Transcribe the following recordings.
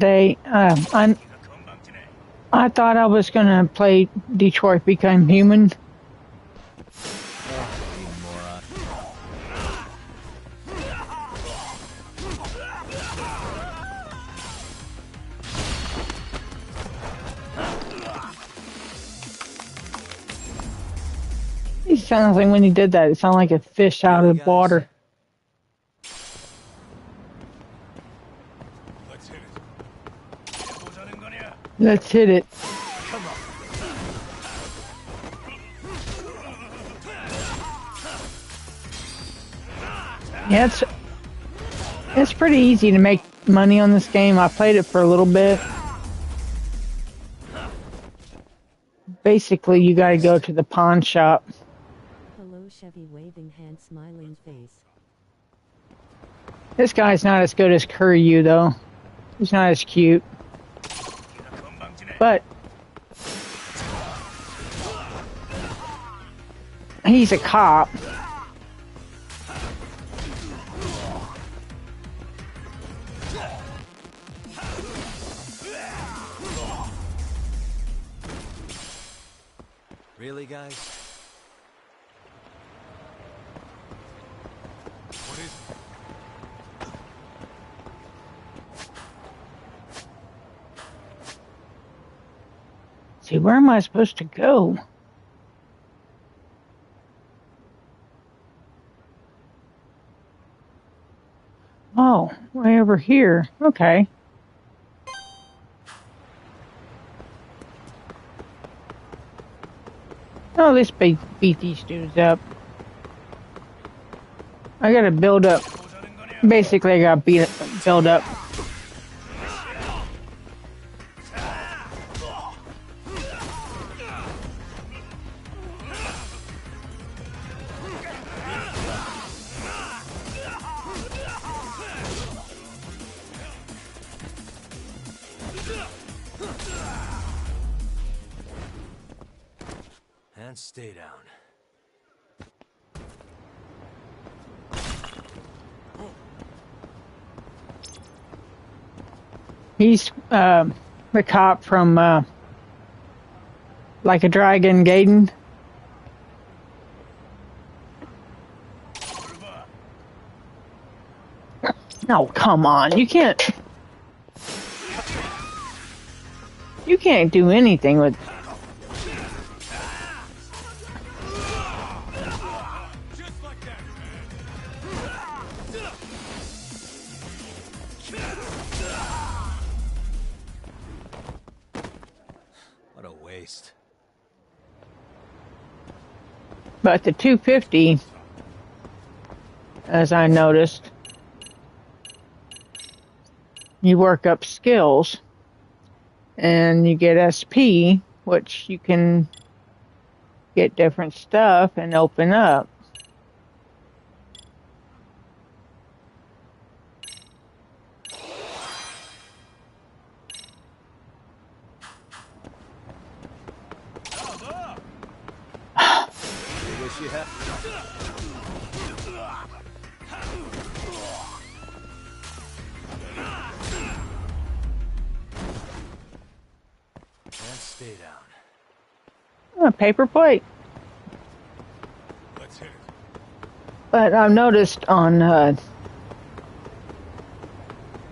I thought I was gonna play Detroit Become Human. He sounds like when he did that, it sounded like a fish out of the water. Let's hit it. Yeah, it's pretty easy to make money on this game. I played it for a little bit. Basically, you gotta go to the pawn shop. Hello, Chevy, waving hand, smiling face. This guy's not as good as Kuryu, though. He's not as cute. But he's a cop. Really, guys? What is it? See, where am I supposed to go? Oh, way over here. Okay. Oh, let's beat these dudes up. I gotta build up. Basically, I gotta build up. And stay down. He's the cop from Like a Dragon Gaiden. No, come on. You can't do anything with. What a waste. But the 250, as I noticed, you work up skills and you get SP, which you can get different stuff and open up. Stay down. A paper plate. Let's hit it. But I've noticed on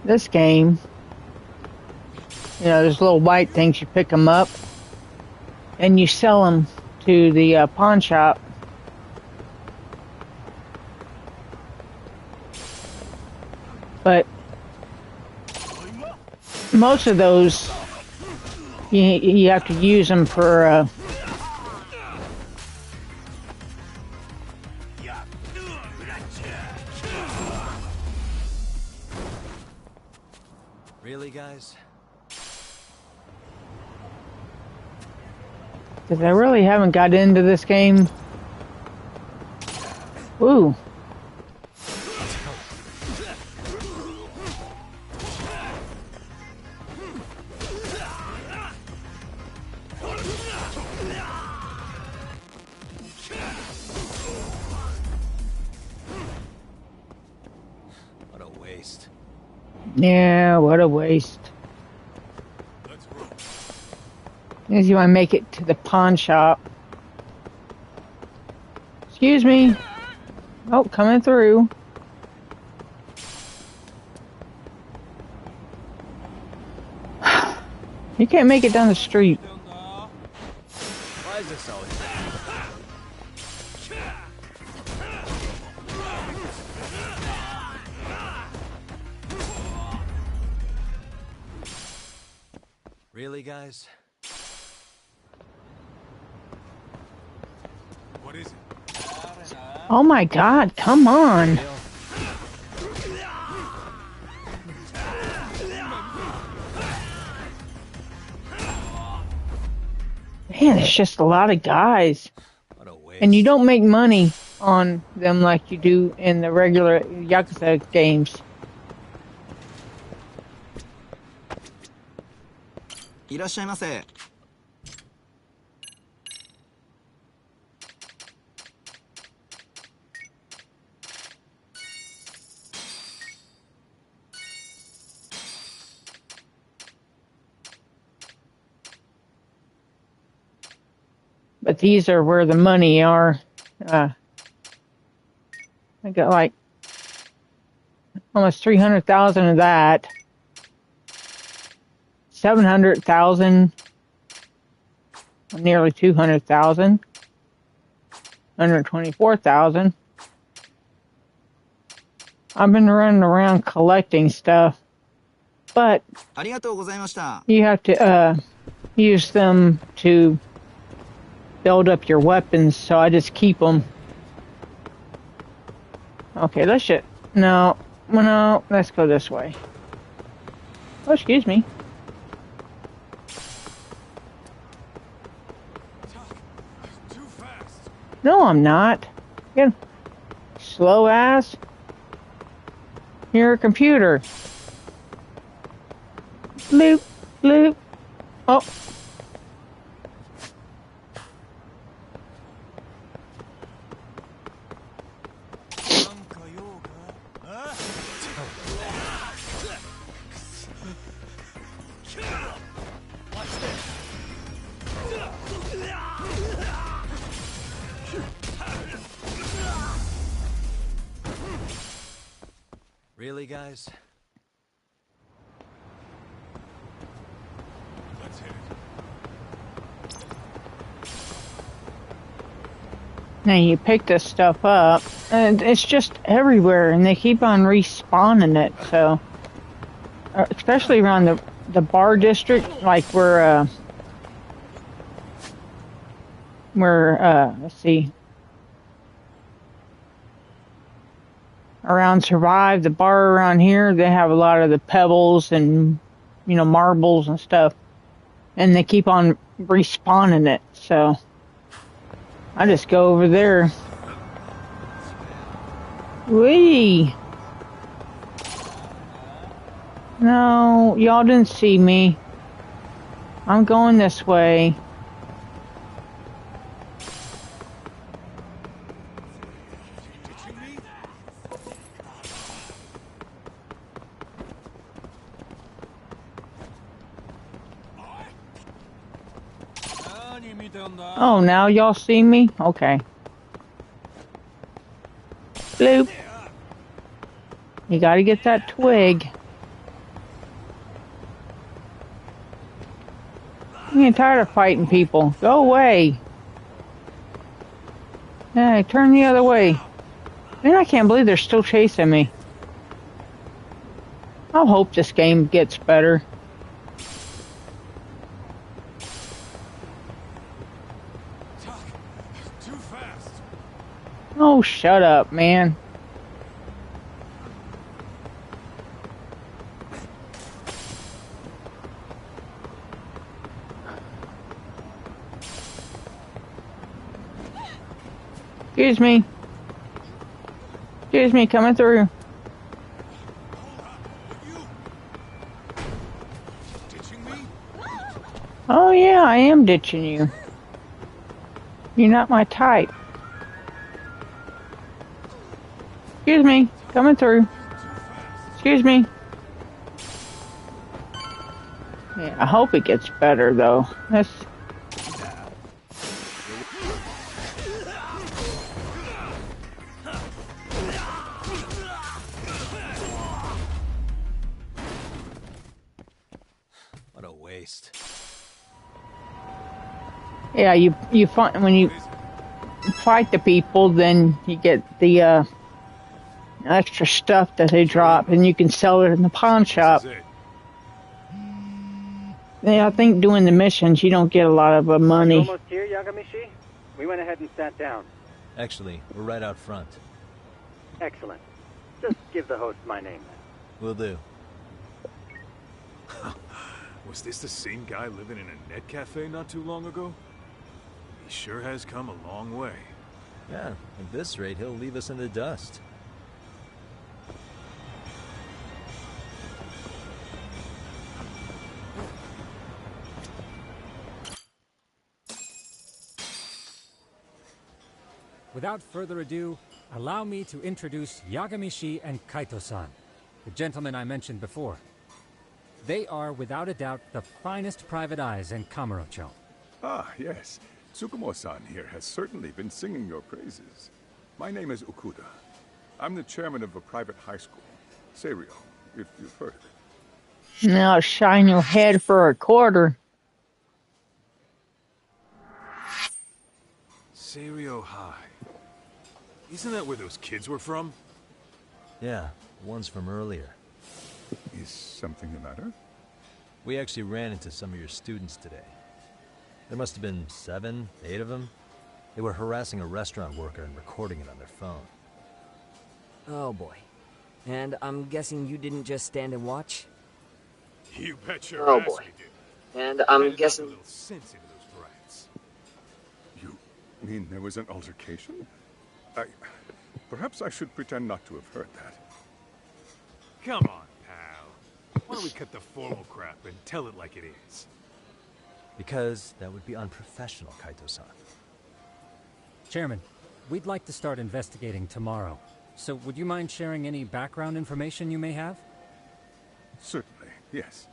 this game, you know, there's little white things. You pick them up and you sell them to the pawn shop. But most of those, you have to use them for Really, guys? because I really haven't got into this game. Ooh. What a waste. Yeah, what a waste. As you want to make it to the pawn shop. Excuse me. Oh, coming through. You can't make it down the street. Why is this always Really, guys? What is it? Oh my God, come on. Real? Man, it's just a lot of guys. What a waste. And you don't make money on them like you do in the regular Yakuza games. いらっしゃいませ。 But these are where the money are. I got like almost 300,000 of that. 700,000. Nearly 200,000. 124,000. I've been running around collecting stuff, but ありがとうございました。 you have to use them to build up your weapons, so I just keep them. Okay, let's just... No, let's go this way. Oh, excuse me. Too fast. No, I'm not. Again, slow ass. You're a computer. Bloop, bloop. Oh. Really, guys? Let's hit it. Now you pick this stuff up, and it's just everywhere, and they keep on respawning it. So, especially around the bar district, like where let's see, around Survive, the bar around here, they have a lot of the pebbles and marbles and stuff, and they keep on respawning it. So I just go over there. Wee! No, y'all didn't see me. I'm going this way. Oh, now y'all see me? Okay. Bloop. You gotta get that twig. I'm getting tired of fighting people. Go away. Hey, turn the other way. Man, I can't believe they're still chasing me. I hope this game gets better. Too fast. Oh, shut up, man. Excuse me. Excuse me, coming through. Ditching me? Oh yeah, I am ditching you. You're not my type. Excuse me, coming through. Excuse me. Yeah, I hope it gets better though. What a waste. Yeah, you find when you What is it? fight the people, then you get the extra stuff that they drop, and you can sell it in the pawn This shop. is it. Yeah, I think doing the missions, you don't get a lot of Are you money. almost here, Yagamishi? We went ahead and sat down. Actually, we're right out front. Excellent. Just give the host my name then. Will do. Was this the same guy living in a net cafe not too long ago? He sure has come a long way. Yeah, at this rate, he'll leave us in the dust. Without further ado, allow me to introduce Yagamishi and Kaito-san, the gentlemen I mentioned before. They are, without a doubt, the finest private eyes in Kamurocho. Ah, yes. Tsukumo-san here has certainly been singing your praises. My name is Okuda. I'm the chairman of a private high school, Seiryo, if you've heard of it. Now shine your head for a quarter. Seiryo High. Isn't that where those kids were from? Yeah, the ones from earlier. Is something the matter? We actually ran into some of your students today. There must have been 7, 8 of them. They were harassing a restaurant worker and recording it on their phone. Oh boy. And I'm guessing you didn't just stand and watch? You bet your Oh ass boy. we did. And I'm Added guessing... a little sense into those brats. You mean there was an altercation? Perhaps I should pretend not to have heard that. Come on, pal. Why don't we cut the formal crap and tell it like it is? Because that would be unprofessional, Kaito-san. Chairman, we'd like to start investigating tomorrow. So would you mind sharing any background information you may have? Certainly, yes.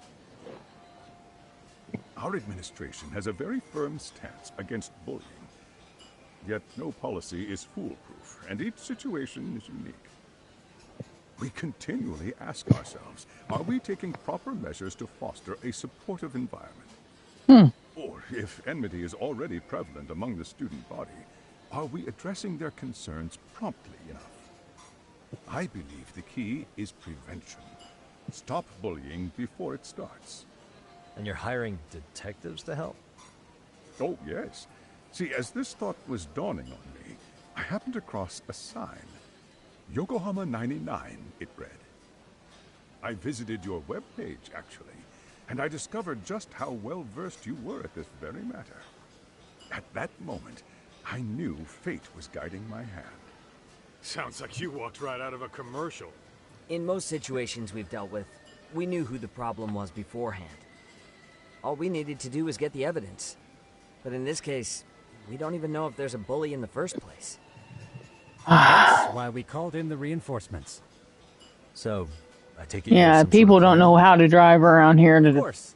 Our administration has a very firm stance against bullying. Yet no policy is foolproof, and each situation is unique. We continually ask ourselves, are we taking proper measures to foster a supportive environment? Or, if enmity is already prevalent among the student body, are we addressing their concerns promptly enough? I believe the key is prevention. Stop bullying before it starts. And you're hiring detectives to help? Oh, yes. See, as this thought was dawning on me, I happened across a sign. Yokohama 99, it read. I visited your webpage, actually, and I discovered just how well-versed you were at this very matter. At that moment, I knew fate was guiding my hand. Sounds like you walked right out of a commercial. In most situations we've dealt with, we knew who the problem was beforehand. All we needed to do was get the evidence. But in this case, we don't even know if there's a bully in the first place. That's why we called in the reinforcements. So, I take it you have Yeah, some people sort of don't plan? know how to drive around here. Of course.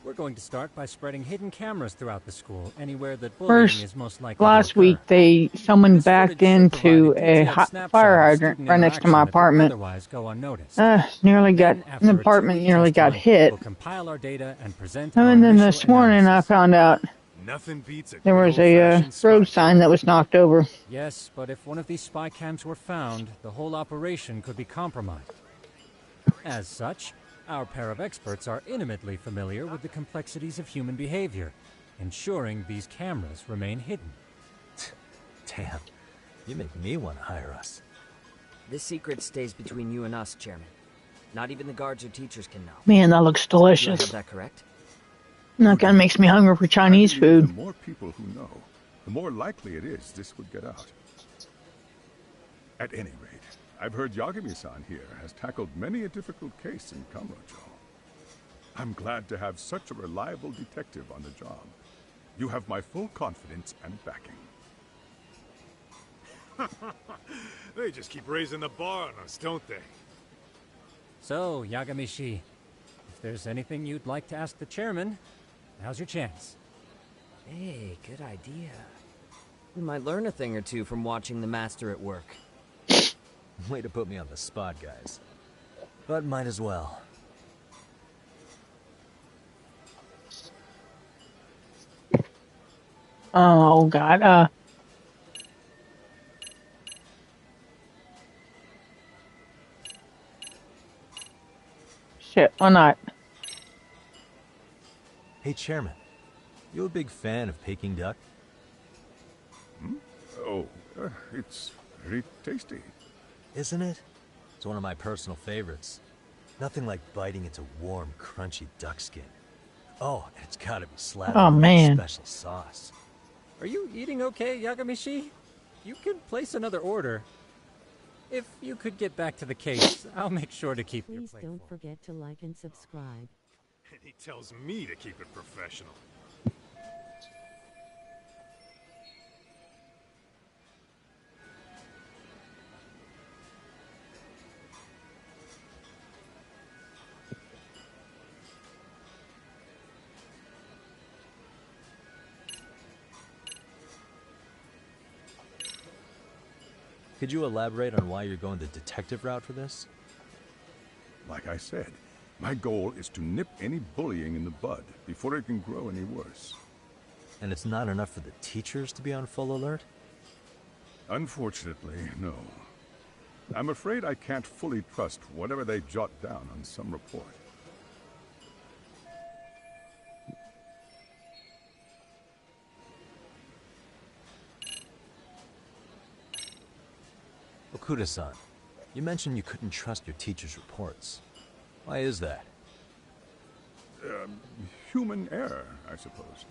We're going to start by spreading hidden cameras throughout the school, anywhere that bullying First, is most likely to last occur. week, someone This backed footage should into provide a detailed snapshot fire of hydrant student right next to my interaction that would apartment. otherwise go unnoticed. Nearly got Then, an after a apartment 2-week nearly test got run, hit. We'll compile our data and present And our then initial this morning, I analysis. found out Nothing beats a there good was a old-fashioned road spy. sign that was knocked over. Yes, but if one of these spy cams were found, the whole operation could be compromised. As such, our pair of experts are intimately familiar with the complexities of human behavior, ensuring these cameras remain hidden. Damn, you make me want to hire us. This secret stays between you and us, Chairman. Not even the guards or teachers can know. Man, that looks Do I have delicious. that correct? That kind of makes me hungry for Chinese I believe food. The more people who know, the more likely it is this would get out. At any rate, I've heard Yagami-san here has tackled many a difficult case in Kamurocho. I'm glad to have such a reliable detective on the job. You have my full confidence and backing. They just keep raising the bar on us, don't they? So, Yagamishi, if there's anything you'd like to ask the chairman, now's your chance. Hey, good idea. We might learn a thing or two from watching the master at work. Way to put me on the spot, guys. But might as well. Oh God. Shit. Why not? Hey, Chairman, you a big fan of Peking duck? Oh, it's very tasty. Isn't it? It's one of my personal favorites. Nothing like biting into warm, crunchy duck skin. Oh, and it's gotta be slathered Oh with that man. special sauce. Are you eating okay, Yagamishi? You can place another order. If you could get back to the case, I'll make sure to keep your Please plate don't full. forget to like and subscribe. And he tells me to keep it professional. Could you elaborate on why you're going the detective route for this? Like I said, my goal is to nip any bullying in the bud before it can grow any worse. And it's not enough for the teachers to be on full alert? Unfortunately, no. I'm afraid I can't fully trust whatever they jot down on some report. Okuda-san, you mentioned you couldn't trust your teacher's reports. Why is that? Human error, I suppose.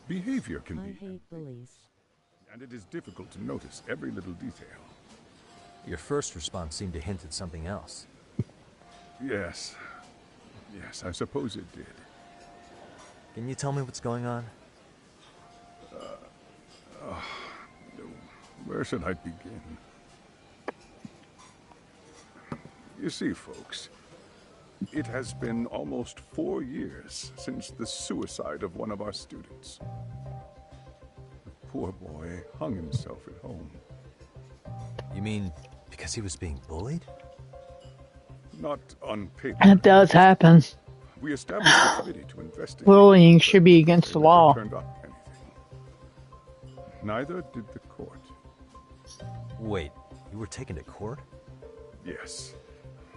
Behavior can I be, hate bullies. and it is difficult to notice every little detail. Your first response seemed to hint at something else. Yes. Yes, I suppose it did. Can you tell me what's going on? Where should I begin? You see, folks, it has been almost 4 years since the suicide of one of our students. The poor boy hung himself at home. You mean because he was being bullied? Not on paper. It does happen. We established a committee to investigate. Bullying should be against They the never law. turned up anything. Neither did the court. Wait, you were taken to court? Yes.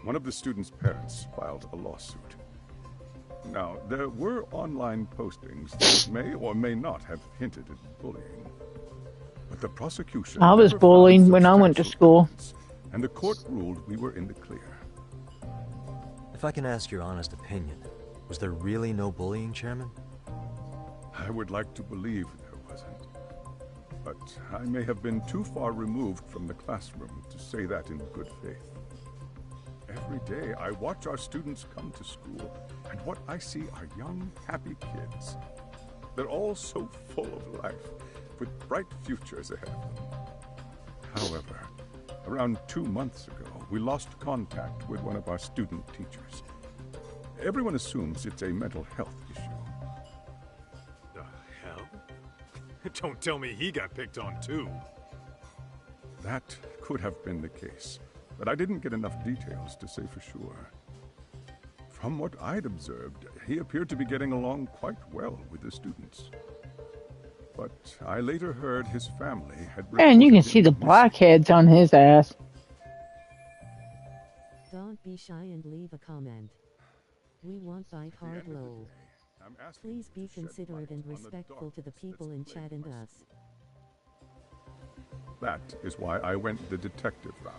One of the students' parents filed a lawsuit. Now, there were online postings that may or may not have hinted at bullying. But the prosecution I was never bullied found when I went to substantial school. evidence, and the court ruled we were in the clear. If I can ask your honest opinion, was there really no bullying, Chairman? I would like to believe there wasn't. But I may have been too far removed from the classroom to say that in good faith. Every day I watch our students come to school, and what I see are young, happy kids. They're all so full of life, with bright futures ahead of them. However, around 2 months ago, we lost contact with one of our student teachers. Everyone assumes it's a mental health issue. The hell? Don't tell me he got picked on too. That could have been the case, but I didn't get enough details to say for sure. From what I'd observed, he appeared to be getting along quite well with the students. But I later heard his family had And you can reported see the him missing. blackheads on his ass. Don't be shy and leave a comment. We want bite At the hard end of the low. day, I'm asking Please you be to shed considerate light and on the respectful to the darkness people that's in chat plagued and my us. That is why I went the detective route.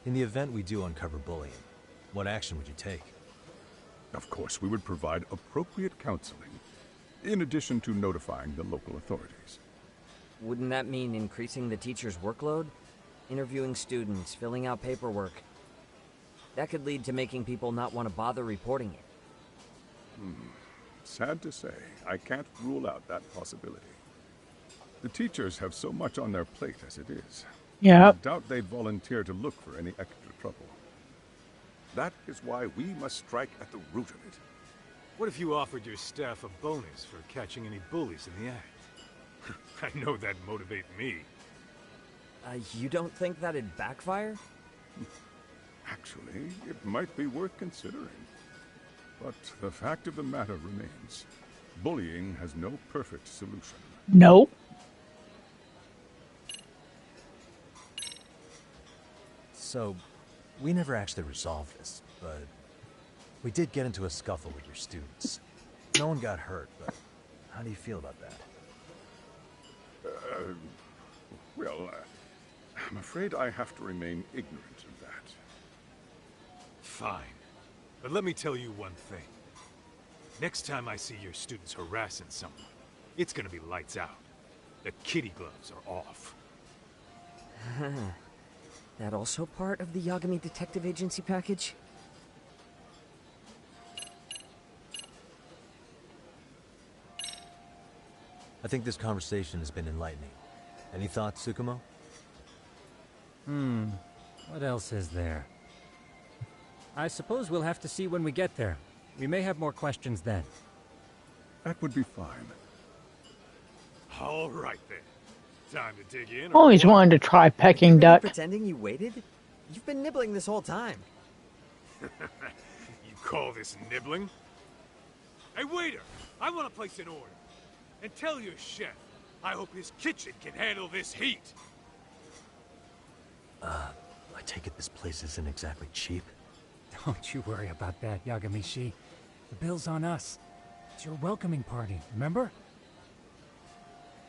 In the event we do uncover bullying, what action would you take? Of course, we would provide appropriate counseling, in addition to notifying the local authorities. Wouldn't that mean increasing the teacher's workload? Interviewing students, filling out paperwork. That could lead to making people not want to bother reporting it. Sad to say, I can't rule out that possibility. The teachers have so much on their plate as it is. I Yep. doubt they'd volunteer to look for any extra trouble. That is why we must strike at the root of it. What if you offered your staff a bonus for catching any bullies in the act? I know that'd motivate me. You don't think that'd backfire? Actually, it might be worth considering. But the fact of the matter remains, bullying has no perfect solution. Nope. So, we never actually resolved this, but we did get into a scuffle with your students. No one got hurt, but how do you feel about that? Well, I'm afraid I have to remain ignorant of that. Fine. But let me tell you one thing. Next time I see your students harassing someone, it's gonna be lights out. The kitty gloves are off. That also part of the Yagami Detective Agency package? I think this conversation has been enlightening. Any thoughts, Tsukumo? What else is there? I suppose we'll have to see when we get there. We may have more questions then. That would be fine. All right then. Time to dig in. Always wanted to try peking Really duck. pretending you waited? You've been nibbling this whole time. You call this nibbling? Hey, waiter! I want to place an order. And tell your chef, I hope his kitchen can handle this heat. I take it this place isn't exactly cheap? Don't you worry about that, Yagami-shi. The bill's on us. It's your welcoming party, remember?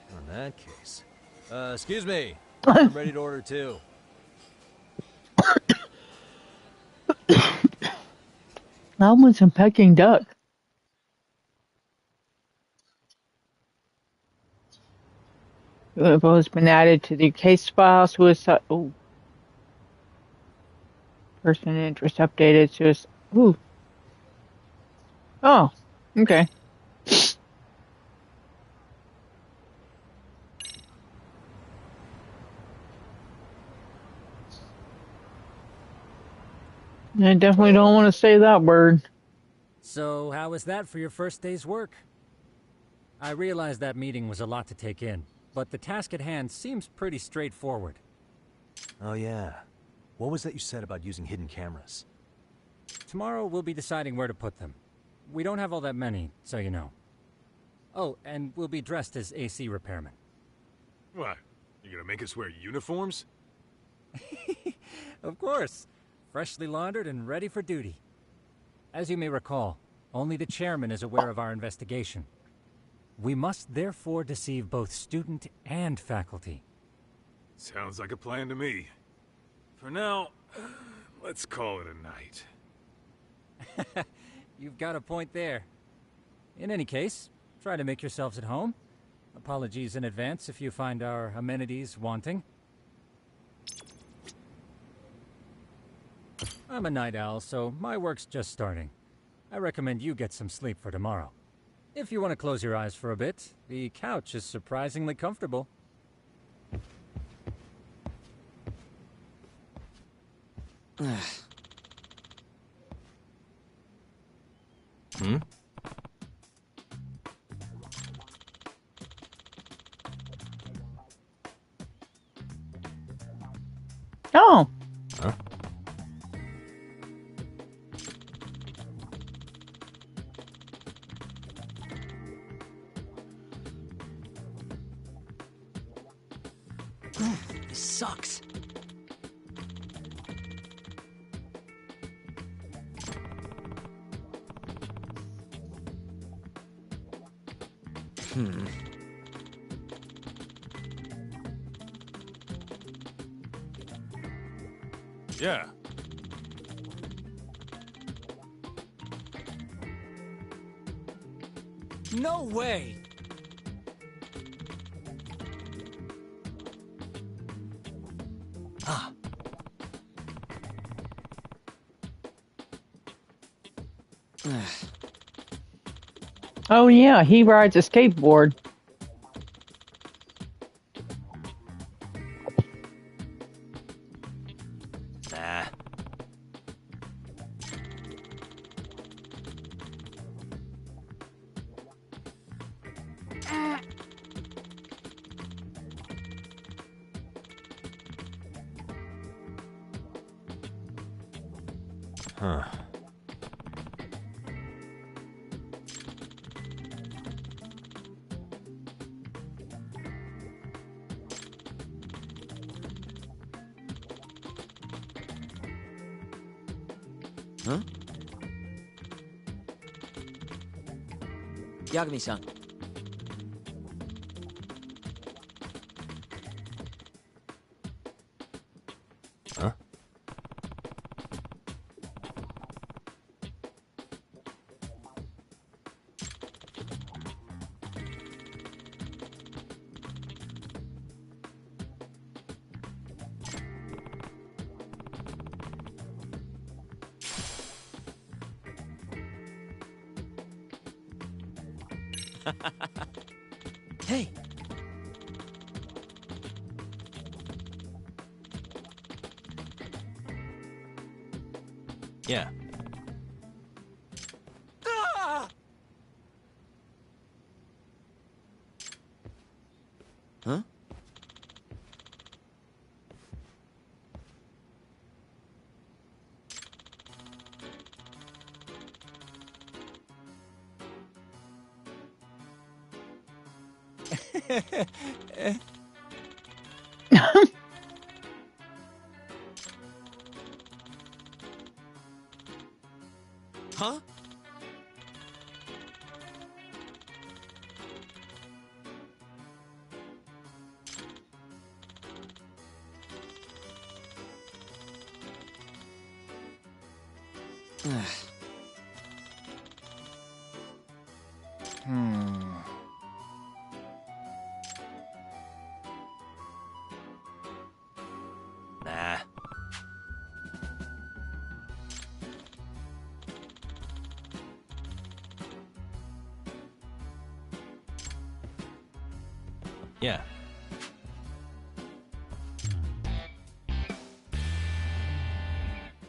In that case. Excuse me. I'm ready to order too. I want some peking duck. UFO has been added to the case file. Suicide. Ooh. Person in interest updated. Suicide. Ooh. Oh. Okay. I definitely don't want to say that word. So, how was that for your first day's work? I realize that meeting was a lot to take in, but the task at hand seems pretty straightforward. Oh yeah. What was that you said about using hidden cameras? Tomorrow we'll be deciding where to put them. We don't have all that many, so you know. Oh, and we'll be dressed as AC repairmen. What? You gonna make us wear uniforms? Of course. Freshly laundered and ready for duty. As you may recall, only the chairman is aware of our investigation. We must therefore deceive both student and faculty. Sounds like a plan to me. For now, let's call it a night. You've got a point there. In any case, try to make yourselves at home. Apologies in advance if you find our amenities wanting. I'm a night owl, so my work's just starting. I recommend you get some sleep for tomorrow. If you want to close your eyes for a bit, the couch is surprisingly comfortable. Oh. Huh? This sucks. Yeah. No way! Ah. Oh yeah, he rides a skateboard. Nah. Huh. Huh? Yagami-san. Huh? Hey! Yeah. Ah! Huh? Huh? Nah. Yeah.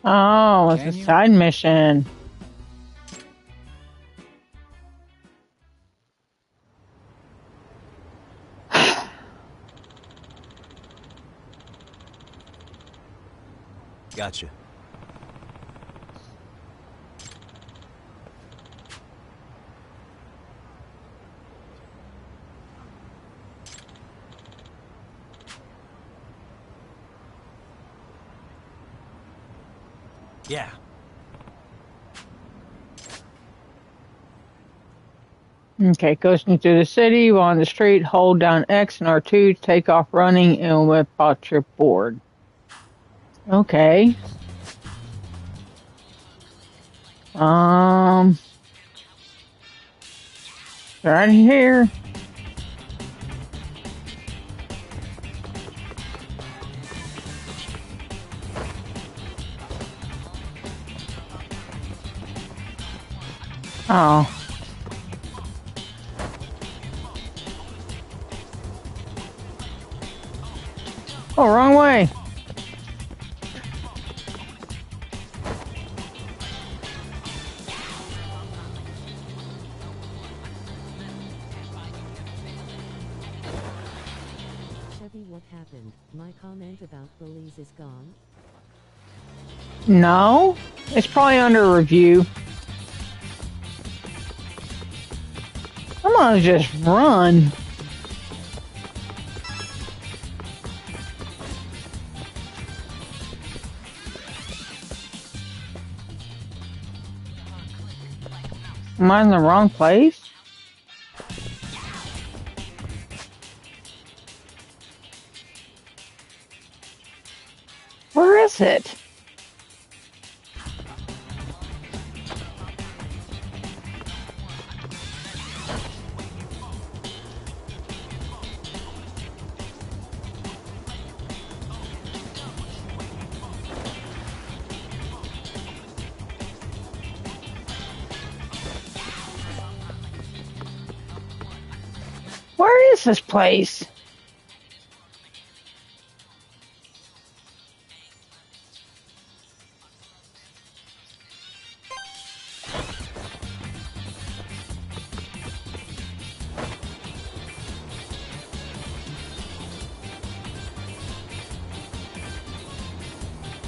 Oh, it's a side mission. Gotcha. Yeah. Okay, coasting through the city while on the street, hold down X and R2 to take off running and whip out your board. Okay. Right here. Oh. Oh, wrong way. Chevy, what happened? My comment about bullies is gone? No. It's probably under review. I'm gonna just run. Am I in the wrong place? Where is it? Where is this place?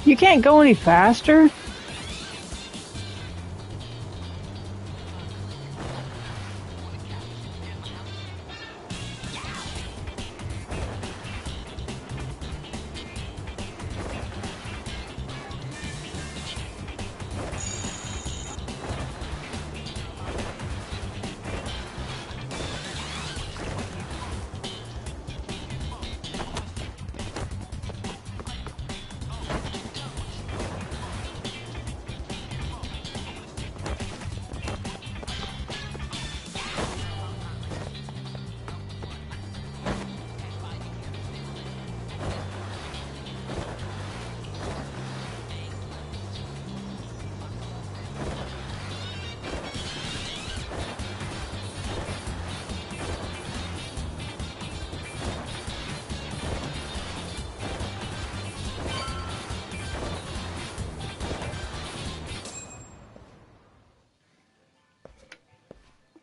You can't go any faster?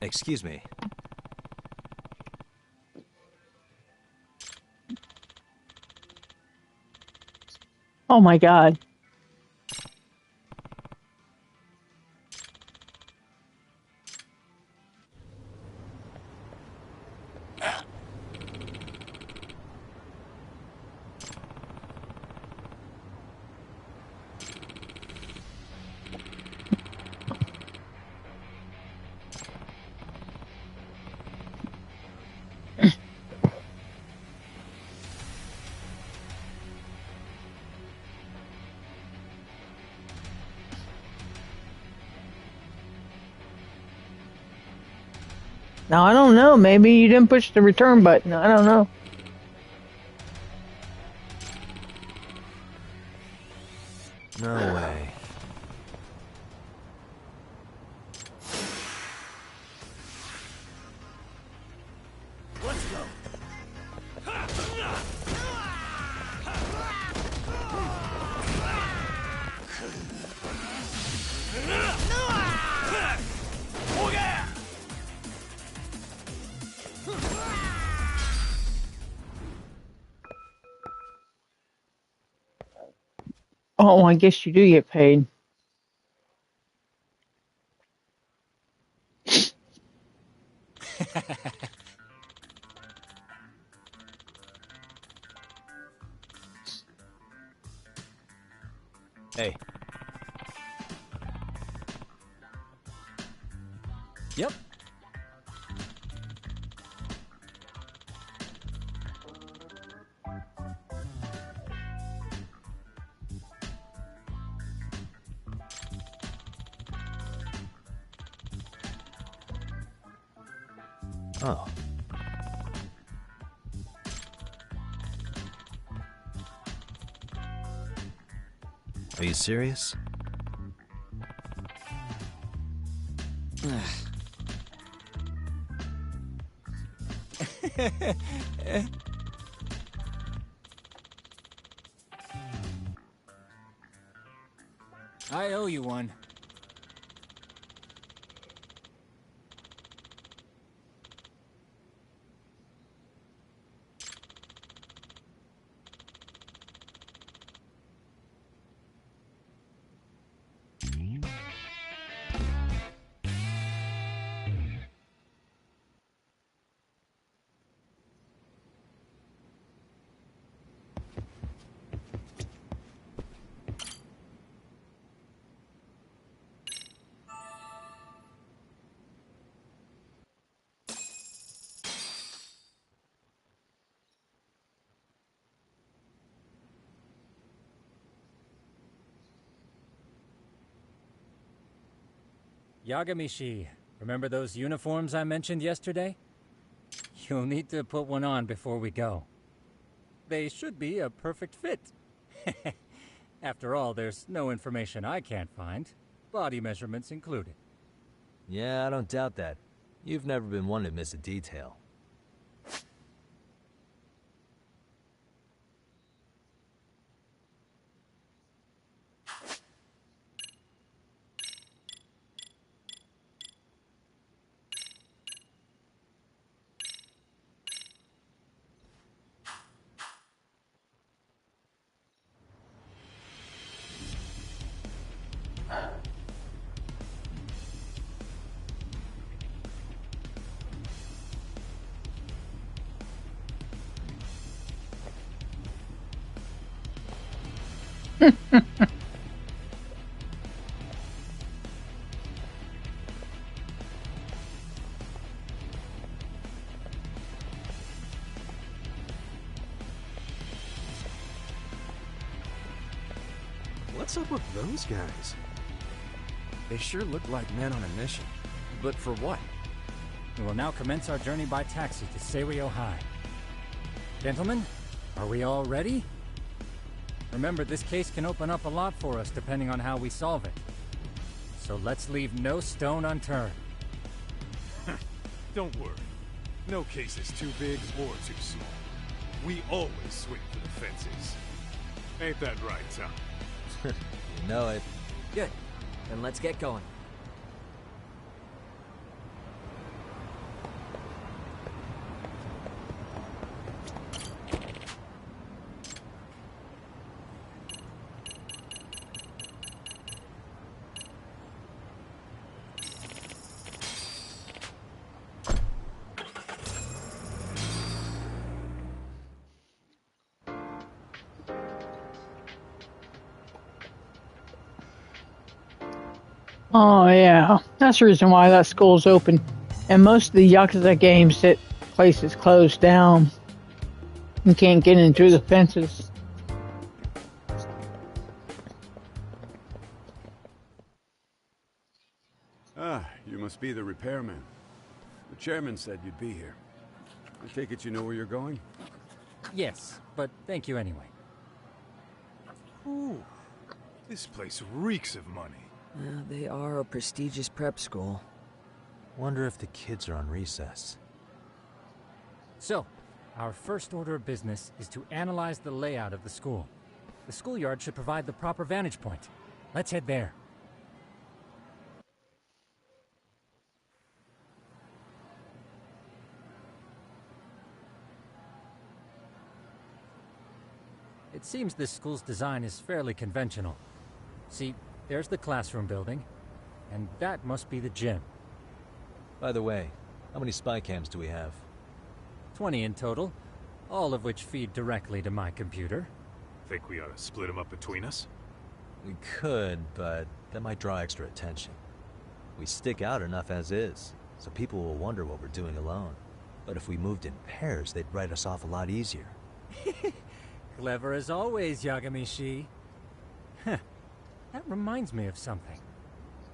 Excuse me. Oh my god. Now, I don't know. Maybe you didn't push the return button. I don't know. No way. Let's go. Oh, I guess you do get paid. Hey. Yep. Oh. Are you serious? I owe you one. Yagamishi, remember those uniforms I mentioned yesterday? You'll need to put one on before we go. They should be a perfect fit. After all, there's no information I can't find, body measurements included. Yeah, I don't doubt that. You've never been one to miss a detail. What's up with those guys? They sure look like men on a mission. But for what? We will now commence our journey by taxi to Seiryo High. Gentlemen, are we all ready? Remember, this case can open up a lot for us depending on how we solve it. So let's leave no stone unturned. Don't worry. No case is too big or too small. We always swing for the fences. Ain't that right, Tom? You know it. Good. Then let's get going. Oh yeah, that's the reason why that school's open. And most of the Yakuza games, that place is closed down. You can't get in through the fences. Ah, you must be the repairman. The chairman said you'd be here. I take it you know where you're going? Yes, but thank you anyway. Ooh, this place reeks of money. They are a prestigious prep school. Wonder if the kids are on recess. So, our first order of business is to analyze the layout of the school. The schoolyard should provide the proper vantage point. Let's head there. It seems this school's design is fairly conventional. See, there's the classroom building, and that must be the gym. By the way, how many spy cams do we have? 20 in total, all of which feed directly to my computer. Think we ought to split them up between us? We could, but that might draw extra attention. We stick out enough as is, so people will wonder what we're doing alone. But if we moved in pairs, they'd write us off a lot easier. Clever as always, Yagami-shi. Huh. That reminds me of something.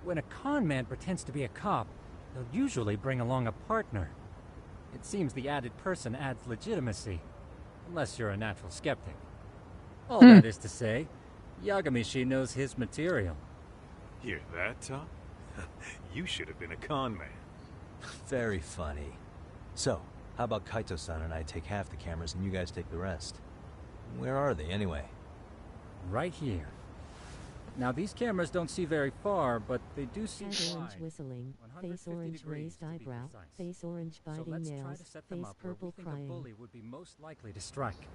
When a con man pretends to be a cop, they'll usually bring along a partner. It seems the added person adds legitimacy, unless you're a natural skeptic. All that is to say, Yagami-shi knows his material. Hear that, Tom? You should have been a con man. Very funny. So, how about Kaito-san and I take half the cameras and you guys take the rest? Where are they, anyway? Right here. Now, these cameras don't see very far, but they do see Head orange wide. whistling, face 150 orange degrees raised to be eyebrow, precise. face orange So biting let's try nails, to set them face up where we purple think a crying. bully would be most likely to strike.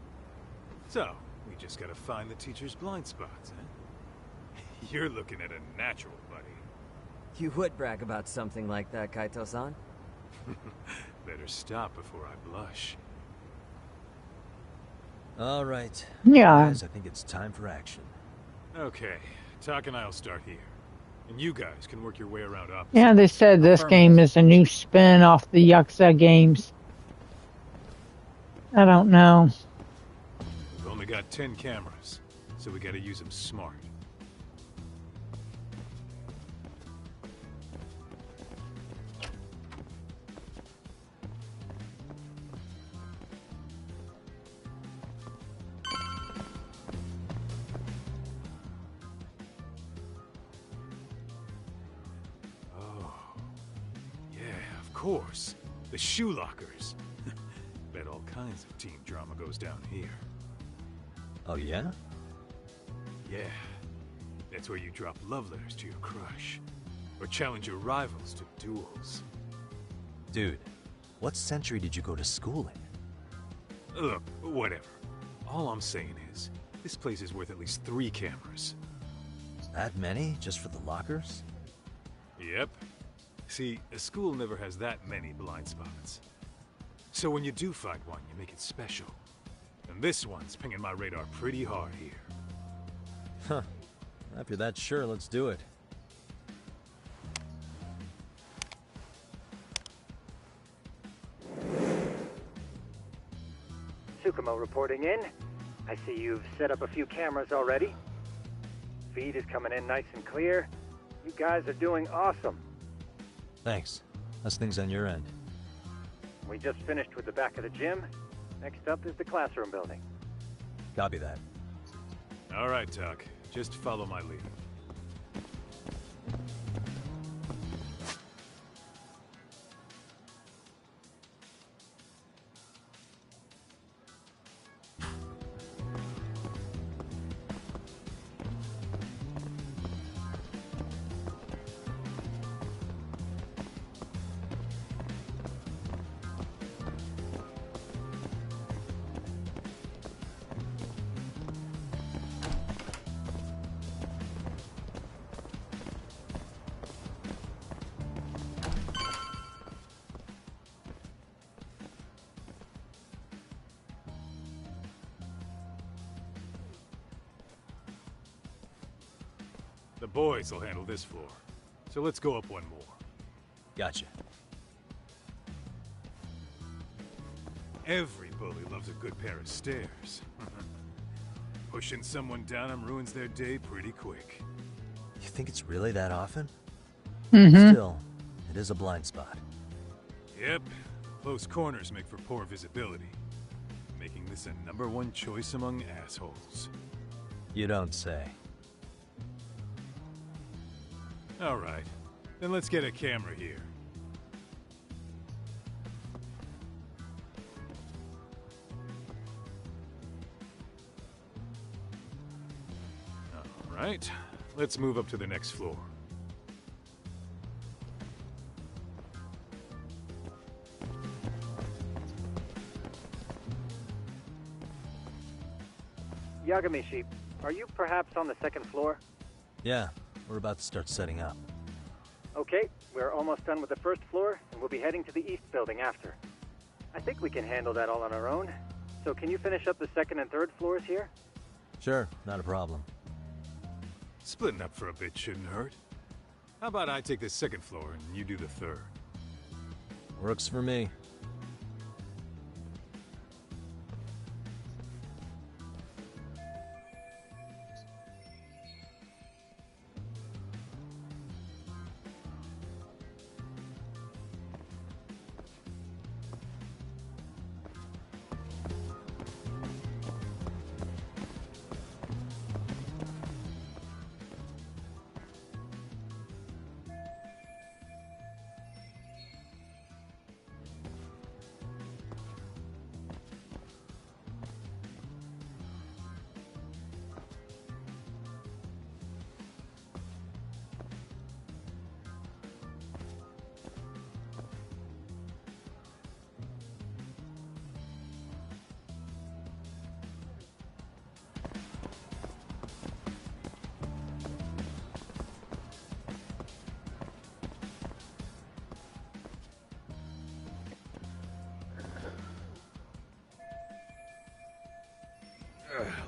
So, we just gotta find the teacher's blind spots, huh? You're looking at a natural, buddy. You would brag about something like that, Kaito-san. Better stop before I blush. All right. Yeah. Guys, I think it's time for action. Okay, Tak and I'll start here. And you guys can work your way around opposite. Yeah, they said this game is a new spin off the Yakuza games. I don't know. We've only got 10 cameras, so we gotta use them smart. Of course. The shoe lockers. Bet all kinds of teen drama goes down here. Oh, yeah? Yeah. That's where you drop love letters to your crush. Or challenge your rivals to duels. Dude, what century did you go to school in? Look, whatever. All I'm saying is, this place is worth at least 3 cameras. That many? Just for the lockers? Yep. See, a school never has that many blind spots. So when you do find one, you make it special. And this one's pinging my radar pretty hard here. Huh. If you're that sure, let's do it. Tsukumo reporting in. I see you've set up a few cameras already. Feed is coming in nice and clear. You guys are doing awesome. Thanks. How's things on your end? We just finished with the back of the gym. Next up is the classroom building. Copy that. All right, Tak. Just follow my lead. The boys will handle this floor. so let's go up one more. Gotcha. Every bully loves a good pair of stairs. Pushing someone down them ruins their day pretty quick. You think it's really that often? Mm-hmm. Still, it is a blind spot. Yep, close corners make for poor visibility, making this a #1 choice among assholes. You don't say. All right, then let's get a camera here. All right, let's move up to the next floor. Yagamishi, are you perhaps on the second floor? Yeah, we're about to start setting up. Okay, we're almost done with the first floor, and we'll be heading to the east building after. I think we can handle that all on our own. So can you finish up the second and third floors here? Sure, not a problem. Splitting up for a bit shouldn't hurt. How about I take the second floor and you do the third? Works for me.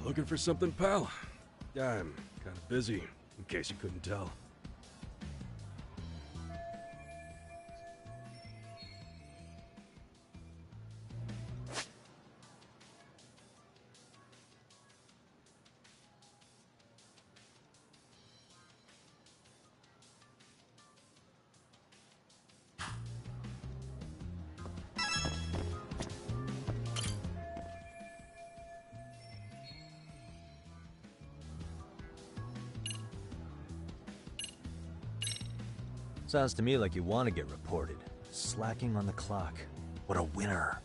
Looking for something, pal? I'm kind of busy, in case you couldn't tell. Sounds to me like you want to get reported. Slacking on the clock. What a winner.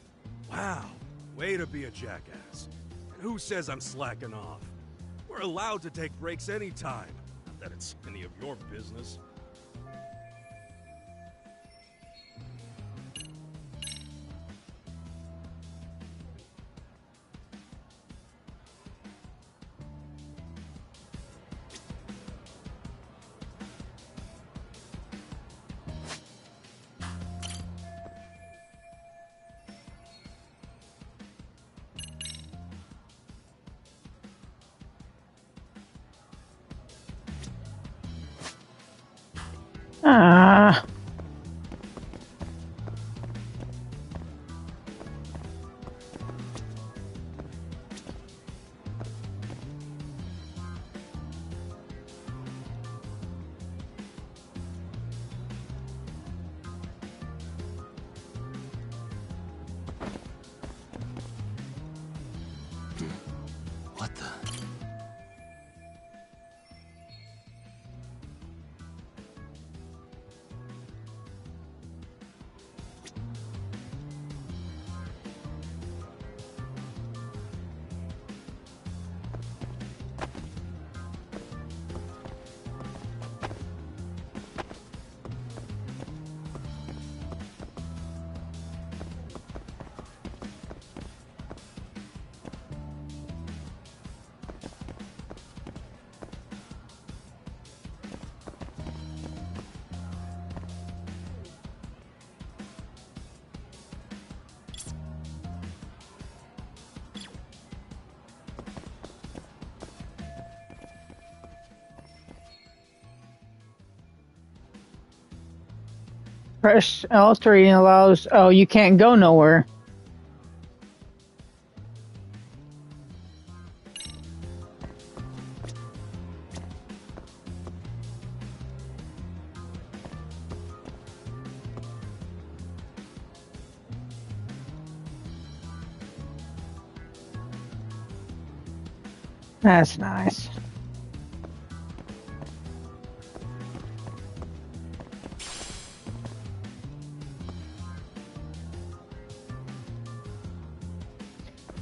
Wow, way to be a jackass. And who says I'm slacking off? We're allowed to take breaks anytime. Not that it's any of your business. Ah. What the? Press L3 allows. Oh, you can't go nowhere. That's nice.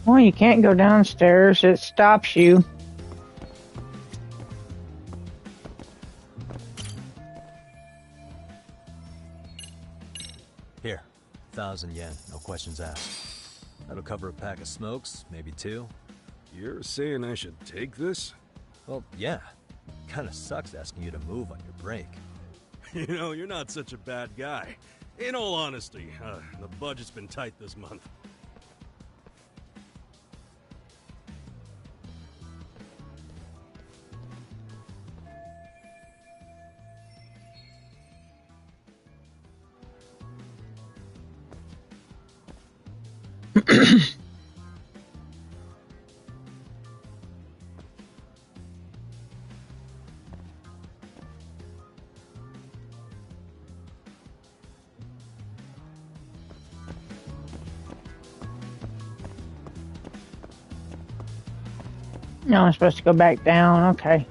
Well, you can't go downstairs. It stops you. Here, 1,000 yen, no questions asked. That'll cover a pack of smokes, maybe 2. You're saying I should take this? Well, yeah. Kinda sucks asking you to move on your break. You know, you're not such a bad guy. In all honesty, the budget's been tight this month. No, I'm supposed to go back down. Okay.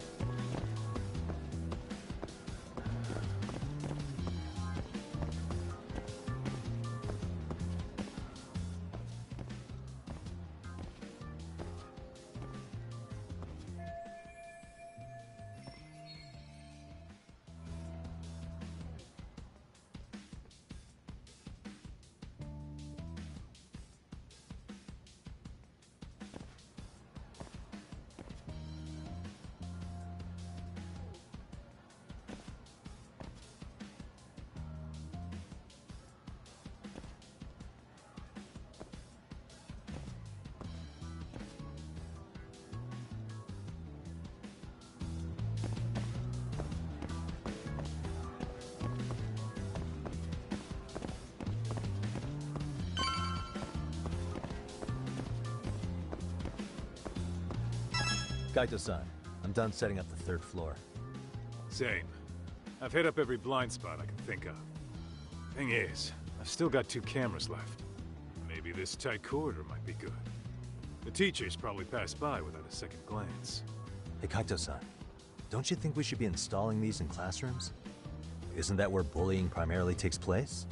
Kaito-san, I'm done setting up the 3rd floor. Same. I've hit up every blind spot I can think of. Thing is, I've still got 2 cameras left. Maybe this tight corridor might be good. The teachers probably passed by without a second glance. Hey, Kaito-san, don't you think we should be installing these in classrooms? Isn't that where bullying primarily takes place?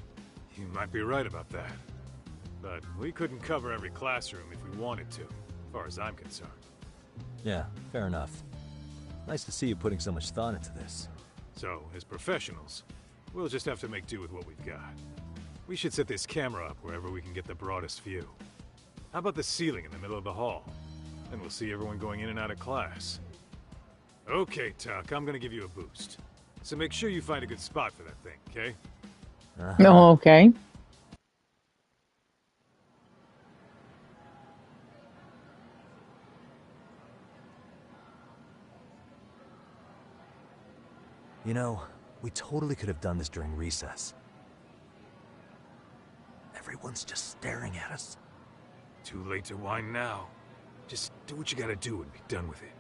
You might be right about that. But we couldn't cover every classroom if we wanted to, as far as I'm concerned. Yeah, fair enough. Nice to see you putting so much thought into this. So, as professionals, we'll just have to make do with what we've got. We should set this camera up wherever we can get the broadest view. How about the ceiling in the middle of the hall? Then we'll see everyone going in and out of class. Okay, Tuck, I'm gonna give you a boost. So make sure you find a good spot for that thing, okay? Oh, okay. You know, we totally could have done this during recess. Everyone's just staring at us. Too late to whine now. Just do what you gotta do and be done with it.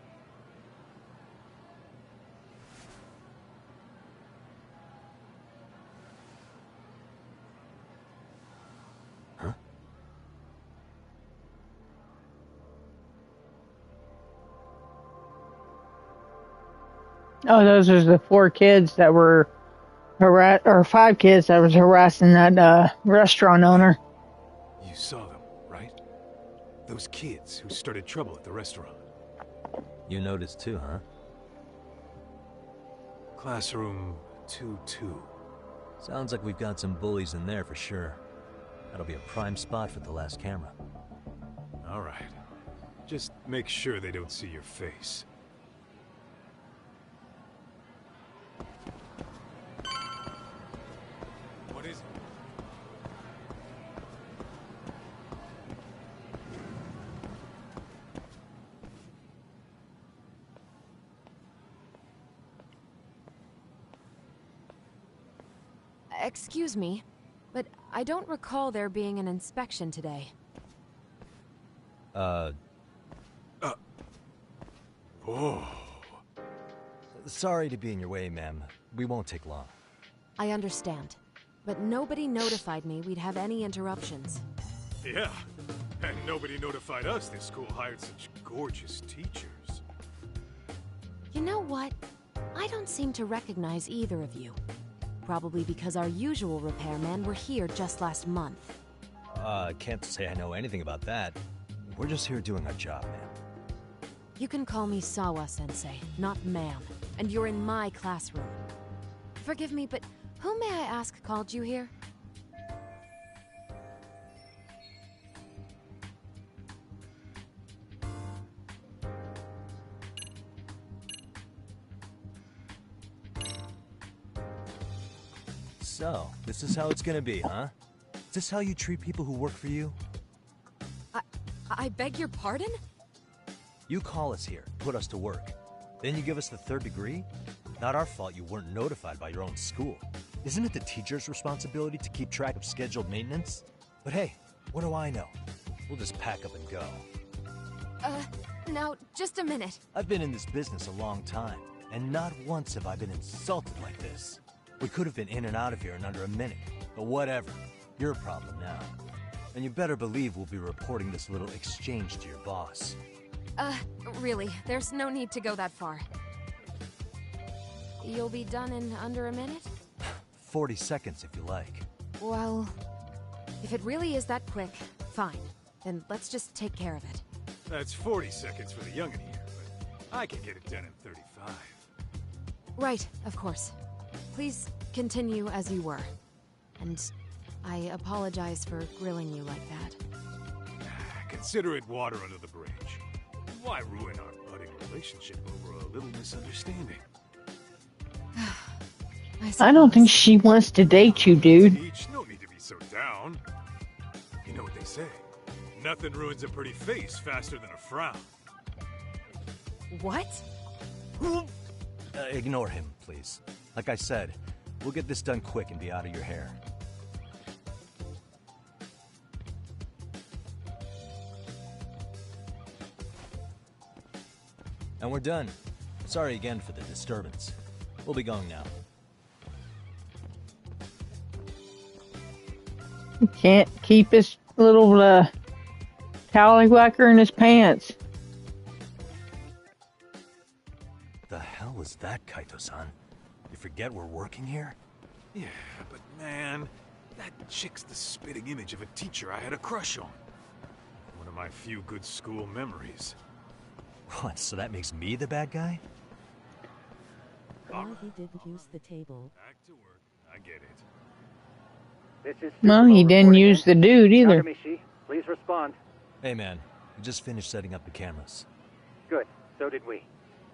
Huh? Oh, those are the 4 kids that were or 5 kids that was harassing that restaurant owner. You saw them, right? Those kids who started trouble at the restaurant. You noticed too, huh? Classroom 2-2. Sounds like we've got some bullies in there for sure. That'll be a prime spot for the last camera. All right. Just make sure they don't see your face. What is it? Excuse me, but I don't recall there being an inspection today. Oh. Sorry to be in your way, ma'am. We won't take long. I understand, but nobody notified me we'd have any interruptions. Yeah, and nobody notified us this school hired such gorgeous teachers. You know what? I don't seem to recognize either of you. Probably because our usual repairmen were here just last month. Can't say I know anything about that. We're just here doing our job, ma'am. You can call me Sawa-sensei, not ma'am, and you're in my classroom. Forgive me, but who may I ask called you here? So, this is how it's gonna be, huh? Is this how you treat people who work for you? I beg your pardon? You call us here, put us to work. Then you give us the third degree? Not our fault you weren't notified by your own school. Isn't it the teacher's responsibility to keep track of scheduled maintenance? But hey, what do I know? We'll just pack up and go. Now, just a minute. I've been in this business a long time, and not once have I been insulted like this. We could have been in and out of here in under a minute, but whatever. Your problem now. And you better believe we'll be reporting this little exchange to your boss. Really, there's no need to go that far. You'll be done in under a minute? 40 seconds if you like. Well, if it really is that quick, fine. Then let's just take care of it. That's 40 seconds for the youngin' here, but I can get it done in 35. Right, of course. Please continue as you were. And I apologize for grilling you like that. Consider it water under the bridge. Why ruin our budding relationship over a little misunderstanding? I don't think she wants to date you, dude. No need to be so down. You know what they say. Nothing ruins a pretty face faster than a frown. What? Ignore him, please. Like I said, we'll get this done quick and be out of your hair. And we're done. Sorry again for the disturbance. We'll be going now. He can't keep his little tallywhacker in his pants. The hell was that, Kaito-san? You forget we're working here? Yeah, but man, that chick's the spitting image of a teacher I had a crush on. One of my few good school memories. What, so that makes me the bad guy? Well, he didn't use the table. Back to work. I get it. This is Well, he didn't use the dude either. Nakamichi, please respond. Hey man, we just finished setting up the cameras. Good. So did we.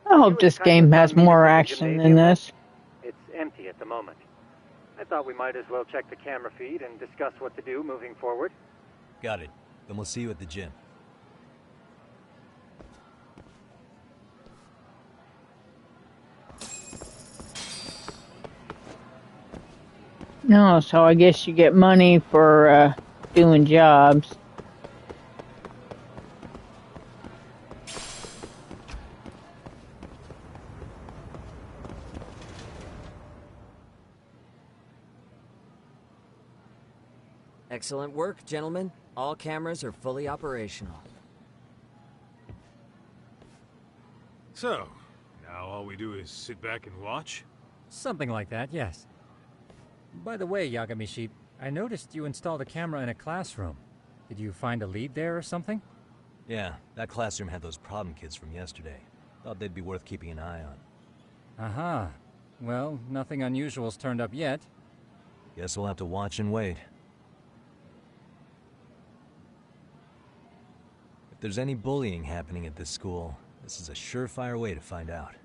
I hope this game has more action than this. It's empty at the moment. I thought we might as well check the camera feed and discuss what to do moving forward. Got it. Then we'll see you at the gym. No, so I guess you get money for doing jobs. Excellent work, gentlemen. All cameras are fully operational. So, now all we do is sit back and watch? Something like that, yes. By the way, Yagamishi, I noticed you installed a camera in a classroom. Did you find a lead there or something? Yeah, that classroom had those problem kids from yesterday. Thought they'd be worth keeping an eye on. Aha. Well, nothing unusual's turned up yet. Guess we'll have to watch and wait. If there's any bullying happening at this school, this is a surefire way to find out.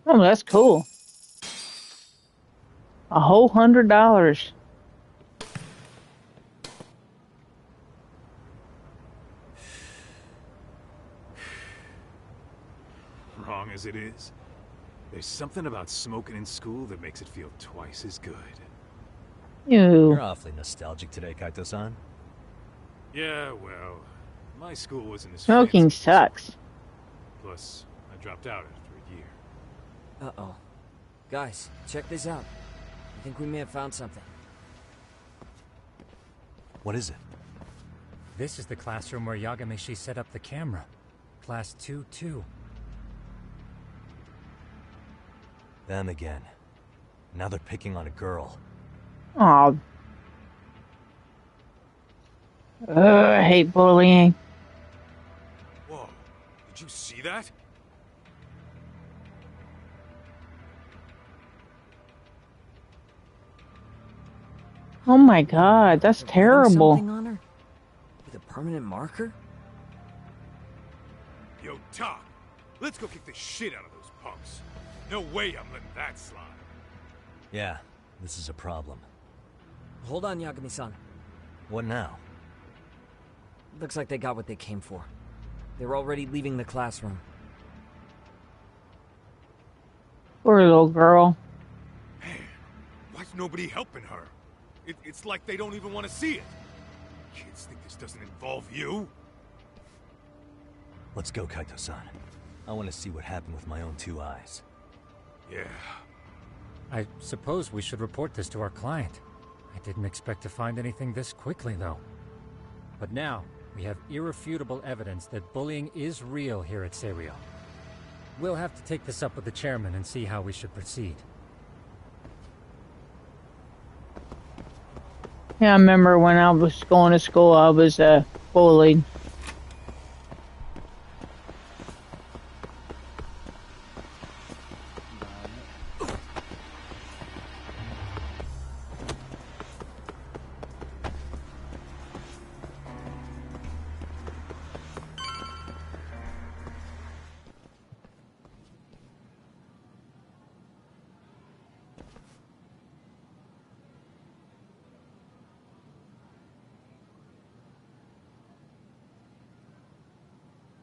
Oh, that's cool. A whole $100. Wrong as it is, There's something about smoking in school that makes it feel twice as good. Ew. You're awfully nostalgic today, Kaito-san. Yeah, well, my school wasn't as Smoking fancy as this sucks. one. Plus, I dropped out after a year. Uh-oh. Guys, check this out. I think we may have found something. What is it? This is the classroom where Yagamishi set up the camera. Class 2-2. Them again. Now they're picking on a girl. Aw. I hate bullying. Whoa, did you see that? Oh my god, that's Writing terrible. Something on her? With a permanent marker? Yo, Doc, let's go kick the shit out of those punks. No way I'm letting that slide. Yeah, this is a problem. Hold on, Yagami-san. What now? Looks like they got what they came for. They were already leaving the classroom. Poor little girl. Man, why's nobody helping her? It's like they don't even want to see it. Kids think this doesn't involve you? Let's go, Kaito-san. I want to see what happened with my own 2 eyes. Yeah. I suppose we should report this to our client. I didn't expect to find anything this quickly, though. But now, we have irrefutable evidence that bullying is real here at Serio. We'll have to take this up with the chairman and see how we should proceed. Yeah, I remember when I was going to school, I was bullied.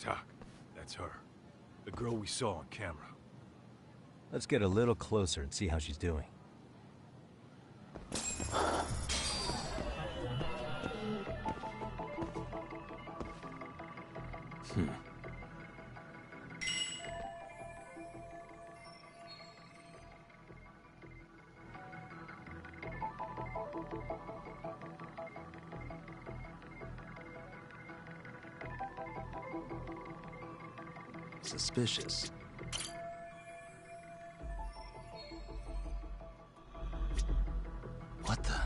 Doc, that's her. The girl we saw on camera. Let's get a little closer and see how she's doing. Suspicious. What the?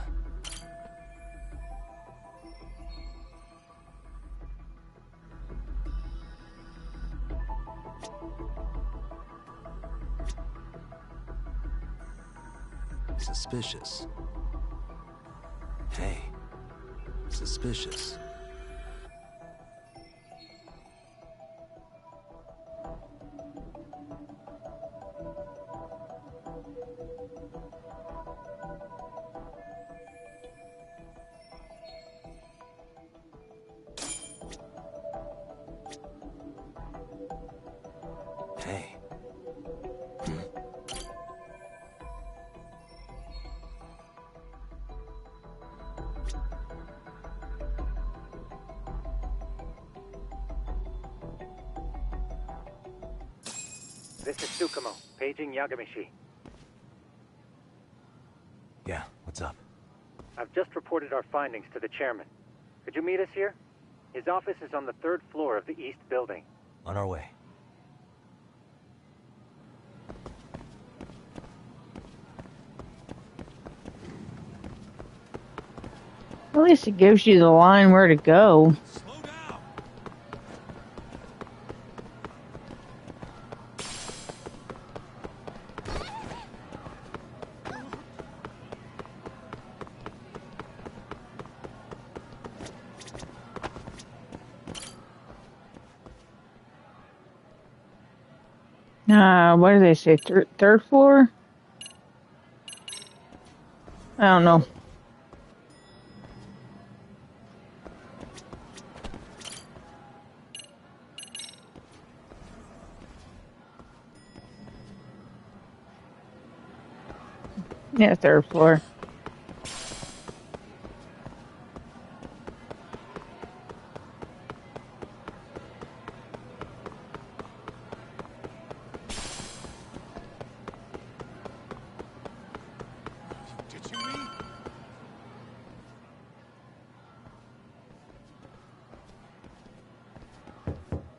Suspicious. Hey. Suspicious. Hey. This is Tsukumo, paging Yagamishi. Yeah, what's up? I've just reported our findings to the chairman. Could you meet us here? His office is on the 3rd floor of the east building. On our way. At least it gives you the line where to go. Slow down! What do they say? 3rd floor? I don't know. Yeah, third floor.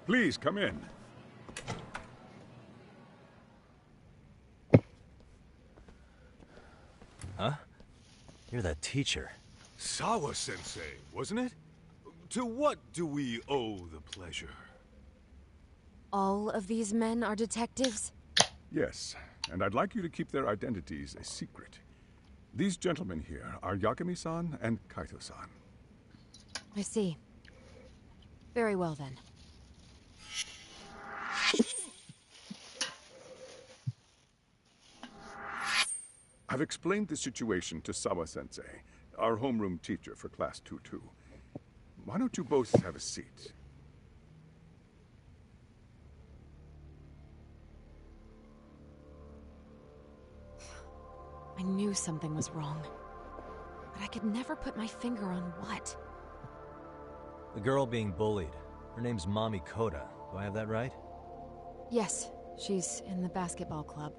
Please come in. Huh? You're that teacher. Sawa-sensei, wasn't it? To what do we owe the pleasure? All of these men are detectives? Yes, and I'd like you to keep their identities a secret. These gentlemen here are Yagami-san and Kaito-san. I see. Very well then. I've explained the situation to Sawa-sensei, our homeroom teacher for Class 2-2. Why don't you both have a seat? I knew something was wrong, but I could never put my finger on what. The girl being bullied. Her name's Mami Koda. Do I have that right? Yes, she's in the basketball club.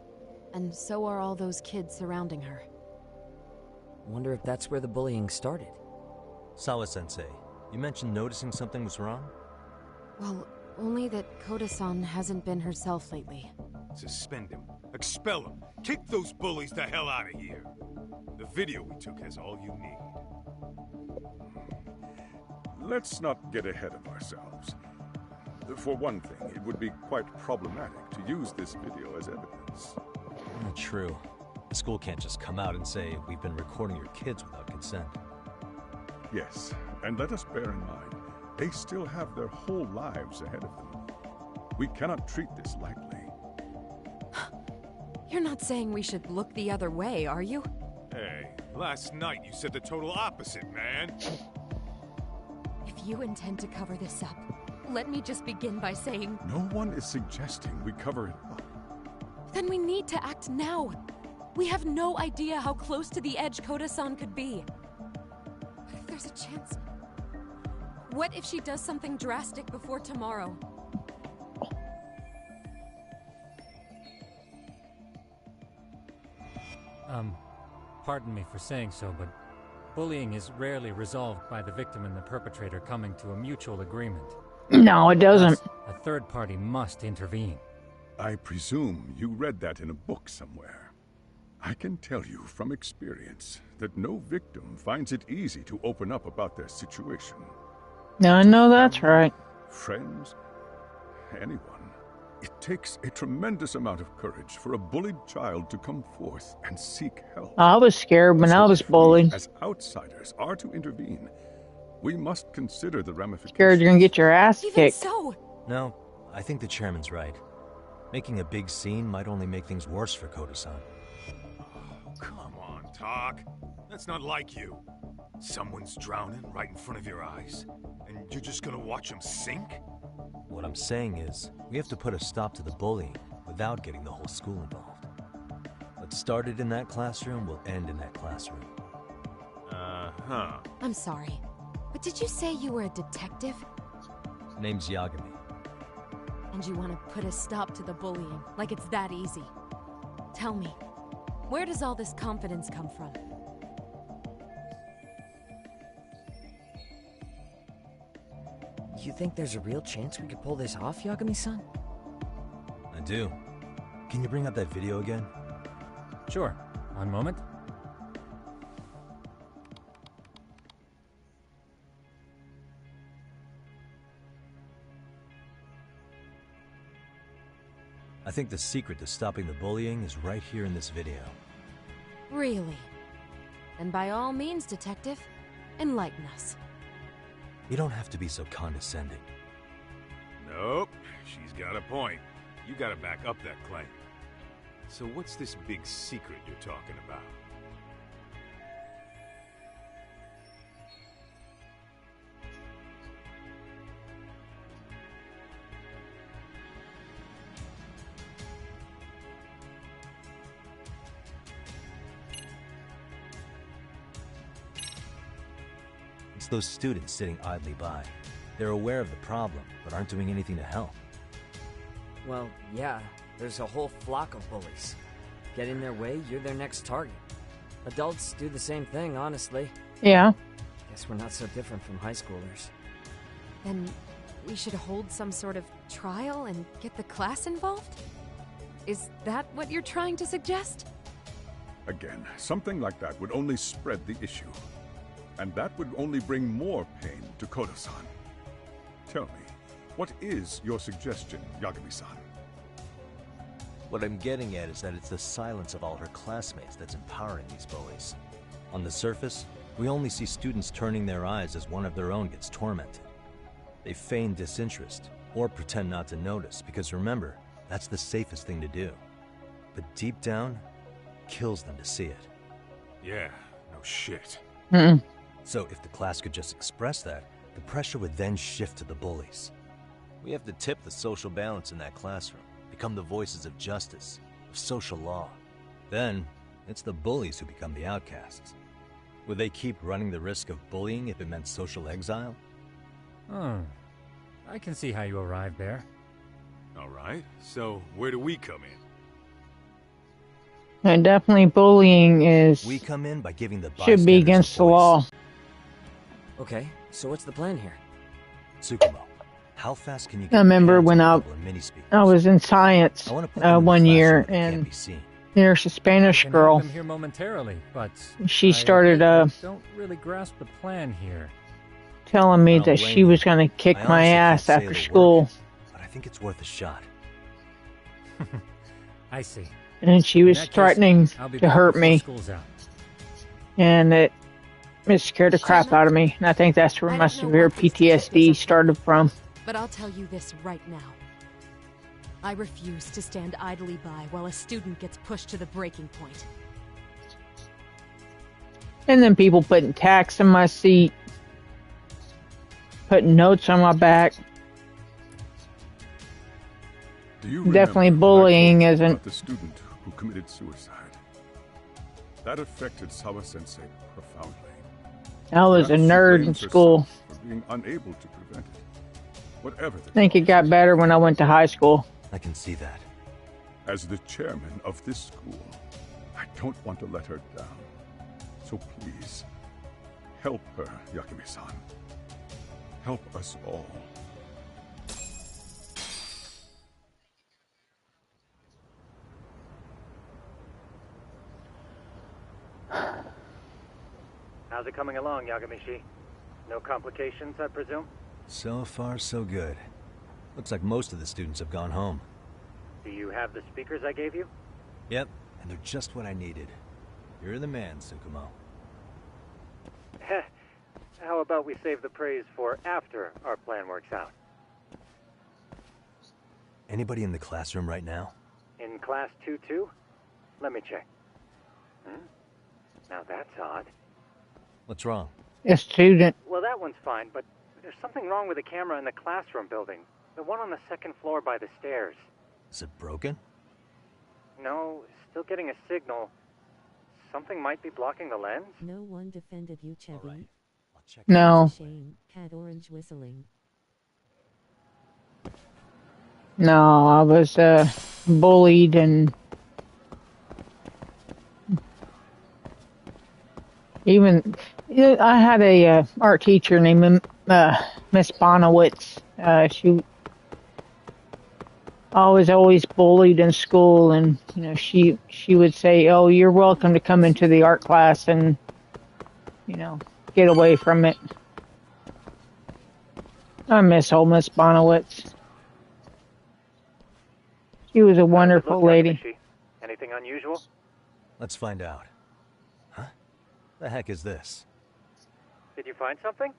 And so are all those kids surrounding her. Wonder if that's where the bullying started. Sawa-sensei, you mentioned noticing something was wrong? Well, only that Koda-san hasn't been herself lately. Suspend him. Expel him. Kick those bullies the hell out of here. The video we took has all you need. Let's not get ahead of ourselves. For one thing, it would be quite problematic to use this video as evidence. True. The school can't just come out and say, we've been recording your kids without consent. Yes, and let us bear in mind, they still have their whole lives ahead of them. We cannot treat this lightly. You're not saying we should look the other way, are you? Hey, last night you said the total opposite, man. If you intend to cover this up, let me just begin by saying... No one is suggesting we cover it up. Then we need to act now. We have no idea how close to the edge Koda-san could be. What if there's a chance? What if she does something drastic before tomorrow? Pardon me for saying so, but bullying is rarely resolved by the victim and the perpetrator coming to a mutual agreement. No, it doesn't. Thus, a third party must intervene. I presume you read that in a book somewhere. I can tell you from experience that no victim finds it easy to open up about their situation. I know that's right. Friends, anyone. It takes a tremendous amount of courage for a bullied child to come forth and seek help. I was scared when I was bullied. As outsiders are to intervene, we must consider the ramifications. Scared you're gonna get your ass Even kicked. so, No, I think the chairman's right. Making a big scene might only make things worse for Koda-san. Oh, come on, Talk. That's not like you. Someone's drowning right in front of your eyes, and you're just gonna watch him sink? What I'm saying is, we have to put a stop to the bullying without getting the whole school involved. What started in that classroom will end in that classroom. Uh-huh. I'm sorry, but did you say you were a detective? Name's Yagami. And you want to put a stop to the bullying, like it's that easy? Tell me, where does all this confidence come from? You think there's a real chance we could pull this off, Yagami-san? I do. Can you bring up that video again? Sure. One moment. I think the secret to stopping the bullying is right here in this video. Really? Then by all means, detective, enlighten us. You don't have to be so condescending. Nope, she's got a point. You gotta back up that claim. So what's this big secret you're talking about? It's those students sitting idly by. They're aware of the problem, but aren't doing anything to help. Well, yeah, there's a whole flock of bullies. Get in their way, you're their next target. Adults do the same thing, honestly. Yeah. Guess we're not so different from high schoolers. Then we should hold some sort of trial and get the class involved? Is that what you're trying to suggest? Again, something like that would only spread the issue. And that would only bring more pain to Kodo-san. Tell me, what is your suggestion, Yagami-san? What I'm getting at is that it's the silence of all her classmates that's empowering these bullies. On the surface, we only see students turning their eyes as one of their own gets tormented. They feign disinterest, or pretend not to notice, because remember, that's the safest thing to do. But deep down, kills them to see it. Yeah, no shit. So if the class could just express that, the pressure would then shift to the bullies. We have to tip the social balance in that classroom, become the voices of justice, of social law. Then, it's the bullies who become the outcasts. Would they keep running the risk of bullying if it meant social exile? I can see how you arrived there. Alright, so where do we come in? And definitely bullying is... We come in by giving the should be against the law. Okay, so what's the plan here? Tsukumo, how fast can you get I remember when I was in science one year, and there's a Spanish girl. I'm here momentarily, but she started don't really grasp the plan here. Telling me that she was going to kick my ass after school. But I think it's worth a shot. I see. And she was threatening to hurt me. And it scared the crap out of me. And I think that's where my severe PTSD started from. But I'll tell you this right now. I refuse to stand idly by while a student gets pushed to the breaking point. And then people putting tacks in my seat. Putting notes on my back. Do you definitely bullying isn't the student who committed suicide? That affected Sawa-sensei profoundly. I was a nerd in school. For being unable to prevent it. Whatever I think it got better when I went to high school. I can see that. As the chairman of this school, I don't want to let her down. So please, help her, Yagami-san. Help us all. How's it coming along, Yagamishi? No complications, I presume? So far, so good. Looks like most of the students have gone home. Do you have the speakers I gave you? Yep, and they're just what I needed. You're the man, Tsukumo. How about we save the praise for after our plan works out? Anybody in the classroom right now? In class 2-2? Let me check. Now that's odd. What's wrong? A student. Well, that one's fine, but there's something wrong with the camera in the classroom building. The one on the second floor by the stairs. Is it broken? No, still getting a signal. Something might be blocking the lens? No one defended you, Chevy. Right. I'll check. No. Shame. Cat orange whistling. No, I was bullied and even I had a art teacher named Miss Bonowitz. I was always bullied in school, and she would say, "Oh, you're welcome to come into the art class and get away from it." I miss old Miss Bonowitz. She was a wonderful lady. Anything unusual? Let's find out. Huh? The heck is this? Did you find something?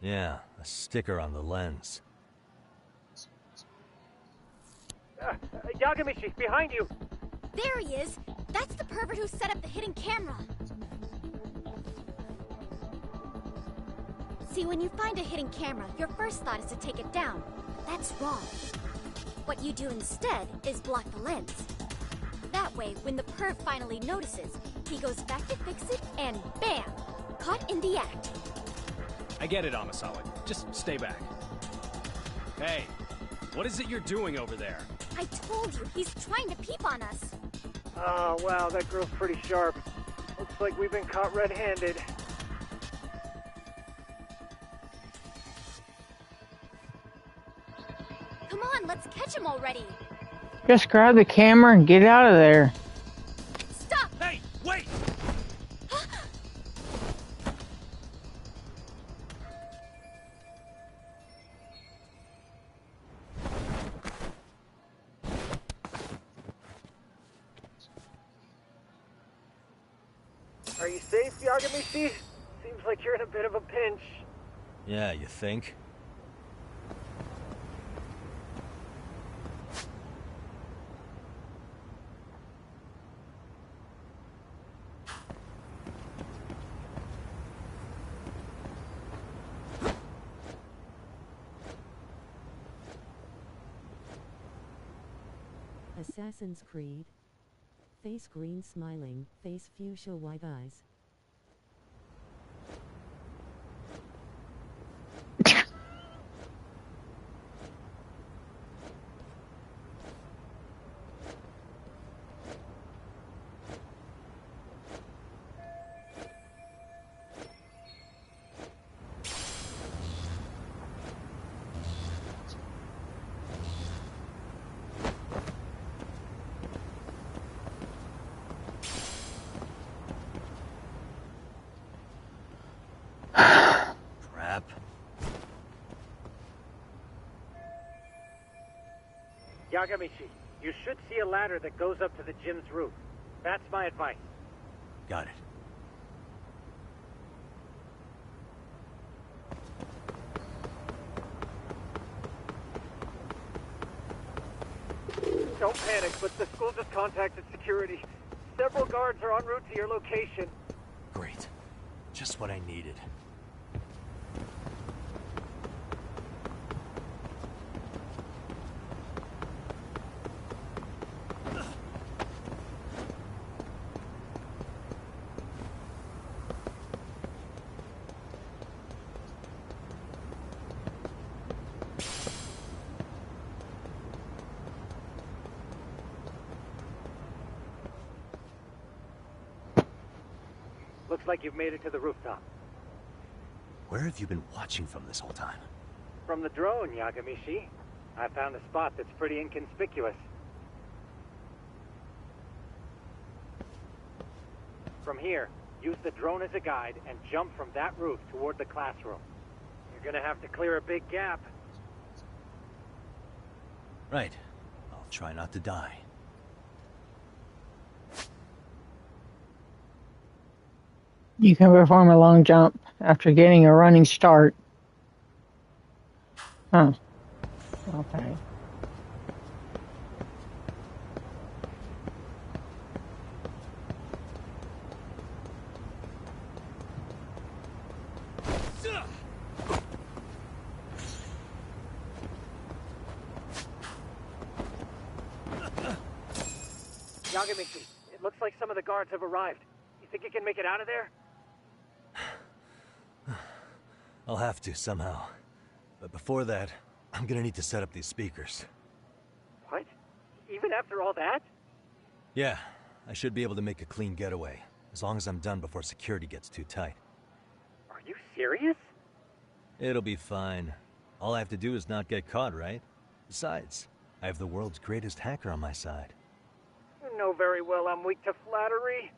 Yeah, a sticker on the lens. Yagamishi, behind you! There he is! That's the pervert who set up the hidden camera! See, when you find a hidden camera, your first thought is to take it down. That's wrong. What you do instead is block the lens. That way, when the perv finally notices, he goes back to fix it and bam! Caught in the act. I get it, Amasawa. Just stay back. Hey, what is it you're doing over there? I told you, he's trying to peep on us. Oh, wow, that girl's pretty sharp. Looks like we've been caught red-handed. Come on, let's catch him already. Just grab the camera and get out of there. Stop! Hey, wait! Are you safe, Yagamishi? Seems like you're in a bit of a pinch. Yeah, you think? Assassin's Creed. Face green smiling, face fuchsia white eyes. Crap. Yagamishi, you should see a ladder that goes up to the gym's roof. That's my advice. Got it. Don't panic, but the school just contacted security. Several guards are en route to your location. Great. Just what I needed. Looks like you've made it to the rooftop. Where have you been watching from this whole time? From the drone, Yagamishi. I found a spot that's pretty inconspicuous. From here, use the drone as a guide and jump from that roof toward the classroom. You're gonna have to clear a big gap. Right. I'll try not to die. You can perform a long jump after getting a running start. Huh. Okay. Yagamishi, it looks like some of the guards have arrived. You think you can make it out of there? I'll have to, somehow. But before that, I'm gonna need to set up these speakers. What? Even after all that? Yeah, I should be able to make a clean getaway, as long as I'm done before security gets too tight. Are you serious? It'll be fine. All I have to do is not get caught, right? Besides, I have the world's greatest hacker on my side. You know very well I'm weak to flattery.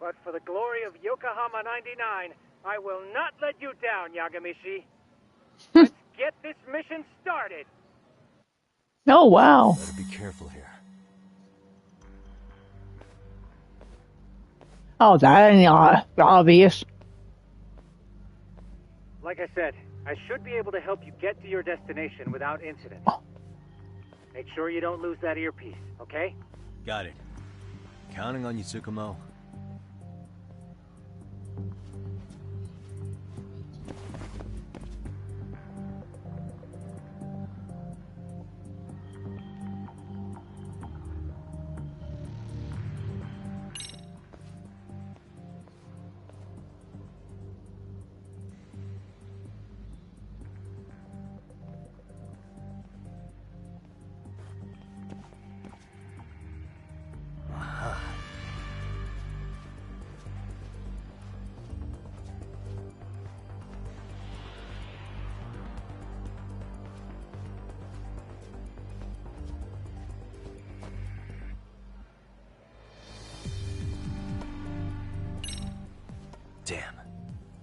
But for the glory of Yokohama 99, I will not let you down, Yagamishi. Let's get this mission started. Oh, wow. Better be careful here. Oh, that ain't obvious. Like I said, I should be able to help you get to your destination without incident. Make sure you don't lose that earpiece, okay? Got it. Counting on you, Tsukumo. Damn.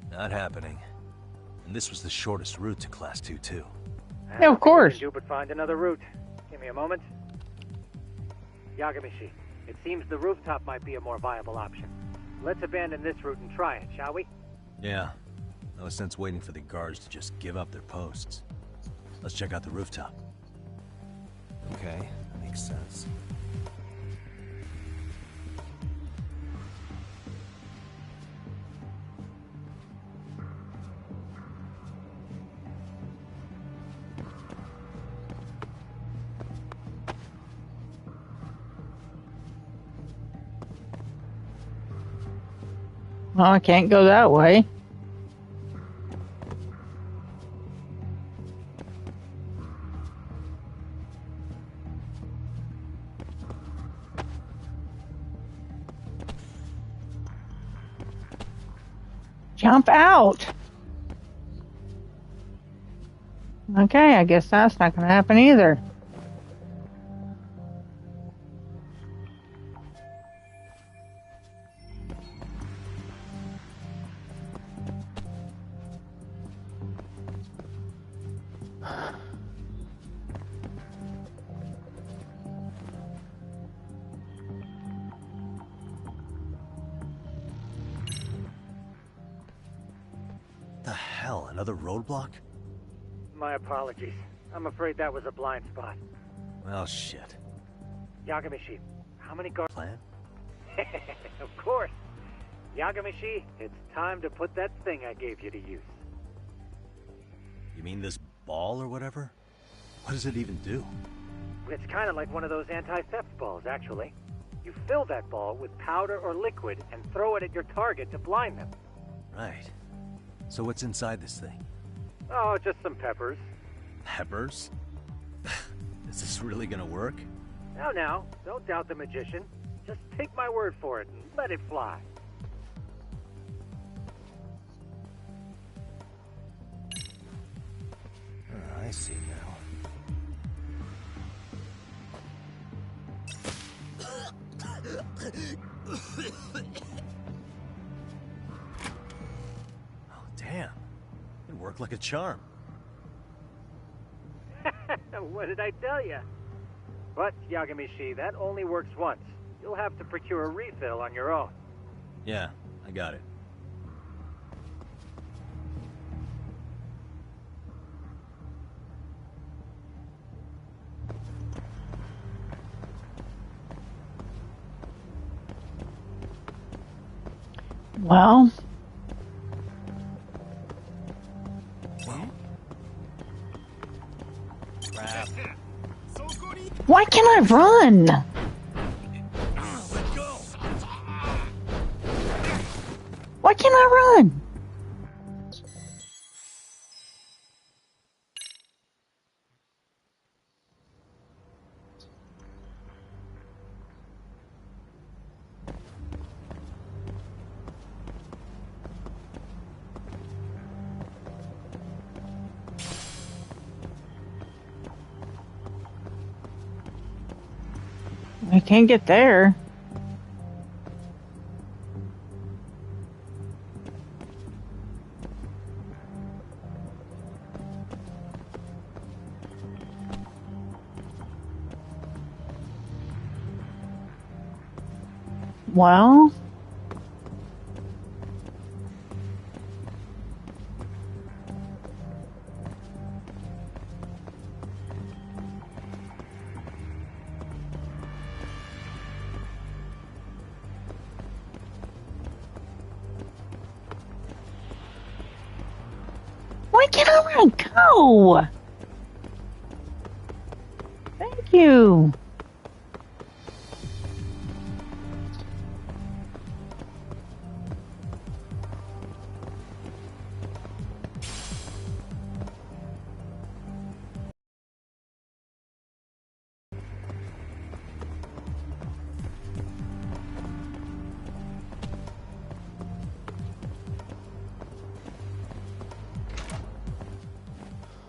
Not happening. And this was the shortest route to Class 2, too. Yeah, of course. Nothing we can do but find another route. Give me a moment. Yagamishi, it seems the rooftop might be a more viable option. Let's abandon this route and try it, shall we? Yeah. No sense waiting for the guards to just give up their posts. Let's check out the rooftop. Okay, that makes sense. Well, I can't go that way. Jump out! Okay, I guess that's not going to happen either. The hell, another roadblock? My apologies. I'm afraid that was a blind spot. Well, shit. Yagamishi, how many guards? Plan? Of course. Yagamishi, it's time to put that thing I gave you to use. You mean this ball or whatever? What does it even do? It's kind of like one of those anti-theft balls, actually. You fill that ball with powder or liquid and throw it at your target to blind them. Right. So what's inside this thing? Oh, just some peppers. Peppers? Is this really gonna work? Now, don't doubt the magician. Just take my word for it and let it fly. I see now. Oh, damn. It worked like a charm. What did I tell you? But, Yagamishi, that only works once. You'll have to procure a refill on your own. Yeah, I got it. Well... Crap. Why can't I run? Why can't I run? I can't get there. Well... Why can't I go? Thank you.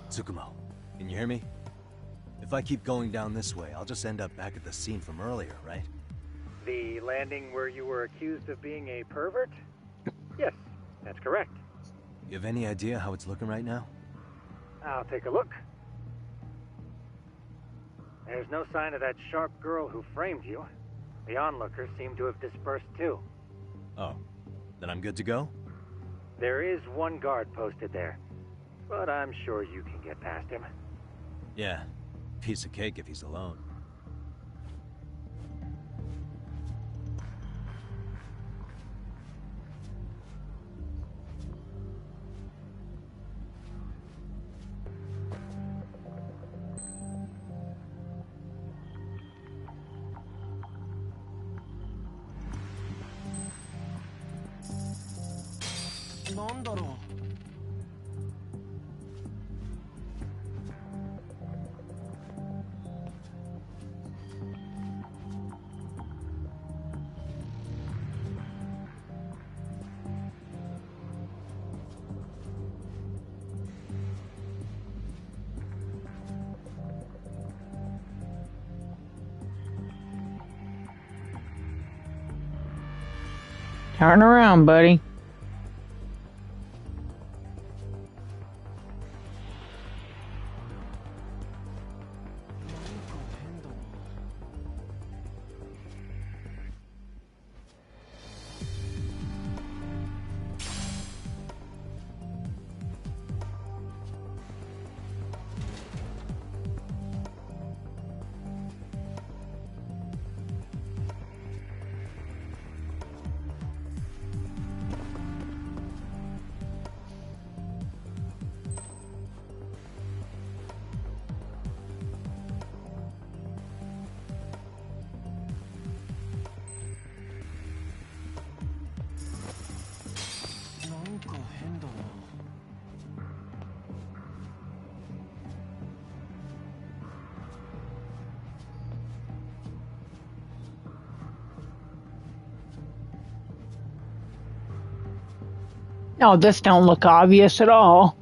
Tsukumo, can you hear me? If I keep going down this way, I'll just end up back at the scene from earlier, right? The landing where you were accused of being a pervert? Yes, That's correct. You have any idea how it's looking right now? I'll take a look. There's no sign of that sharp girl who framed you. The onlookers seem to have dispersed too. Oh, then I'm good to go? There is one guard posted there, but I'm sure you can get past him. Yeah, piece of cake if he's alone. Turn around, buddy. No, this don't look obvious at all.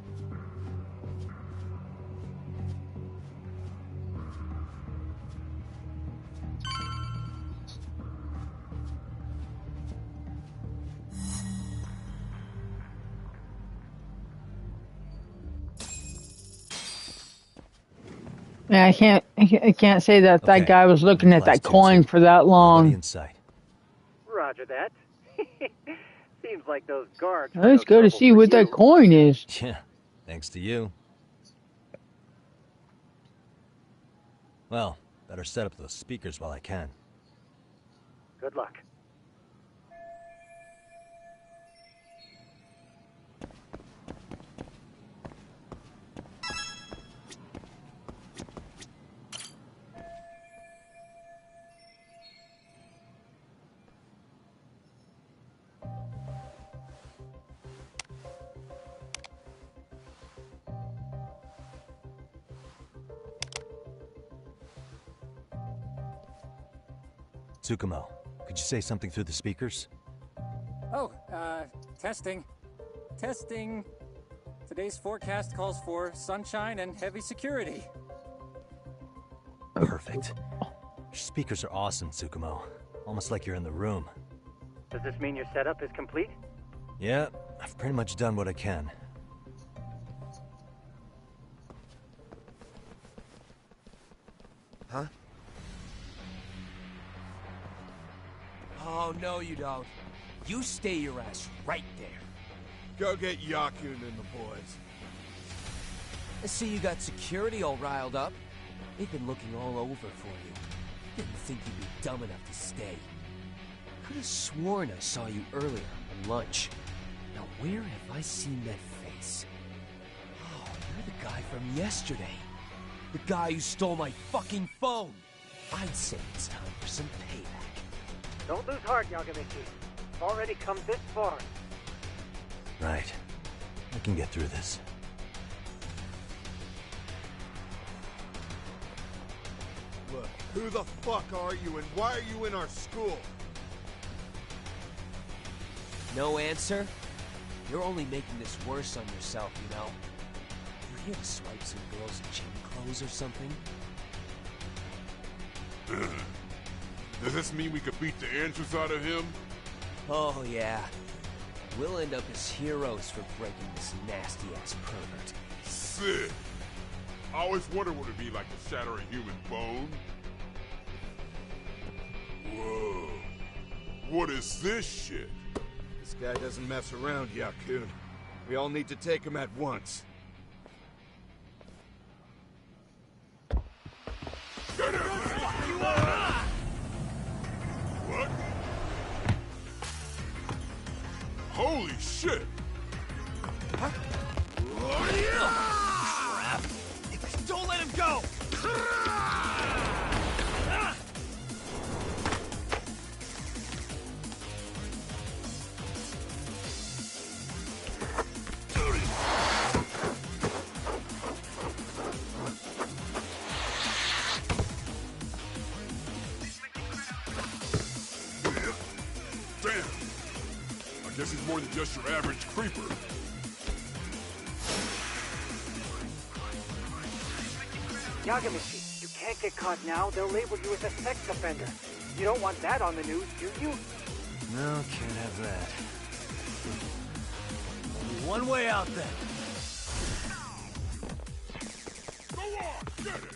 Yeah, I can't say that Okay, that guy was looking at class that coin for that Nobody long. in sight. Roger that. Seems like those guards. Well, let's go to see what that coin is. Yeah, thanks to you. Well, better set up those speakers while I can. Good luck. Tsukumo, could you say something through the speakers? Oh, testing. Testing. Today's forecast calls for sunshine and heavy security. Perfect. Your speakers are awesome, Tsukumo. Almost like you're in the room. Does this mean your setup is complete? Yeah, I've pretty much done what I can. Huh? Oh, no you don't. You stay your ass right there. Go get Yakun and the boys. I see you got security all riled up. They've been looking all over for you. Didn't think you'd be dumb enough to stay. Could have sworn I saw you earlier on lunch. Now where have I seen that face? Oh, you're the guy from yesterday. The guy who stole my fucking phone. I'd say it's time for some payback. Don't lose heart, Yagamichi. You've already come this far. Right. I can get through this. Look, who the fuck are you and why are you in our school? No answer? You're only making this worse on yourself, you know? You're here to swipe some girls in gym clothes or something? Does this mean we could beat the answers out of him? Oh, yeah. We'll end up as heroes for breaking this nasty-ass pervert. Sick! I always wondered what it'd be like to shatter a human bone. Whoa. What is this shit? This guy doesn't mess around, Yakun. We all need to take him at once. Get him! What? Holy shit! Don't let him go! Damn! I guess he's more than just your average creeper. Yagamishi, you can't get caught now. They'll label you as a sex offender. You don't want that on the news, do you? No, can't have that. Only one way out then. Go on, get it!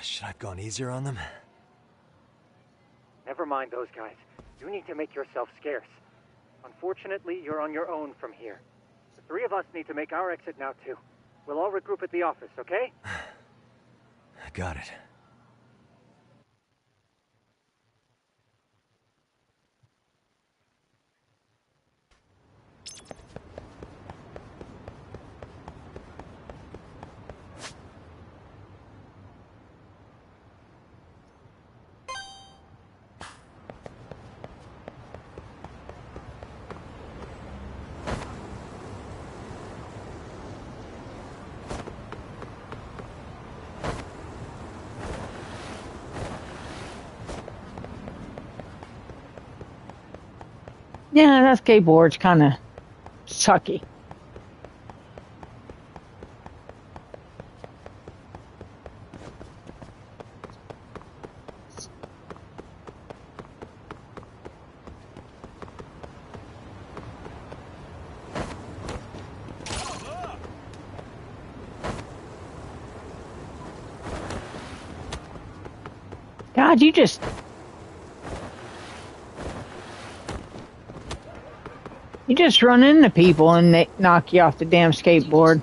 Should I have gone easier on them? Never mind those guys. You need to make yourself scarce. Unfortunately, you're on your own from here. The three of us need to make our exit now, too. We'll all regroup at the office, okay? Got it. Yeah, that skateboard's kind of sucky. God, you just run into people and they knock you off the damn skateboard.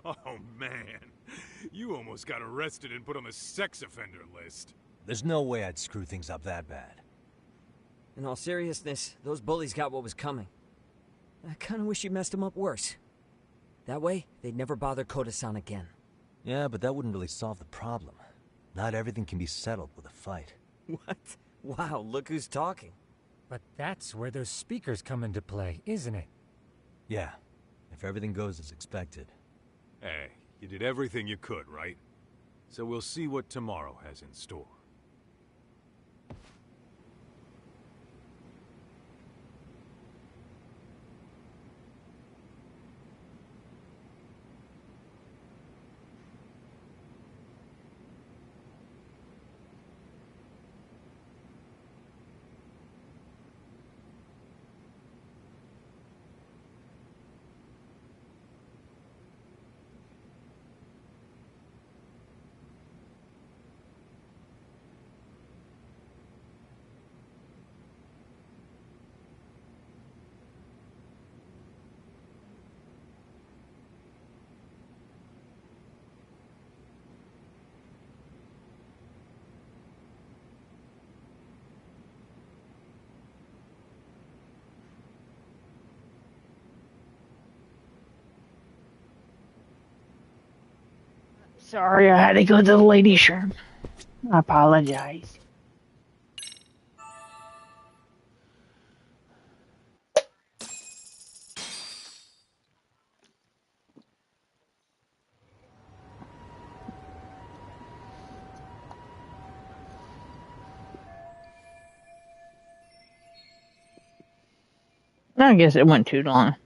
Oh, man. You almost got arrested and put on the sex offender list. There's no way I'd screw things up that bad. In all seriousness, those bullies got what was coming. I kinda wish you messed them up worse. That way, they'd never bother Koda-san again. Yeah, but that wouldn't really solve the problem. Not everything can be settled with a fight. What? Wow, look who's talking. But that's where those speakers come into play, isn't it? Yeah, if everything goes as expected. Hey, you did everything you could, right? So we'll see what tomorrow has in store. Sorry, I had to go to the ladies' room. I apologize. I guess it went too long.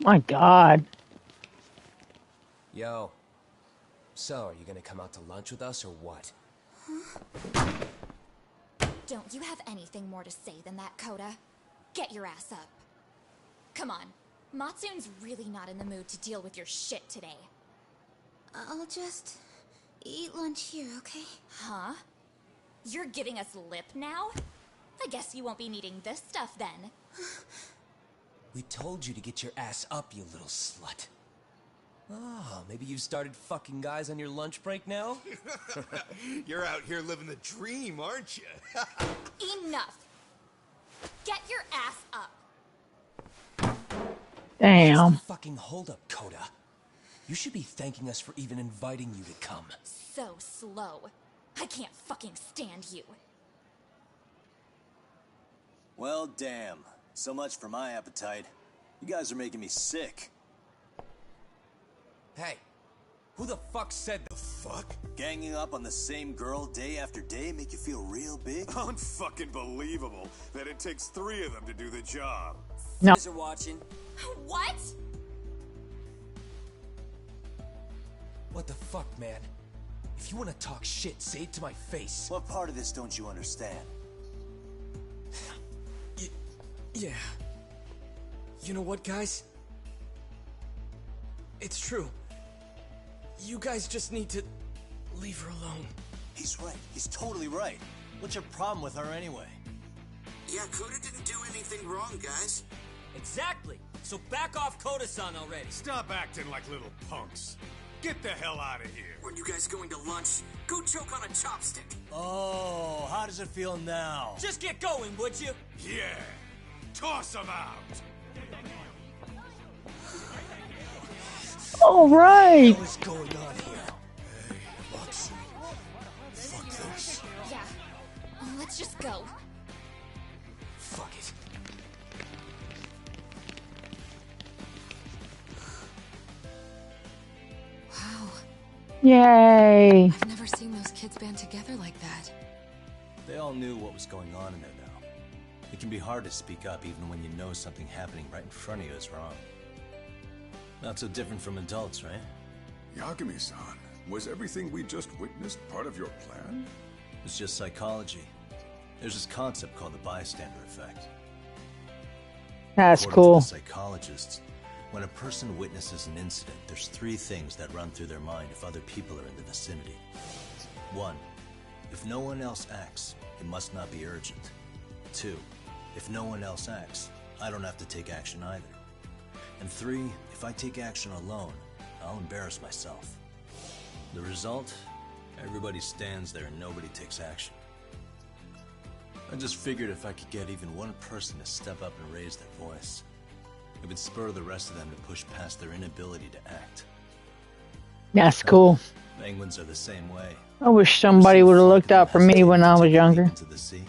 My God. Yo. So, are you gonna come out to lunch with us or what? Don't you have anything more to say than that, Koda? Get your ass up. Come on. Matsune's really not in the mood to deal with your shit today. I'll just eat lunch here, okay? Huh? You're giving us lip now? I guess you won't be needing this stuff then. We told you to get your ass up, you little slut. Oh, maybe you've started fucking guys on your lunch break now? You're out here living the dream, aren't you? Enough! Get your ass up! Damn. What's the fucking holdup, Coda? You should be thanking us for even inviting you to come. So slow. I can't fucking stand you. Well, damn. So much for my appetite. You guys are making me sick. Hey, who the fuck said the fuck? Ganging up on the same girl day after day make you feel real big? Unfucking believable that it takes 3 of them to do the job. No. Guys are watching. What? What the fuck, man? If you want to talk shit, say it to my face. What part of this don't you understand? Yeah. You know what, guys? It's true. You guys just need to leave her alone. He's right. He's totally right. What's your problem with her anyway? Yeah, Coda didn't do anything wrong, guys. Exactly. So back off Koda-san already. Stop acting like little punks. Get the hell out of here. When you guys going to lunch, go choke on a chopstick. Oh, how does it feel now? Just get going, would you? Yeah. Toss them out. All right. What is going on here? Hey, Moxie. Fuck this. Yeah. Let's just go. Fuck it. Wow. Yay. I've never seen those kids band together like that. They all knew what was going on in there, though. It can be hard to speak up even when you know something happening right in front of you is wrong. Not so different from adults, right? Yagami-san, was everything we just witnessed part of your plan? It's just psychology. There's this concept called the bystander effect. That's According cool. to the psychologists, when a person witnesses an incident, there's 3 things that run through their mind if other people are in the vicinity. 1. If no one else acts, it must not be urgent. 2. If no one else acts, I don't have to take action either. And 3, if I take action alone, I'll embarrass myself. The result? Everybody stands there and nobody takes action. I just figured if I could get even one person to step up and raise their voice, it would spur the rest of them to push past their inability to act. That's cool. Penguins are the same way. I wish somebody would have looked out for me when I was younger. Into the sea.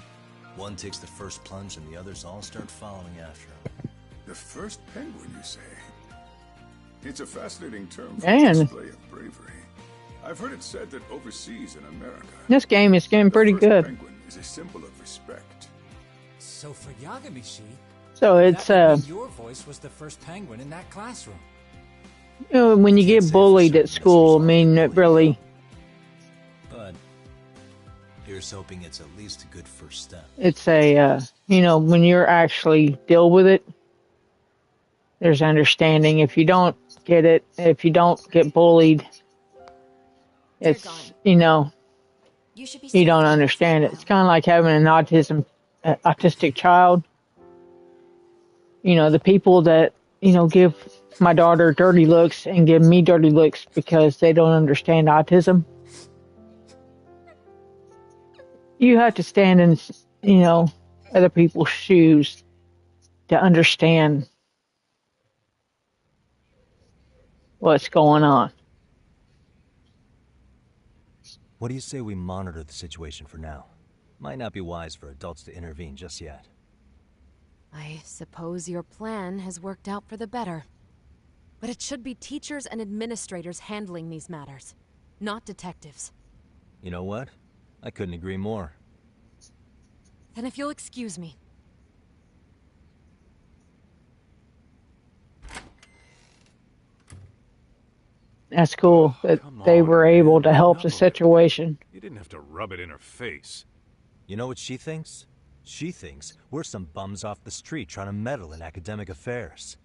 One takes the first plunge and the others all start following after him. The first penguin, you say? It's a fascinating term for Man. a display of bravery. I've heard it said that overseas in America, This game is getting pretty the first good. penguin is a symbol of respect. So for Yagami-shi, So it's that would mean your voice was the first penguin in that classroom. you know, when you get bullied at school, I mean, it really, But here's hoping it's at least a good first step. it's a, you know, when you're actually deal with it, there's understanding. If you don't get it, if you don't get bullied, it's, you know, You should be you don't understand it. It's kind of like having an autistic child. You know, the people that, you know, give my daughter dirty looks and give me dirty looks because they don't understand autism. You have to stand in, you know, other people's shoes to understand what's going on. What do you say we monitor the situation for now? Might not be wise for adults to intervene just yet. I suppose your plan has worked out for the better. But it should be teachers and administrators handling these matters, not detectives. You know what? I couldn't agree more. Then if you'll excuse me. That's cool that they were able to help the situation. You didn't have to rub it in her face. You know what she thinks? She thinks we're some bums off the street trying to meddle in academic affairs.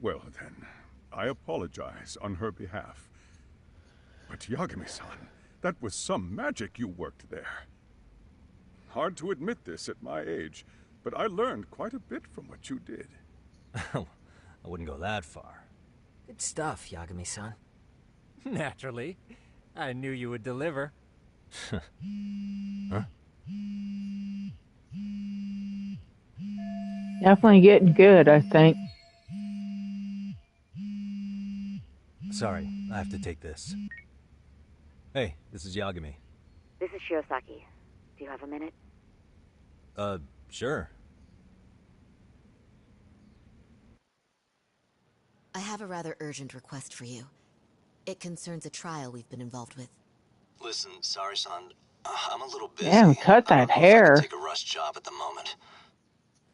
Well then, I apologize on her behalf. But Yagami-san, that was some magic you worked there. Hard to admit this at my age, but I learned quite a bit from what you did. I wouldn't go that far. Good stuff, Yagami-san. Naturally. I knew you would deliver. Huh? Definitely getting good, I think. Sorry, I have to take this. Hey, this is Yagami. This is Shiosaki. Do you have a minute? Sure. I have a rather urgent request for you. It concerns a trial we've been involved with. Listen, sorry-san. I'm a little busy. Damn, cut that hair. Take a rush job at the moment.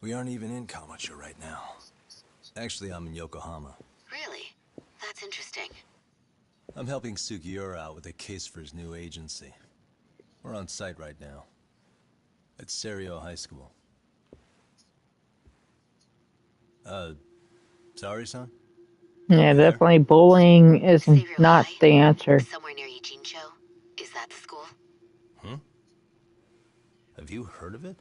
We aren't even in Kawachi right now. Actually, I'm in Yokohama. Really? That's interesting. I'm helping Sugiura out with a case for his new agency. We're on site right now. At Serio High School. Sorry-san? Yeah, definitely bullying is not the answer. Somewhere near Ijincho? Is that the school? Have you heard of it?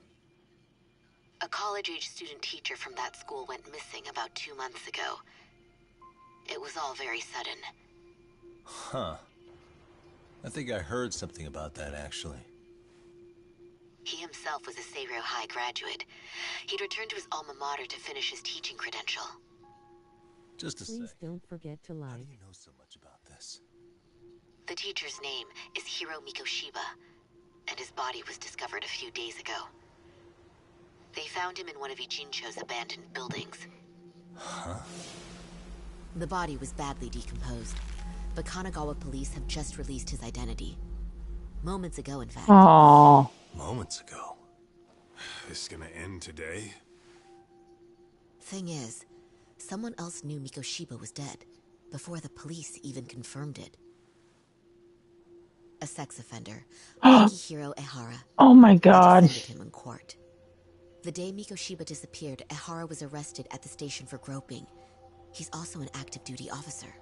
A college-age student teacher from that school went missing about 2 months ago. It was all very sudden. Huh. I think I heard something about that, actually. He himself was a Serio High graduate. He'd returned to his alma mater to finish his teaching credential. Just to say, Please don't forget to how like. do you know so much about this? The teacher's name is Hiro Mikoshiba, and his body was discovered a few days ago. They found him in one of Ijincho's abandoned buildings. Huh? The body was badly decomposed, but Kanagawa police have just released his identity. Moments ago, in fact. Aww. Moments ago. This gonna end today? Thing is, someone else knew Mikoshiba was dead, before the police even confirmed it. A sex offender, Akihiro Ehara. Oh my god. Defended him in court. The day Mikoshiba disappeared, Ehara was arrested at the station for groping. He's also an active duty officer.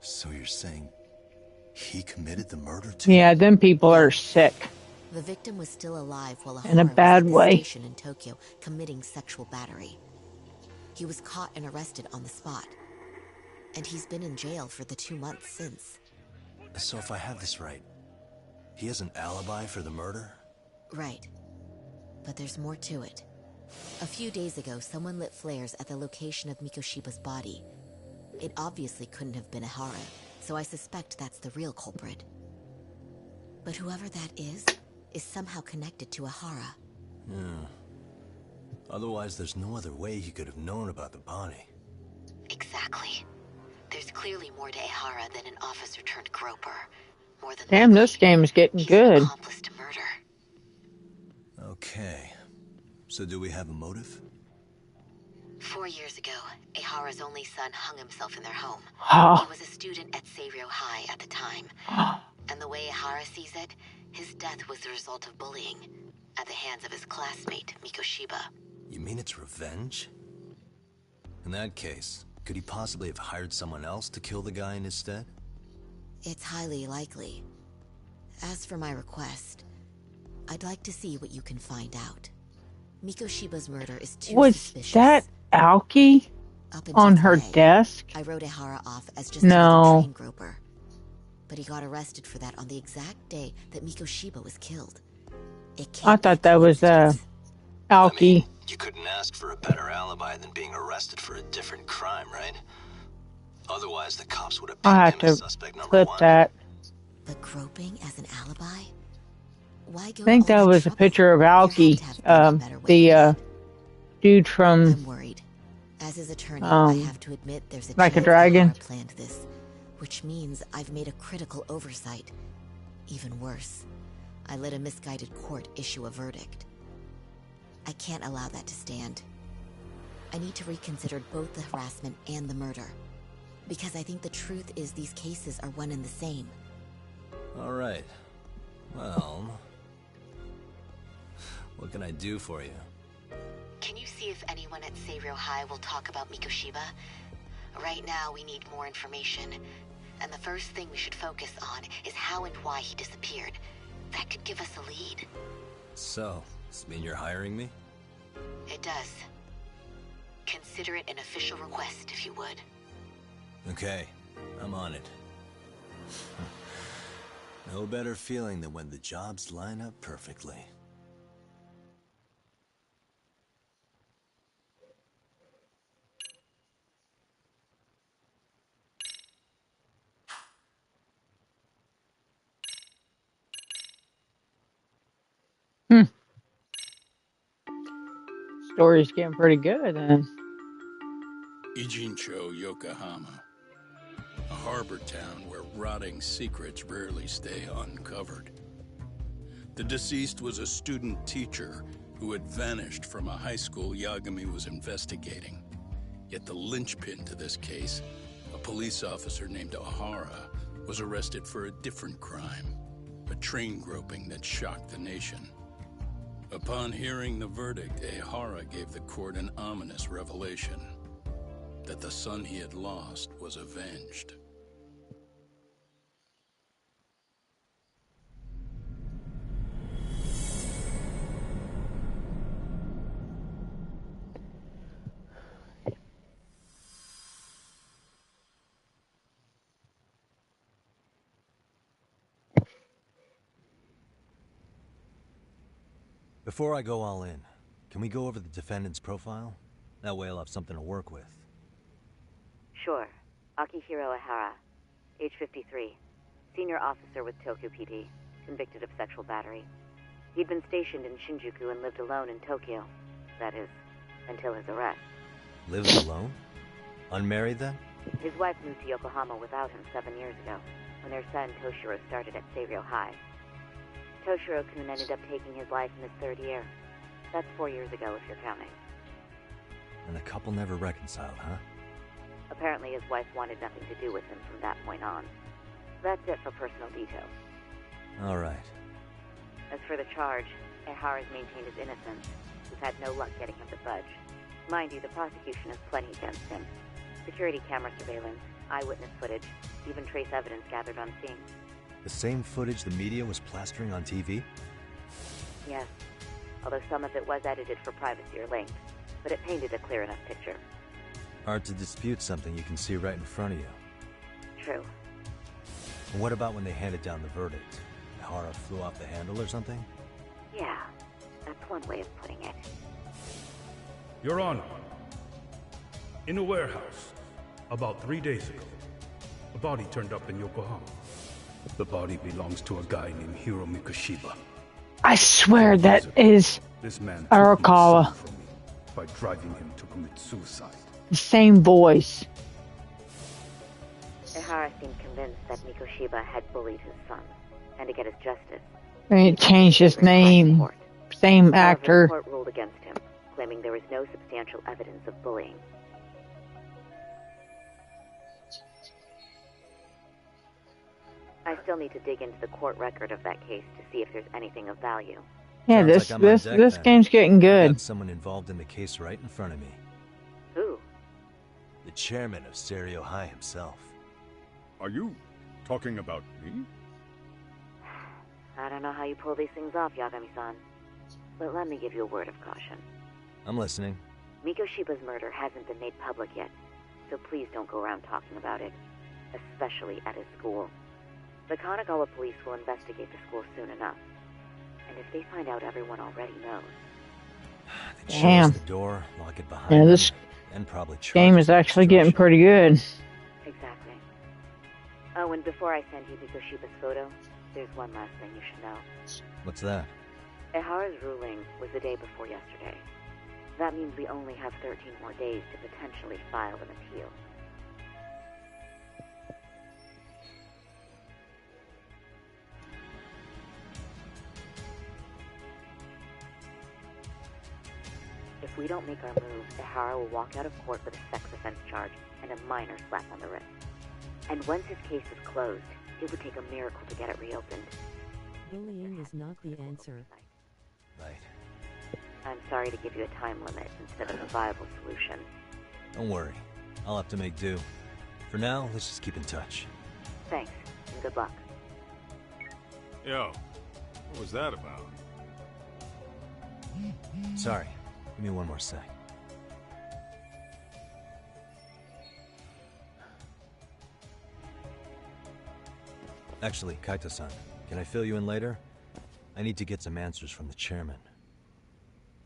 So you're saying he committed the murder too? Yeah, them people are sick. The victim was still alive while In a Ehara bad was at the way. station in Tokyo committing sexual battery. He was caught and arrested on the spot. And he's been in jail for the 2 months since. So if I have this right, he has an alibi for the murder? Right. But there's more to it. A few days ago, someone lit flares at the location of Mikoshiba's body. It obviously couldn't have been Ehara, so I suspect that's the real culprit. But whoever that is somehow connected to Ehara. Yeah. Otherwise, there's no other way he could have known about the body. Exactly. There's clearly more to Ehara than an officer-turned-groper. More than Damn, this game is getting good. accomplice to murder. Okay. So do we have a motive? 4 years ago, Ehara's only son hung himself in their home. Huh. He was a student at Serio High at the time. And the way Ehara sees it, his death was the result of bullying at the hands of his classmate, Mikoshiba. You mean it's revenge? In that case, could he possibly have hired someone else to kill the guy in his stead? It's highly likely. As for my request, I'd like to see what you can find out. Mikoshiba's murder is too Was suspicious. that Aoki Up until on her today, desk? I wrote Ehara off as just another No. train groper. But he got arrested for that on the exact day that Mikoshiba was killed. It I can't thought that was Aoki. You couldn't ask for a better alibi than being arrested for a different crime, right? Otherwise, the cops would have I'll picked have him to as suspect number clip one. that. But groping as an alibi? Why go I think to all that was a picture of Aoki, the dude from I'm worried. As his attorney, I have to admit there's a Like a chance Dragon. Ehara planned this, which means I've made a critical oversight. Even worse, I let a misguided court issue a verdict. I can't allow that to stand. I need to reconsider both the harassment and the murder. Because I think the truth is these cases are one and the same. All right. Well, what can I do for you? Can you see if anyone at Serio High will talk about Mikoshiba? Right now, we need more information. And the first thing we should focus on is how and why he disappeared. That could give us a lead. So, does this mean you're hiring me? It does. Consider it an official request, if you would. Okay, I'm on it. No better feeling than when the jobs line up perfectly. Story's getting pretty good then. Ijincho, Yokohama. A harbor town where rotting secrets rarely stay uncovered. The deceased was a student teacher who had vanished from a high school Yagami was investigating. Yet the linchpin to this case, a police officer named Ohara, was arrested for a different crime, a train groping that shocked the nation. Upon hearing the verdict, Ehara gave the court an ominous revelation, that the son he had lost was avenged. Before I go all in, can we go over the defendant's profile? That way I'll have something to work with. Sure. Akihiro Ehara, age 53, senior officer with Tokyo PD, convicted of sexual battery. He'd been stationed in Shinjuku and lived alone in Tokyo. That is, until his arrest. Lives alone? Unmarried then? His wife moved to Yokohama without him 7 years ago, when their son Toshiro started at Seiryō High. Toshiro-kun ended up taking his life in his third year. That's 4 years ago, if you're counting. And the couple never reconciled, huh? Apparently his wife wanted nothing to do with him from that point on. That's it for personal details. All right. As for the charge, Ehara's maintained his innocence. We've had no luck getting him to budge. Mind you, the prosecution has plenty against him. Security camera surveillance, eyewitness footage, even trace evidence gathered on scene. The same footage the media was plastering on TV? Yes, although some of it was edited for privacy or length, but it painted a clear enough picture. Hard to dispute something you can see right in front of you. True. And what about when they handed down the verdict? Ehara flew off the handle or something? Yeah, that's one way of putting it. Your Honor, in a warehouse, about 3 days ago, a body turned up in Yokohama. The body belongs to a guy named Hiro Mikoshiba. I swear that is This man Arakawa. took my son from me by driving him to commit suicide. The same voice. Ehara seemed convinced that Mikoshiba had bullied his son, and to get his justice. And he changed his name. Same actor. The court ruled against him, claiming there was no substantial evidence of bullying. I still need to dig into the court record of that case to see if there's anything of value. Yeah, this game's getting good. Got someone involved in the case right in front of me. Who? The chairman of Seiryō High himself. Are you talking about me? I don't know how you pull these things off, Yagami-san. But let me give you a word of caution. I'm listening. Mikoshiba's murder hasn't been made public yet, so please don't go around talking about it, especially at his school. The Kanagawa police will investigate the school soon enough. And if they find out everyone already knows... They'd show us the door, lock it behind Yeah, this them, and probably charge game us is with actually getting pretty good. Exactly. Oh, and before I send you Mikoshiba's photo, there's one last thing you should know. What's that? Ehara's ruling was the day before yesterday. That means we only have 13 more days to potentially file an appeal. If we don't make our move, Ehara will walk out of court with a sex offense charge and a minor slap on the wrist. And once his case is closed, it would take a miracle to get it reopened. Bullying is not the answer. Right. I'm sorry to give you a time limit instead of a viable solution. Don't worry. I'll have to make do. For now, let's just keep in touch. Thanks, and good luck. Yo, what was that about? Sorry. Give me one more sec. Actually, Kaito-san, can I fill you in later? I need to get some answers from the chairman.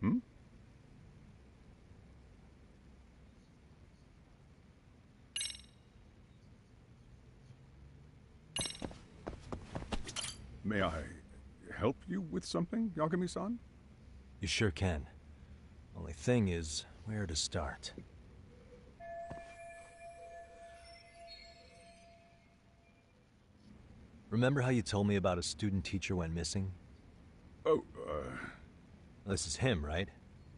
Hmm? May I help you with something, Yagami-san? You sure can. Only thing is, where to start? Remember how you told me about a student teacher went missing? Oh, This is him, right?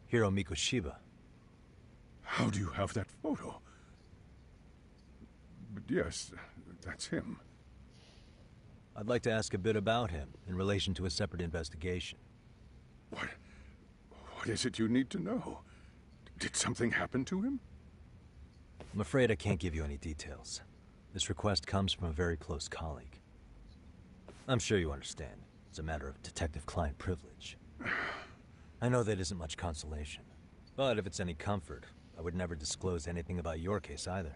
Hiro Mikoshiba. How do you have that photo? But yes, that's him. I'd like to ask a bit about him in relation to a separate investigation. What is it you need to know? Did something happen to him? I'm afraid I can't give you any details. This request comes from a very close colleague. I'm sure you understand. It's a matter of detective-client privilege. I know that isn't much consolation. But if it's any comfort, I would never disclose anything about your case either.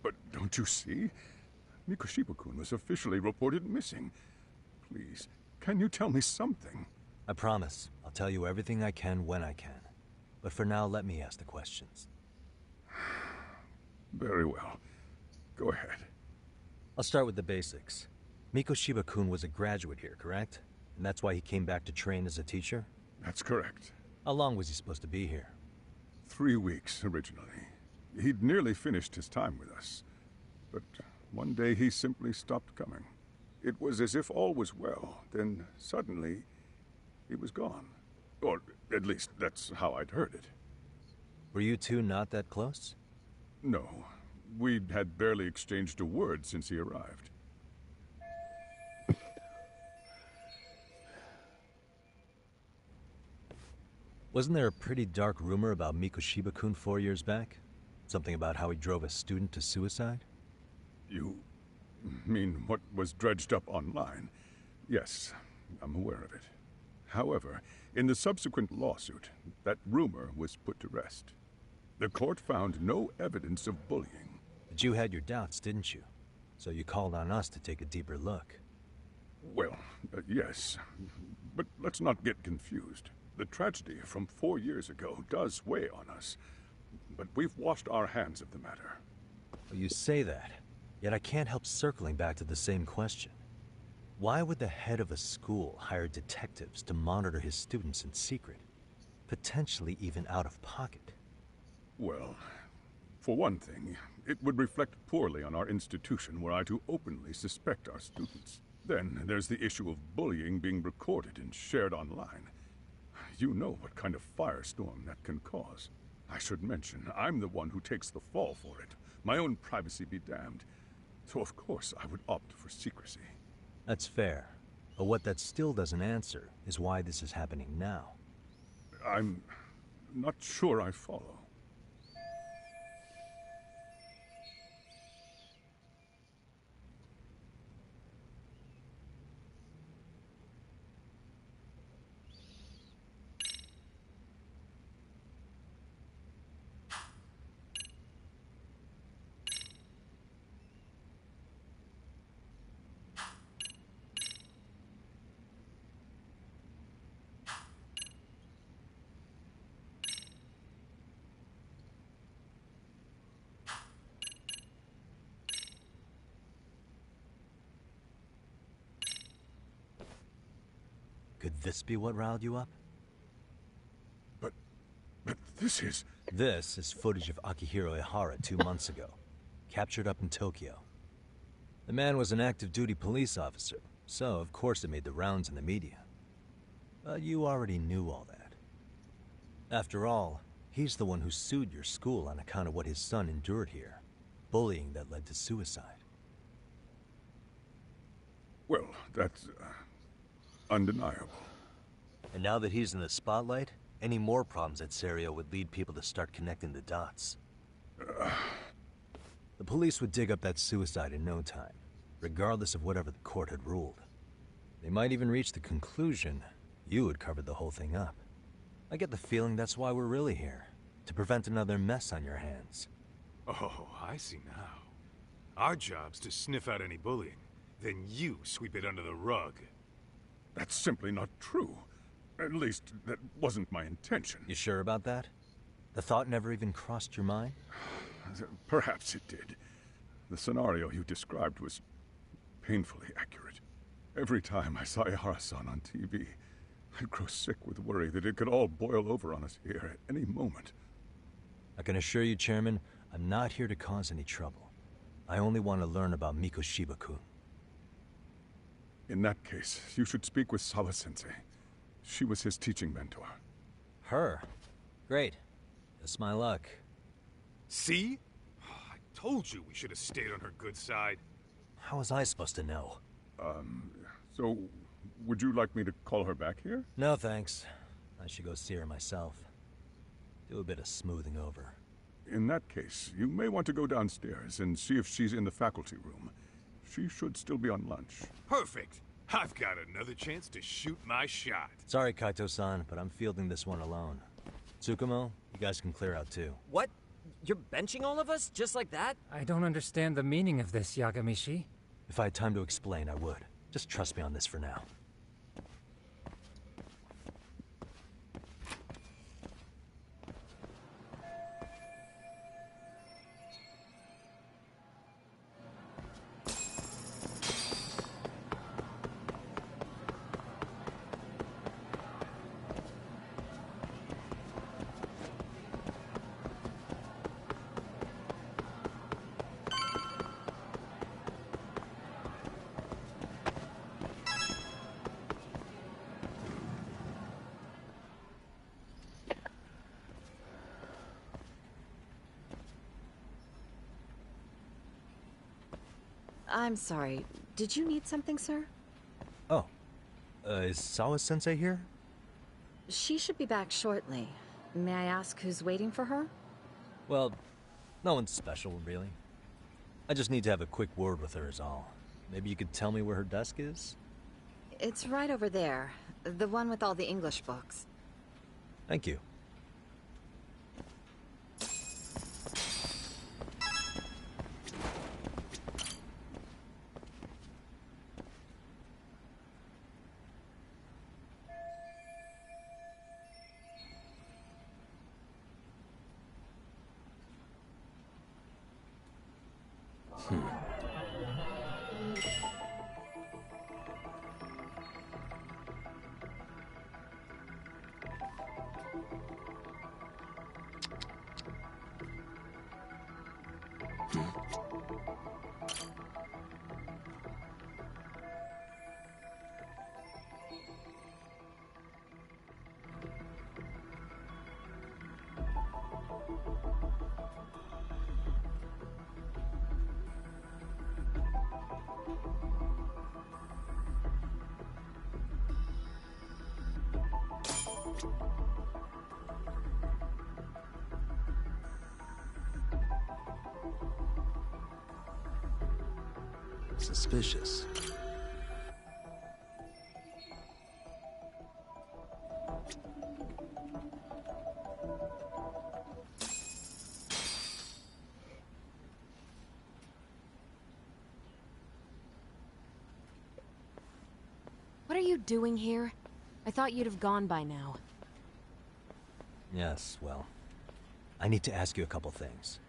But don't you see? Mikoshiba-kun was officially reported missing. Please, can you tell me something? I promise. I'll tell you everything I can when I can. But for now, let me ask the questions. Very well. Go ahead. I'll start with the basics. Mikoshiba-kun was a graduate here, correct? And that's why he came back to train as a teacher? That's correct. How long was he supposed to be here? 3 weeks, originally. He'd nearly finished his time with us. But one day he simply stopped coming. It was as if all was well, then suddenly he was gone. Or at least that's how I'd heard it. Were you two not that close? No. We'd had barely exchanged a word since he arrived. Wasn't there a pretty dark rumor about Mikoshiba-kun 4 years back? Something about how he drove a student to suicide? You mean what was dredged up online? Yes, I'm aware of it. However, in the subsequent lawsuit, that rumor was put to rest. The court found no evidence of bullying. But you had your doubts, didn't you? So you called on us to take a deeper look. Well, yes. But let's not get confused. The tragedy from 4 years ago does weigh on us. But we've washed our hands of the matter. Well, you say that, yet I can't help circling back to the same question. Why would the head of a school hire detectives to monitor his students in secret? Potentially even out of pocket. Well, for one thing, it would reflect poorly on our institution were I to openly suspect our students. Then there's the issue of bullying being recorded and shared online. You know what kind of firestorm that can cause. I should mention, I'm the one who takes the fall for it. My own privacy be damned. So of course I would opt for secrecy. That's fair. But what that still doesn't answer is why this is happening now. I'm not sure I follow. Could this be what riled you up? But this is... This is footage of Akihiro Ihara 2 months ago, captured up in Tokyo. The man was an active duty police officer, so of course it made the rounds in the media. But you already knew all that. After all, he's the one who sued your school on account of what his son endured here. Bullying that led to suicide. Well, that's undeniable. And now that he's in the spotlight, any more problems at Serio would lead people to start connecting the dots. The police would dig up that suicide in no time, regardless of whatever the court had ruled. They might even reach the conclusion you had covered the whole thing up. I get the feeling that's why we're really here, to prevent another mess on your hands. Oh, I see now. Our job's to sniff out any bullying, then you sweep it under the rug. That's simply not true. At least, that wasn't my intention. You sure about that? The thought never even crossed your mind? Perhaps it did. The scenario you described was painfully accurate. Every time I saw Ihara-san on TV, I'd grow sick with worry that it could all boil over on us here at any moment. I can assure you, Chairman, I'm not here to cause any trouble. I only want to learn about Mikoshiba-kun. In that case, you should speak with Sawa-sensei. She was his teaching mentor. Her? Great. That's my luck. See? I told you we should have stayed on her good side. How was I supposed to know? So, would you like me to call her back here? No, thanks. I should go see her myself. Do a bit of smoothing over. In that case, you may want to go downstairs and see if she's in the faculty room. She should still be on lunch. Perfect! I've got another chance to shoot my shot. Sorry, Kaito-san, but I'm fielding this one alone. Tsukumo, you guys can clear out too. What? You're benching all of us? Just like that? I don't understand the meaning of this, Yagamishi. If I had time to explain, I would. Just trust me on this for now. I'm sorry. Did you need something, sir? Oh. Is Sawa-sensei here? She should be back shortly. May I ask who's waiting for her? Well, no one's special, really. I just need to have a quick word with her is all. Maybe you could tell me where her desk is? It's right over there. The one with all the English books. Thank you. Suspicious. What are you doing here? I thought you'd have gone by now. Yes, well, I need to ask you a couple things.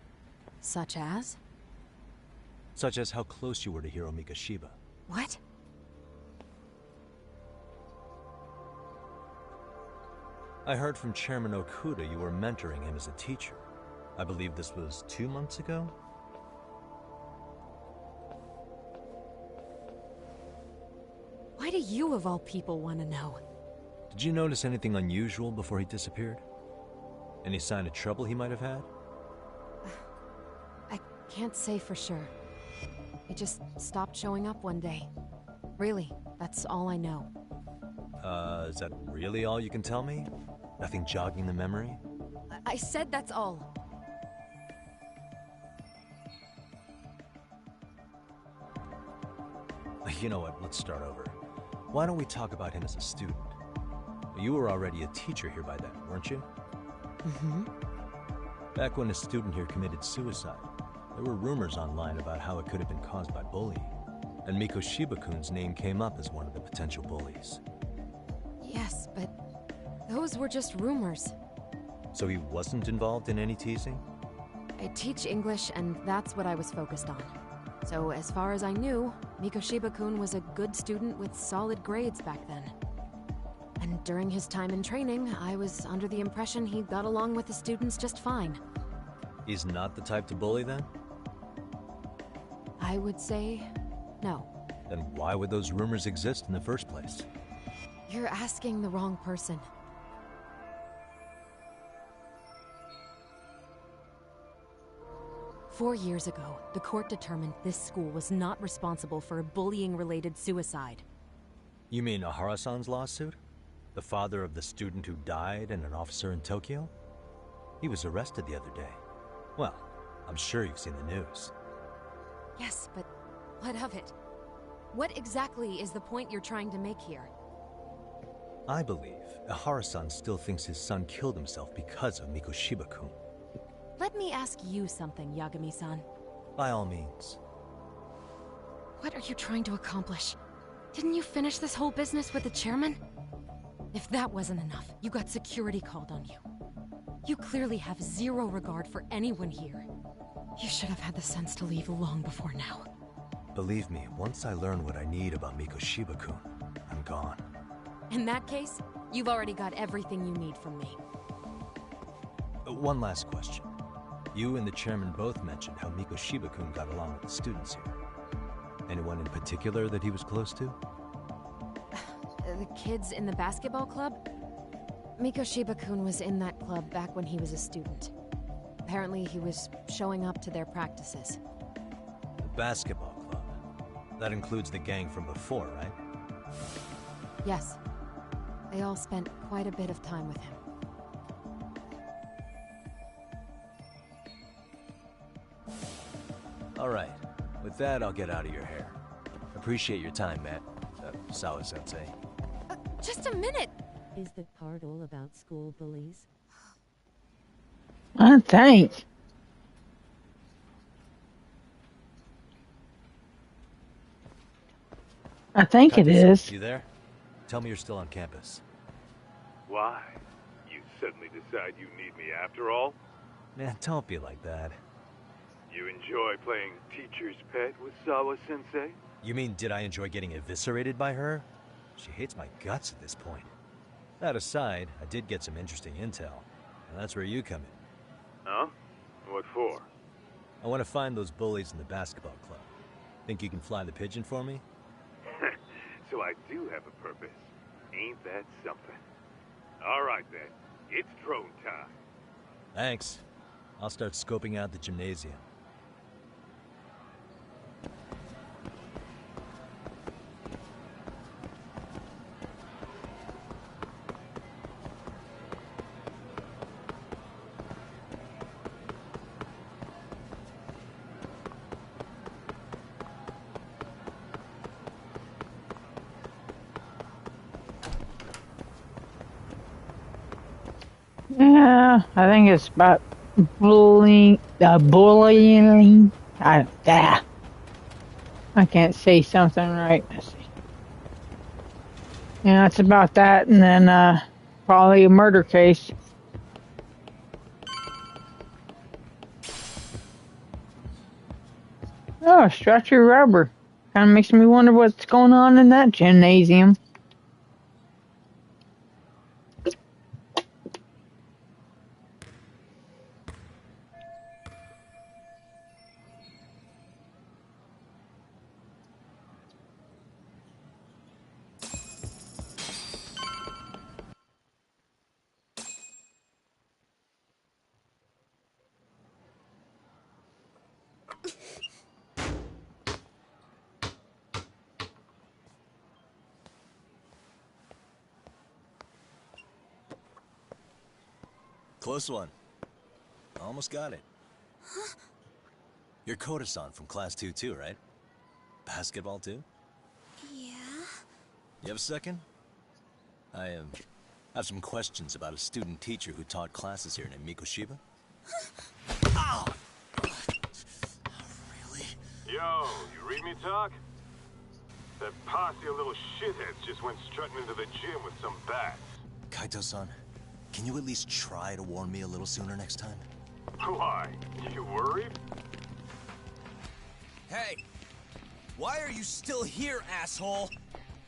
Such as? Such as how close you were to Hiro Mikoshiba. What? I heard from Chairman Okuda you were mentoring him as a teacher. I believe this was 2 months ago? Why do you, of all people, want to know? Did you notice anything unusual before he disappeared? Any sign of trouble he might have had? I can't say for sure. He just stopped showing up one day. Really, that's all I know. Is that really all you can tell me? Nothing jogging the memory? I said that's all. You know what, let's start over. Why don't we talk about him as a student? You were already a teacher here by then, weren't you? Mm-hmm. Back when a student here committed suicide, there were rumors online about how it could have been caused by bullying. And Mikoshiba-kun's name came up as one of the potential bullies. Yes, but those were just rumors. So he wasn't involved in any teasing? I teach English, and that's what I was focused on. So as far as I knew, Mikoshiba-kun was a good student with solid grades back then. And during his time in training, I was under the impression he got along with the students just fine. He's not the type to bully, then? I would say no. Then why would those rumors exist in the first place? You're asking the wrong person. Four years ago, the court determined this school was not responsible for a bullying-related suicide. You mean Ahara-san's lawsuit? The father of the student who died and an officer in Tokyo? He was arrested the other day. Well, I'm sure you've seen the news. Yes, but what of it? What exactly is the point you're trying to make here? I believe Ahara-san still thinks his son killed himself because of Mikoshiba-kun. Let me ask you something, Yagami-san. By all means. What are you trying to accomplish? Didn't you finish this whole business with the chairman? If that wasn't enough, you got security called on you. You clearly have zero regard for anyone here. You should have had the sense to leave long before now. Believe me, once I learn what I need about Mikoshiba-kun, I'm gone. In that case, you've already got everything you need from me. One last question. You and the chairman both mentioned how Mikoshiba-kun got along with the students here. Anyone in particular that he was close to? The kids in the basketball club? Mikoshiba-kun was in that club back when he was a student. Apparently he was showing up to their practices. The basketball club? That includes the gang from before, right? Yes. They all spent quite a bit of time with him. Alright. With that, I'll get out of your hair. Appreciate your time, Matt. Sawa-sensei. Just a minute! Is the part all about school bullies? I think. It is. You there? Tell me you're still on campus. Why? You suddenly decide you need me after all? Man, don't be like that. You enjoy playing teacher's pet with Sawa-sensei? You mean, did I enjoy getting eviscerated by her? She hates my guts at this point. That aside, I did get some interesting intel, and that's where you come in. Huh? What for? I want to find those bullies in the basketball club. Think you can fly the pigeon for me? So I do have a purpose. Ain't that something? All right then, it's drone time. Thanks. I'll start scoping out the gymnasium. Yeah, I think it's about bullying. Bullying. I can't say something right. Let's see. Yeah, it's about that, and then probably a murder case. Oh, stretchy rubber. Kind of makes me wonder what's going on in that gymnasium. Close one. Almost got it. Huh? You're Koda-san from Class 2 too, right? Basketball too? Yeah? You have a second? I have some questions about a student teacher who taught classes here named Mikoshiba. Yo, you read me talk? That posse of little shitheads just went strutting into the gym with some bats. Kaito-san, can you at least try to warn me a little sooner next time? Why? You worried? Hey! Why are you still here, asshole?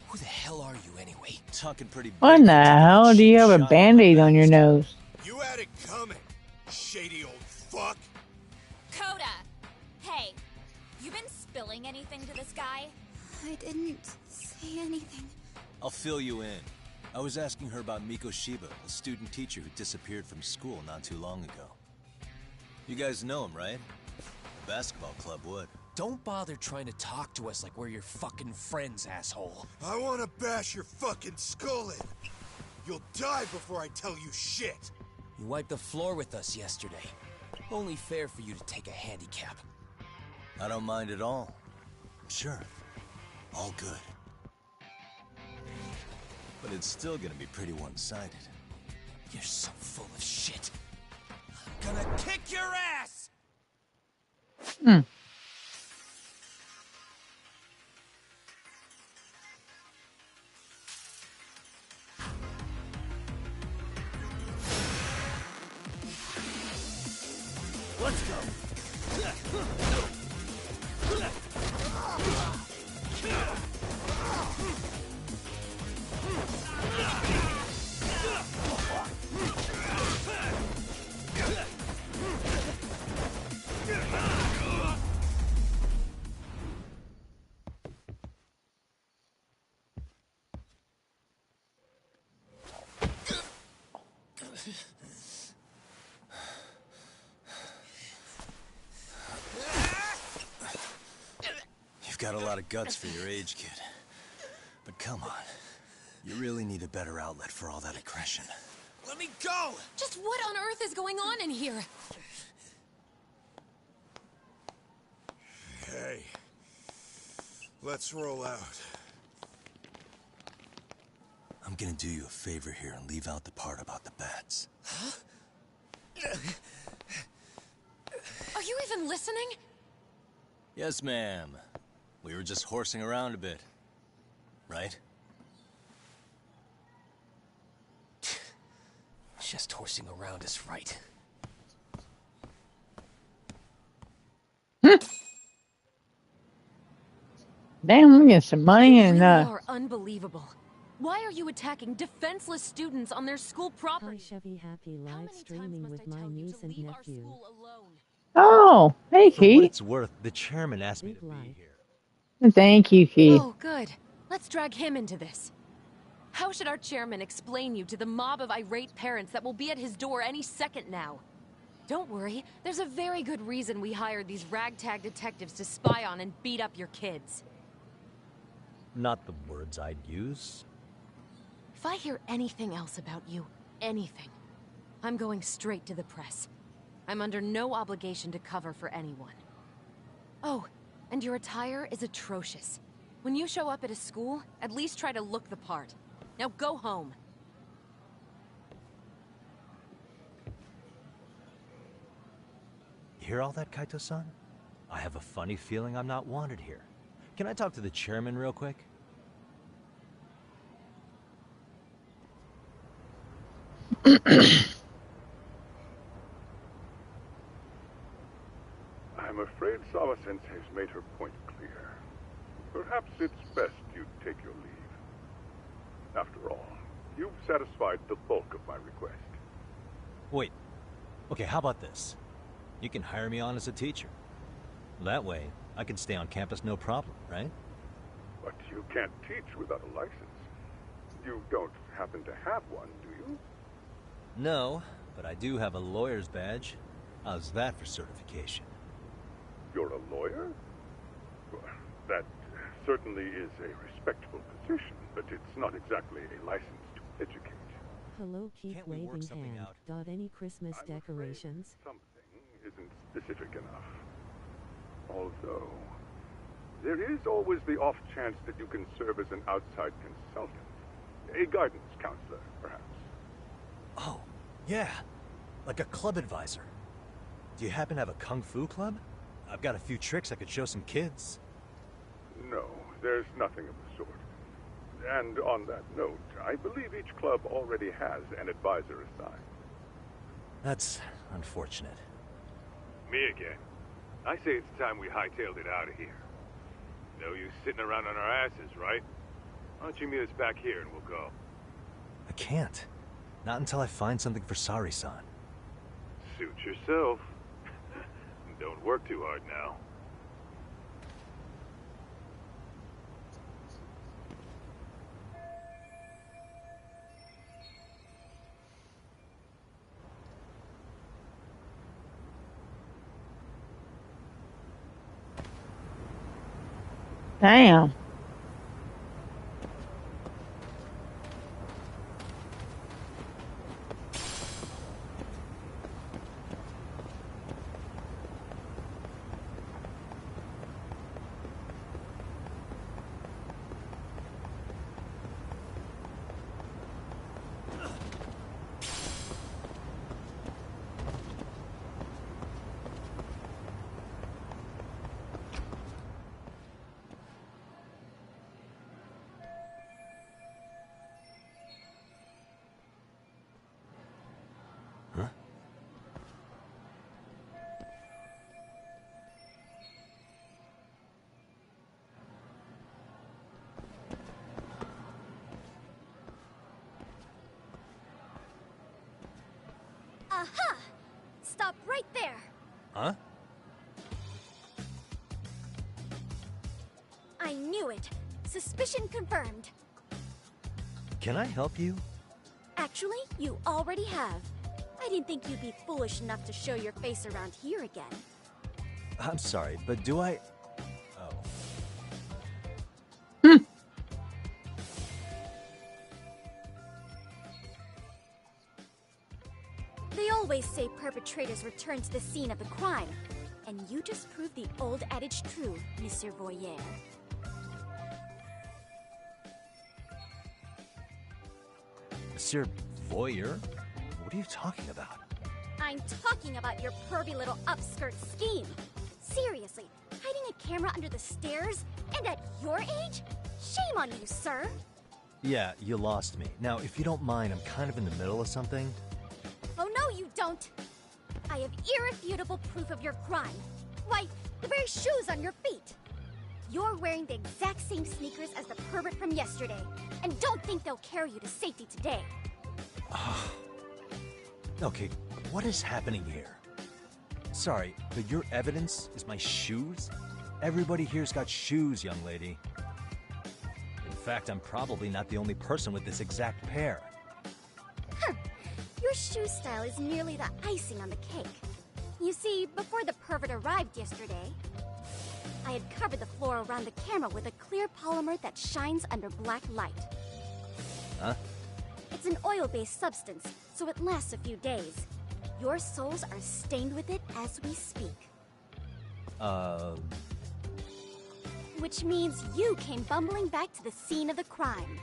Who the hell are you anyway? Talking pretty big. What in the hell? Do you have a band-aid on your nose? You had it coming, shady old fuck. Coda! Hey, you been spilling anything to this guy? I didn't say anything. I'll fill you in. I was asking her about Mikoshiba, a student teacher who disappeared from school not too long ago. You guys know him, right? The basketball club would. Don't bother trying to talk to us like we're your fucking friends, asshole. I wanna bash your fucking skull in. You'll die before I tell you shit. You wiped the floor with us yesterday. Only fair for you to take a handicap. I don't mind at all. Sure. All good. But it's still gonna be pretty one-sided. You're so full of shit. I'm gonna kick your ass! Let's go. You've got a lot of guts for your age, kid. But come on. You really need a better outlet for all that aggression. Let me go! Just what on earth is going on in here? Hey, let's roll out. I'm gonna do you a favor here and leave out the part about the bats. Huh? Are you even listening? Yes, ma'am. We were just horsing around a bit. Right? Just horsing around is right. Damn, we get some money and You are unbelievable. Why are you attacking defenseless students on their school property? Hi Chevy, happy live streaming with my niece and nephew. Oh, hey, For what Keith. it's worth, the chairman asked me to be here. Thank you, Keith. Oh, good. Let's drag him into this. How should our chairman explain you to the mob of irate parents that will be at his door any second now? Don't worry, there's a very good reason we hired these ragtag detectives to spy on and beat up your kids. Not the words I'd use. If I hear anything else about you, anything, I'm going straight to the press. I'm under no obligation to cover for anyone. Oh, and your attire is atrocious. When you show up at a school, at least try to look the part. Now go home. You hear all that, Kaito-san? I have a funny feeling I'm not wanted here. Can I talk to the chairman real quick? I'm afraid Sawa-sensei's made her point clear. Perhaps it's best you take your leave. After all, you've satisfied the bulk of my request. Wait. Okay, how about this? You can hire me on as a teacher. That way, I can stay on campus no problem, right? But you can't teach without a license. You don't happen to have one, do you? No, but I do have a lawyer's badge. How's that for certification? You're a lawyer? Well, that certainly is a respectable position, but it's not exactly a license to educate. Hello, keep waving hand. Got any Christmas decorations? Something isn't specific enough. Although, there is always the off chance that you can serve as an outside consultant. A guidance counselor, perhaps. Oh, yeah. Like a club advisor. Do you happen to have a kung fu club? I've got a few tricks I could show some kids. No, There's nothing of the sort. And on that note, I believe each club already has an advisor assigned. That's unfortunate. Me again. I say it's time we hightailed it out of here. No use sitting around on our asses, right? Why don't you meet us back here and we'll go? I can't. Not until I find something for Sari-san. Suit yourself. Don't work too hard now. Damn. Aha! Stop right there! Huh? I knew it. Suspicion confirmed. Can I help you? Actually, you already have. I didn't think you'd be foolish enough to show your face around here again. I'm sorry, but do I... Oh. They always say perpetrators return to the scene of the crime. And you just proved the old adage true, Monsieur Voyer. Monsieur Voyer? What are you talking about? I'm talking about your pervy little upskirt scheme. Seriously, hiding a camera under the stairs? And at your age? Shame on you, sir. Yeah, you lost me. Now, if you don't mind, I'm kind of in the middle of something. Oh no, you don't! I have irrefutable proof of your crime. Why, the very shoes on your feet. You're wearing the exact same sneakers as the pervert from yesterday. And don't think they'll carry you to safety today. Okay, what is happening here? Sorry, but your evidence is my shoes? Everybody here's got shoes, young lady. In fact, I'm probably not the only person with this exact pair. Huh. Your shoe style is merely the icing on the cake. You see, before the pervert arrived yesterday, I had covered the floor around the camera with a clear polymer that shines under black light. Huh? It's an oil-based substance, so it lasts a few days. Your soles are stained with it as we speak. Which means you came bumbling back to the scene of the crime,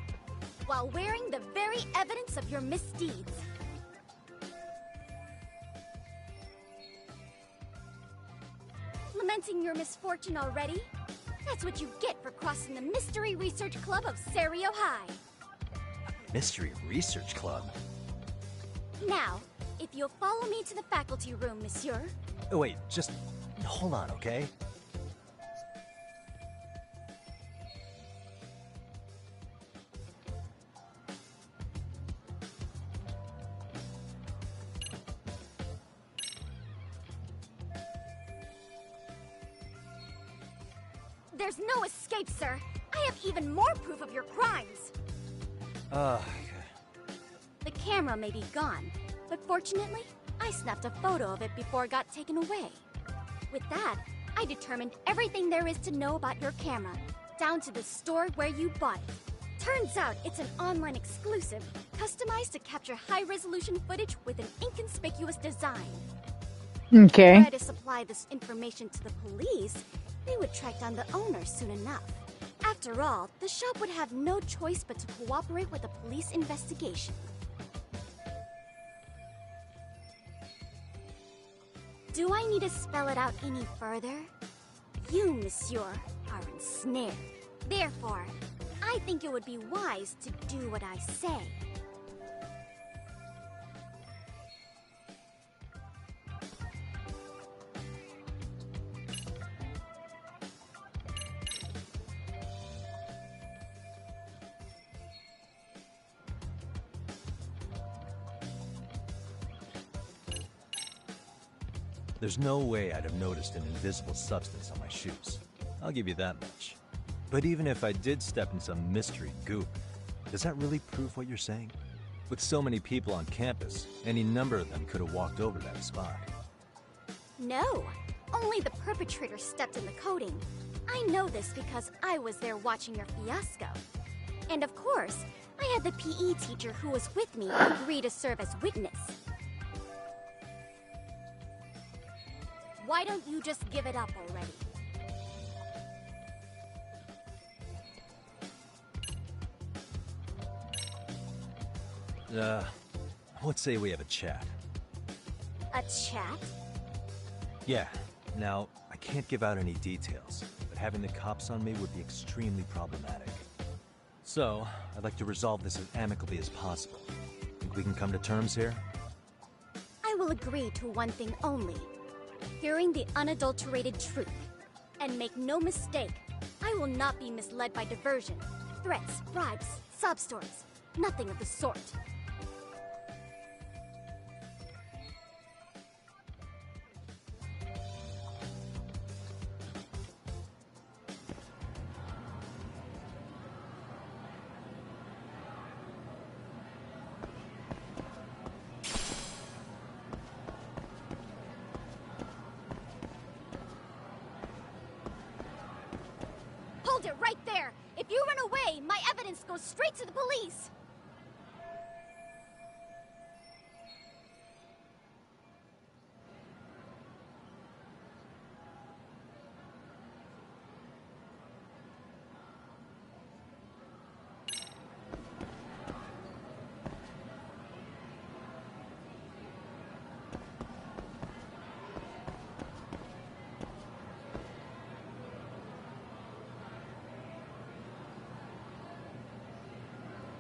while wearing the very evidence of your misdeeds. Lamenting your misfortune already? That's what you get for crossing the Mystery Research Club of Serio High. Mystery Research Club? Now, if you'll follow me to the faculty room, monsieur. Oh, wait, just hold on, okay? There's no escape, sir. I have even more proof of your crimes. The camera may be gone, but fortunately, I snapped a photo of it before it got taken away. With that, I determined everything there is to know about your camera, down to the store where you bought it. Turns out it's an online exclusive, customized to capture high-resolution footage with an inconspicuous design. Okay. If I had to supply this information to the police, they would track down the owner soon enough. After all, the shop would have no choice but to cooperate with the police investigation. Do I need to spell it out any further? You, monsieur, are ensnared. Therefore, I think it would be wise to do what I say. There's no way I'd have noticed an invisible substance on my shoes. I'll give you that much. But even if I did step in some mystery goop, does that really prove what you're saying? With so many people on campus, any number of them could have walked over that spot. No, only the perpetrator stepped in the coating. I know this because I was there watching your fiasco. And of course, I had the PE teacher who was with me agree to serve as witness. Why don't you just give it up already? Let's say we have a chat. A chat? Yeah. Now, I can't give out any details, but having the cops on me would be extremely problematic. So, I'd like to resolve this as amicably as possible. Think we can come to terms here? I will agree to one thing only. Hearing the unadulterated truth. And make no mistake, I will not be misled by diversion, threats, bribes, sob stories. Nothing of the sort. Hold it right there! If you run away, my evidence goes straight to the police!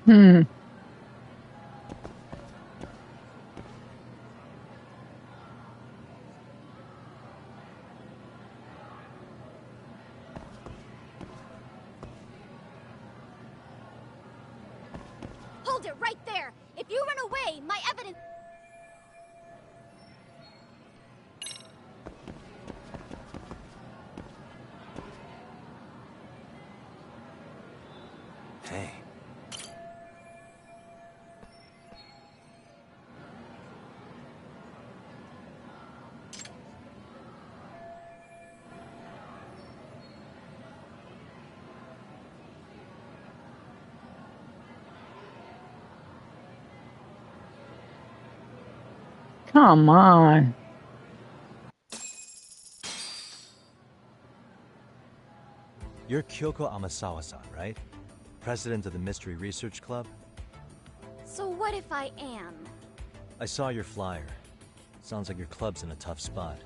Hmm. Hold it right there! If you run away, my evidence... Hey. Come on. You're Kyoko Amasawa-san, right? President of the Mystery Research Club? So what if I am? I saw your flyer. Sounds like your club's in a tough spot.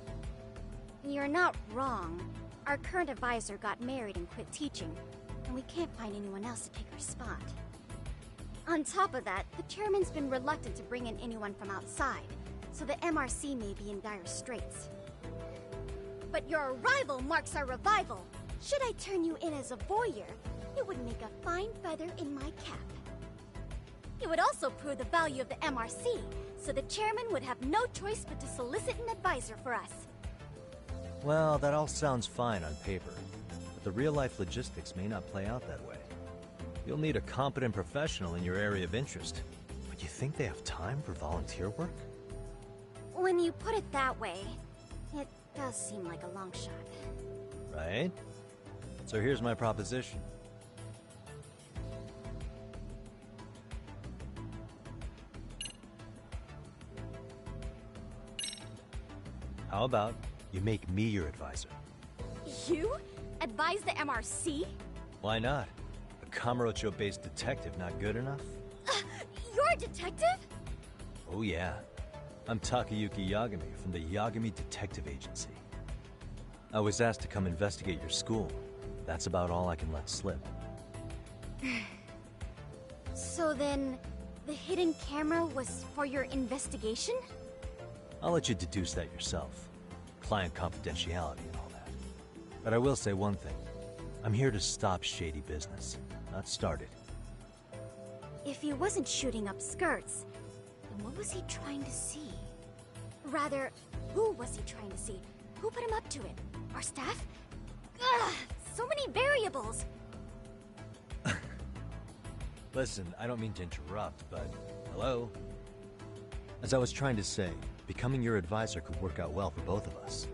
You're not wrong. Our current advisor got married and quit teaching, and we can't find anyone else to take her spot. On top of that, the chairman's been reluctant to bring in anyone from outside, so the MRC may be in dire straits. But your arrival marks our revival. Should I turn you in as a voyeur, it would make a fine feather in my cap. It would also prove the value of the MRC, so the chairman would have no choice but to solicit an advisor for us. Well, that all sounds fine on paper, but the real-life logistics may not play out that way. You'll need a competent professional in your area of interest. But you think they have time for volunteer work? When you put it that way, it does seem like a long shot. Right? So here's my proposition. How about you make me your advisor? You? Advise the MRC? Why not? A Kamurocho-based detective not good enough? You're a detective? Oh yeah. I'm Takayuki Yagami from the Yagami Detective Agency. I was asked to come investigate your school. That's about all I can let slip. So then, the hidden camera was for your investigation? I'll let you deduce that yourself. Client confidentiality and all that. But I will say one thing. I'm here to stop shady business, not start it. If he wasn't shooting up skirts, then what was he trying to see? Rather, who was he trying to see? Who put him up to it? Our staff? Ugh, so many variables! Listen, I don't mean to interrupt, but hello? As I was trying to say, becoming your advisor could work out well for both of us.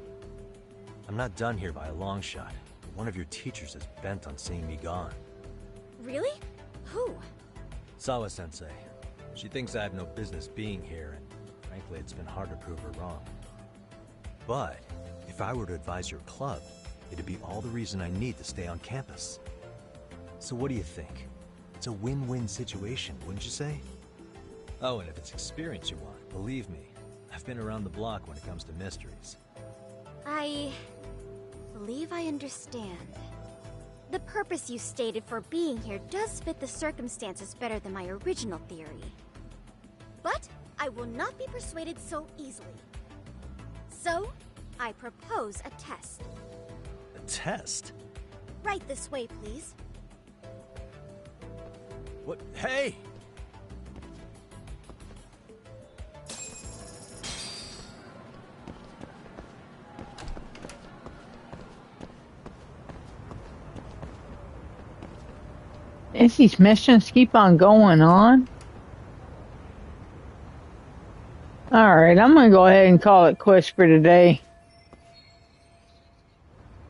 I'm not done here by a long shot, but one of your teachers is bent on seeing me gone. Really? Who? Sawa-sensei. She thinks I have no business being here, and frankly, it's been hard to prove her wrong. But if I were to advise your club, it'd be all the reason I need to stay on campus. So what do you think? It's a win-win situation, wouldn't you say? Oh, and if it's experience you want, believe me, I've been around the block when it comes to mysteries. I believe I understand. The purpose you stated for being here does fit the circumstances better than my original theory. But I will not be persuaded so easily. So, I propose a test. A test? Right this way, please. What? Hey! If these missions keep on going on. Alright, I'm gonna go ahead and call it quits for today.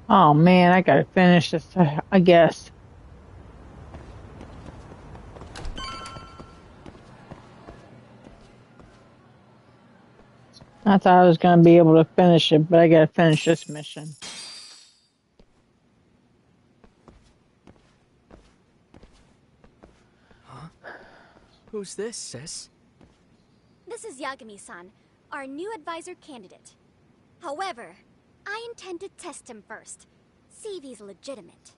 Oh man, I gotta finish this, I guess. I thought I was gonna be able to finish it, but I gotta finish this mission. Who's this, sis? This is Yagami-san, our new advisor candidate. However, I intend to test him first. See if he's legitimate.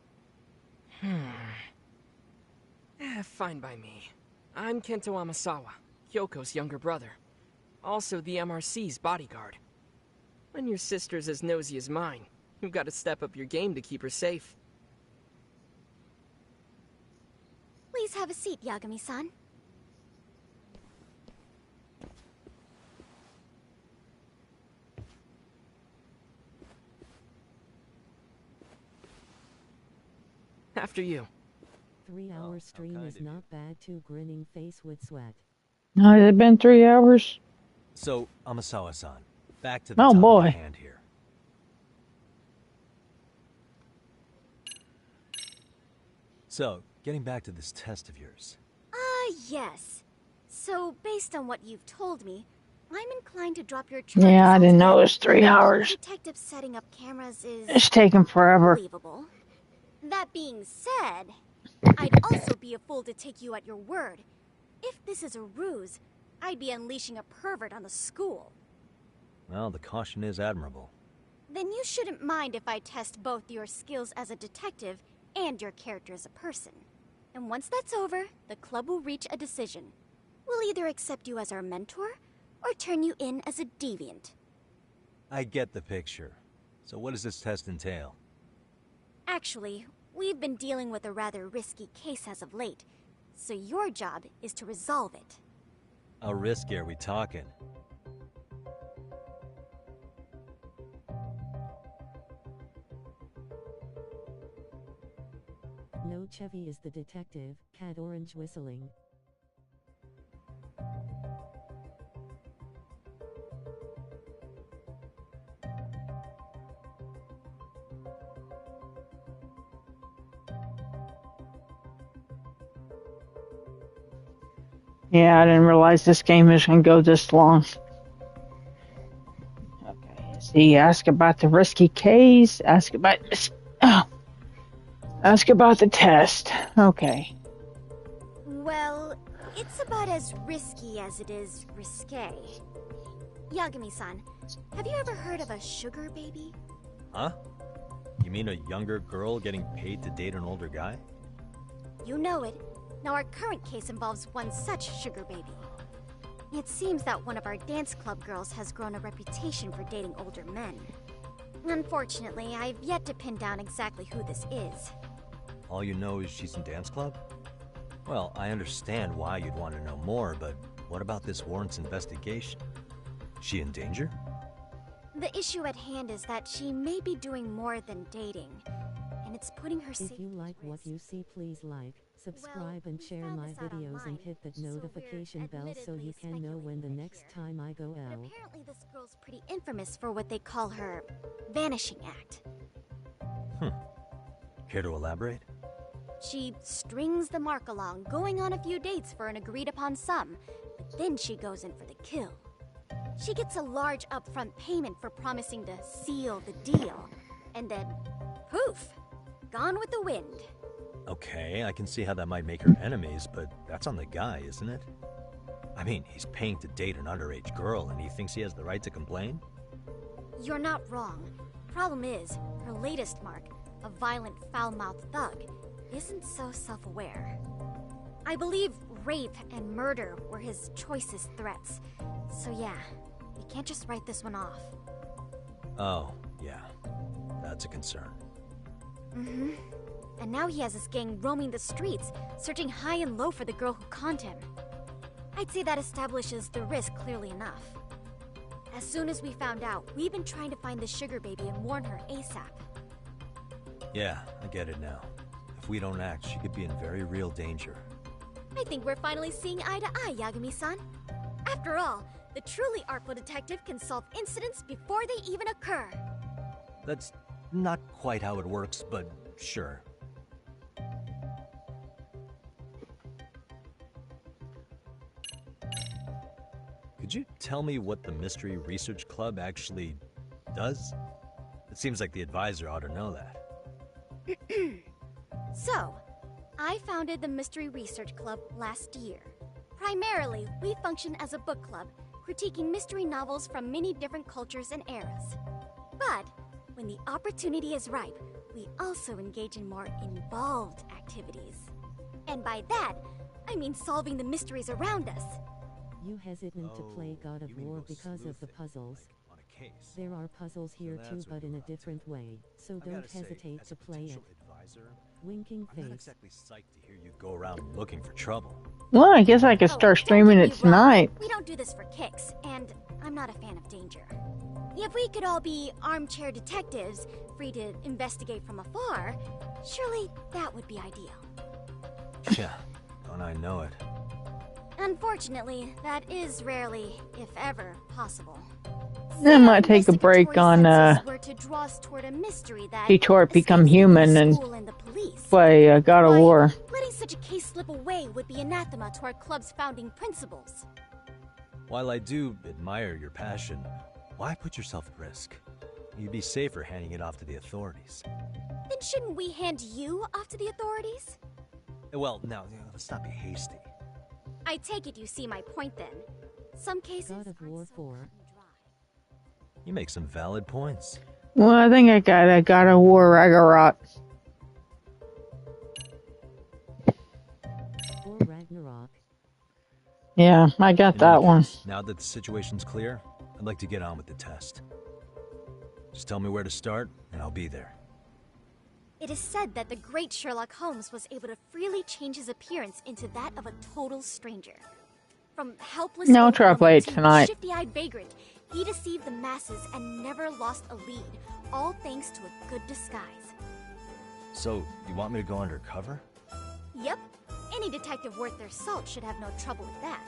Fine by me. I'm Kento Amasawa, Kyoko's younger brother. Also the MRC's bodyguard. When your sister's as nosy as mine, you've got to step up your game to keep her safe. Please have a seat, Yagami-san. After you. 3-hour stream is not bad too. Grinning face with sweat. No, has it been 3 hours? So, Amasawa-san, back to the topic boy. at hand here. So, getting back to this test of yours. Yes. So, based on what you've told me, I'm inclined to drop your Yeah, I charges didn't know it altogether. was 3 hours. Detective setting up cameras is It's taking forever. unbelievable. That being said, I'd also be a fool to take you at your word. If this is a ruse, I'd be unleashing a pervert on the school. Well, the caution is admirable. Then you shouldn't mind if I test both your skills as a detective and your character as a person. And once that's over, the club will reach a decision. We'll either accept you as our mentor, or turn you in as a deviant. I get the picture. So what does this test entail? Actually, we've been dealing with a rather risky case as of late, so your job is to resolve it. How risky are we talking? No, Chevy is the detective. Cat orange whistling. Yeah, I didn't realize this game was going to go this long. Okay, see, ask about the risky case, ask about ask about the test. Okay. Well, it's about as risky as it is risque. Yagami-san, have you ever heard of a sugar baby? Huh? You You mean a younger girl getting paid to date an older guy? You know it. Now our current case involves one such sugar baby. It seems that one of our dance club girls has grown a reputation for dating older men. Unfortunately, I've yet to pin down exactly who this is. All you know is she's in dance club? Well, I understand why you'd want to know more, but what about this warrants investigation? Is she in danger? The issue at hand is that she may be doing more than dating, and it's putting her safety. If you like what you see, please like, subscribe and share my videos and hit that notification bell so you can know when the next time I go out. Apparently this girl's pretty infamous for what they call her vanishing act. Care to elaborate? She strings the mark along, going on a few dates for an agreed upon sum, but then she goes in for the kill. She gets a large upfront payment for promising to seal the deal, and then, poof, gone with the wind. Okay, I can see how that might make her enemies, but that's on the guy, isn't it? I mean, he's paying to date an underage girl, and he thinks he has the right to complain? You're not wrong. Problem is, her latest mark, a violent, foul-mouthed thug, isn't so self-aware. I believe rape and murder were his choicest threats. So yeah, we can't just write this one off. Oh, yeah. That's a concern. Mm-hmm. And now he has his gang roaming the streets, searching high and low for the girl who conned him. I'd say that establishes the risk clearly enough. As soon as we found out, we've been trying to find the sugar baby and warn her ASAP. Yeah, I get it now. If we don't act, she could be in very real danger. I think we're finally seeing eye to eye, Yagami-san. After all, the truly artful detective can solve incidents before they even occur. That's not quite how it works, but sure. Could you tell me what the Mystery Research Club actually does? It seems like the advisor ought to know that. So, I founded the Mystery Research Club last year. Primarily, we function as a book club, critiquing mystery novels from many different cultures and eras. But, when the opportunity is ripe, we also engage in more involved activities. And by that, I mean solving the mysteries around us. You hesitant to play God of War because of the puzzles. There are puzzles here too, but in a different way, so don't hesitate to play it. Winking face. I'm not exactly psyched to hear you go around looking for trouble. Well, I guess I could start streaming it tonight. We don't do this for kicks, and I'm not a fan of danger. If we could all be armchair detectives, free to investigate from afar, surely that would be ideal. Yeah, don't I know it. Unfortunately, that is rarely, if ever, possible. I might take a break on Detroit Become Human and play God of War. Letting such a case slip away would be anathema to our club's founding principles. While I do admire your passion, why put yourself at risk? You'd be safer handing it off to the authorities. Then shouldn't we hand you off to the authorities? Well, now, let's not be hasty. I take it you see my point then. Some cases God of War 4. You make some valid points. Well, I think I got a God of War Ragnarok. Or Ragnarok. Yeah, I got that one. Now that the situation's clear, I'd like to get on with the test. Just tell me where to start, and I'll be there. It is said that the great Sherlock Holmes was able to freely change his appearance into that of a total stranger. From helpless No, old try to woman play it to tonight. shifty-eyed vagrant, he deceived the masses and never lost a lead, all thanks to a good disguise. So, you want me to go undercover? Yep, any detective worth their salt should have no trouble with that.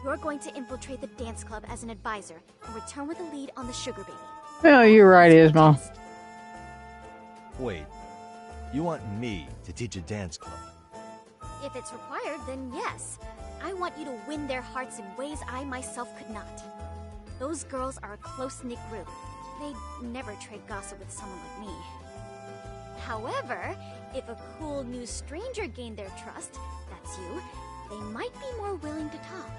You're going to infiltrate the dance club as an advisor and return with a lead on the sugar baby. Oh, you're right, Ismail. Wait, you want me to teach a dance club? If it's required, then yes. I want you to win their hearts in ways I myself could not. Those girls are a close-knit group. They'd never trade gossip with someone like me. However, if a cool new stranger gained their trust, that's you, they might be more willing to talk.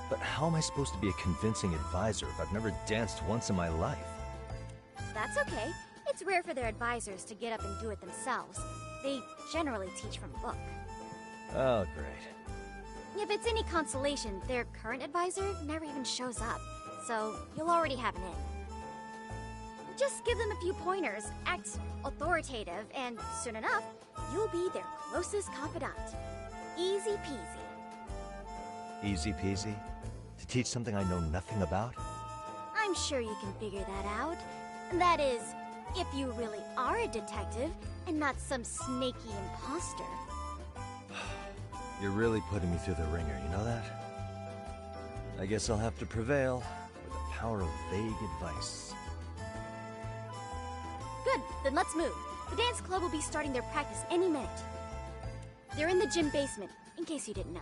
But how am I supposed to be a convincing advisor if I've never danced once in my life? That's okay. It's rare for their advisors to get up and do it themselves. They generally teach from book. Oh, great. If it's any consolation, their current advisor never even shows up, so you'll already have an in. Just give them a few pointers, act authoritative, and soon enough, you'll be their closest confidant. Easy peasy. Easy peasy? To teach something I know nothing about? I'm sure you can figure that out. That is, if you really are a detective and not some snaky imposter. You're really putting me through the ringer, you know that? I guess I'll have to prevail with the power of vague advice. Good, then let's move. The dance club will be starting their practice any minute. They're in the gym basement, in case you didn't know.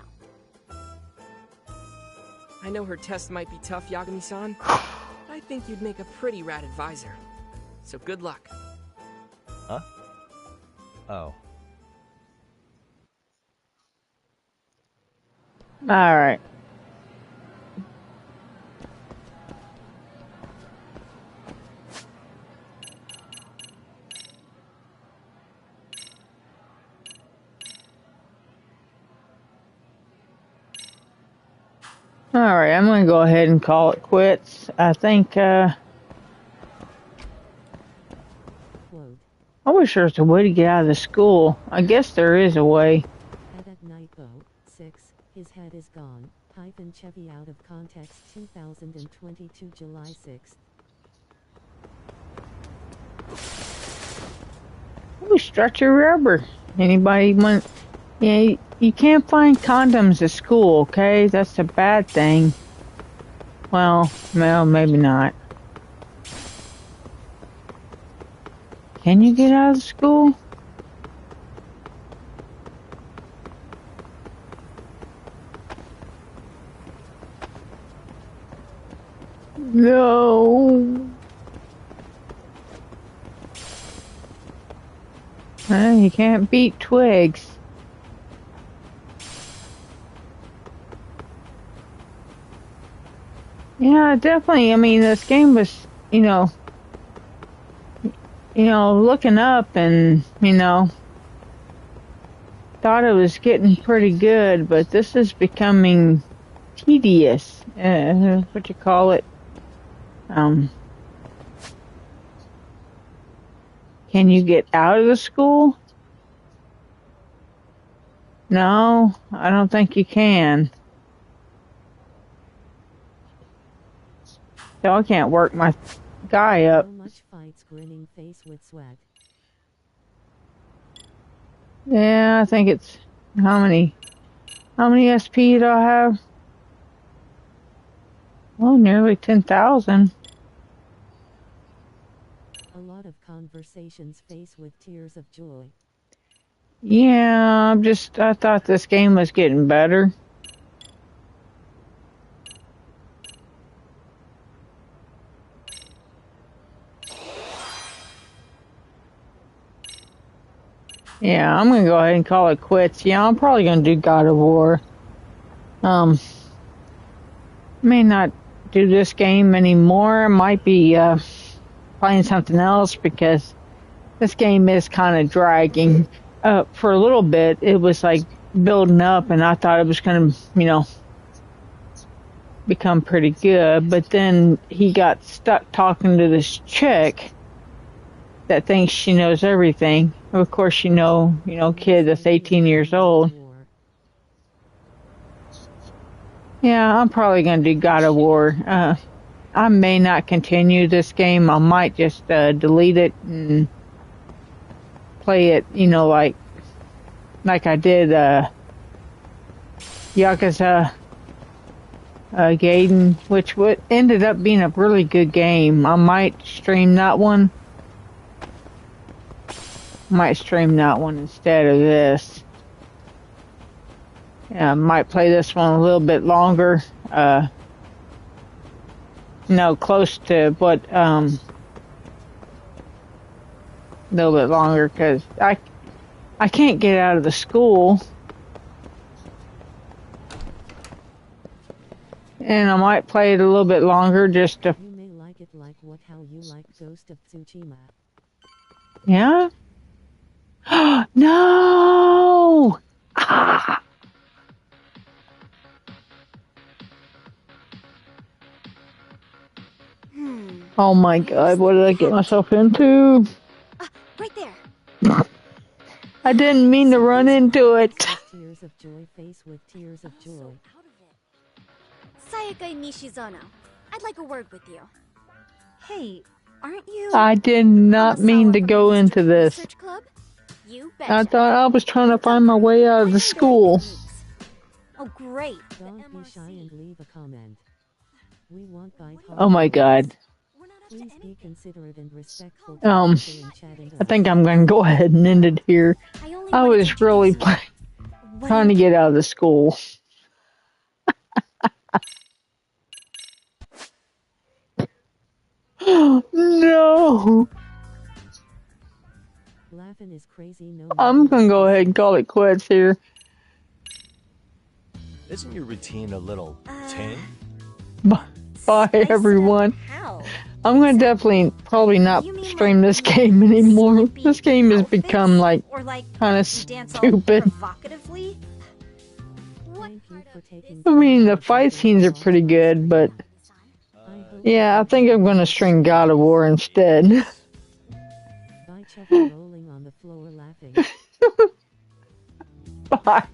I know her test might be tough, Yagami-san. I think you'd make a pretty rad advisor. So good luck. Huh? Oh. Alright. Alright, I'm gonna go ahead and call it quits. I think, I wish there was a way to get out of the school. I guess there is a way. Head at night though. 6. His head is gone. Hyphen Chevy out of context 2022 July 6th. Ooh, stretchy rubber. Anybody want... Yeah, you can't find condoms at school, okay? That's a bad thing. Well, maybe not. Can you get out of school? No. You can't beat twigs. Yeah, definitely. I mean, this game was, looking up and, thought it was getting pretty good, but this is becoming tedious. What you call it? Can you get out of the school? No, I don't think you can. So I can't work my guy up. So much fights, grinning face with sweat. Yeah, I think it's how many SP do I have? Oh, nearly 10,000. A lot of conversations faced with tears of joy. Yeah, I thought this game was getting better. Yeah, I'm gonna go ahead and call it quits. Yeah, I'm probably gonna do God of War. May not do this game anymore. Might be playing something else because this game is kind of dragging. For a little bit, it was like building up, and I thought it was gonna, become pretty good. But then he got stuck talking to this chick that thinks she knows everything. Of course, kid that's 18 years old. Yeah, I'm probably going to do God of War. I may not continue this game. I might just delete it and play it, like I did Yakuza Gaiden, which ended up being a really good game. I might stream that one. Might stream that one instead of this. Yeah, I might play this one a little bit longer. Close to what, a little bit longer, because I can't get out of the school. And I might play it a little bit longer just to... You may like it like how you like Ghost of Tsushima. Yeah? No! Ah! Oh my god, what did I get myself into? Right there. I didn't mean to run into it. Tears of joy face with tears of joy. Sayaka Nishizono, I'd like a word with you. Hey, aren't you... I did not mean to go into this. Research Club? You I betcha. thought I was trying to find my way out of the school. Oh, great. Don't be shy and leave a comment. We want guide Oh my god. Please be considerate and respectful. I think I'm going to go ahead and end it here. I was really trying to get out of the school. No! Laughing is crazy. No, I'm going to go ahead and call it quits here. Isn't your routine a little tame? Bye, everyone. I'm going to probably not stream this game anymore. This game has become, like kind of stupid. I mean, the fight scenes are pretty good, but yeah, I think I'm going to stream God of War instead. Rolling on the floor laughing. Bye.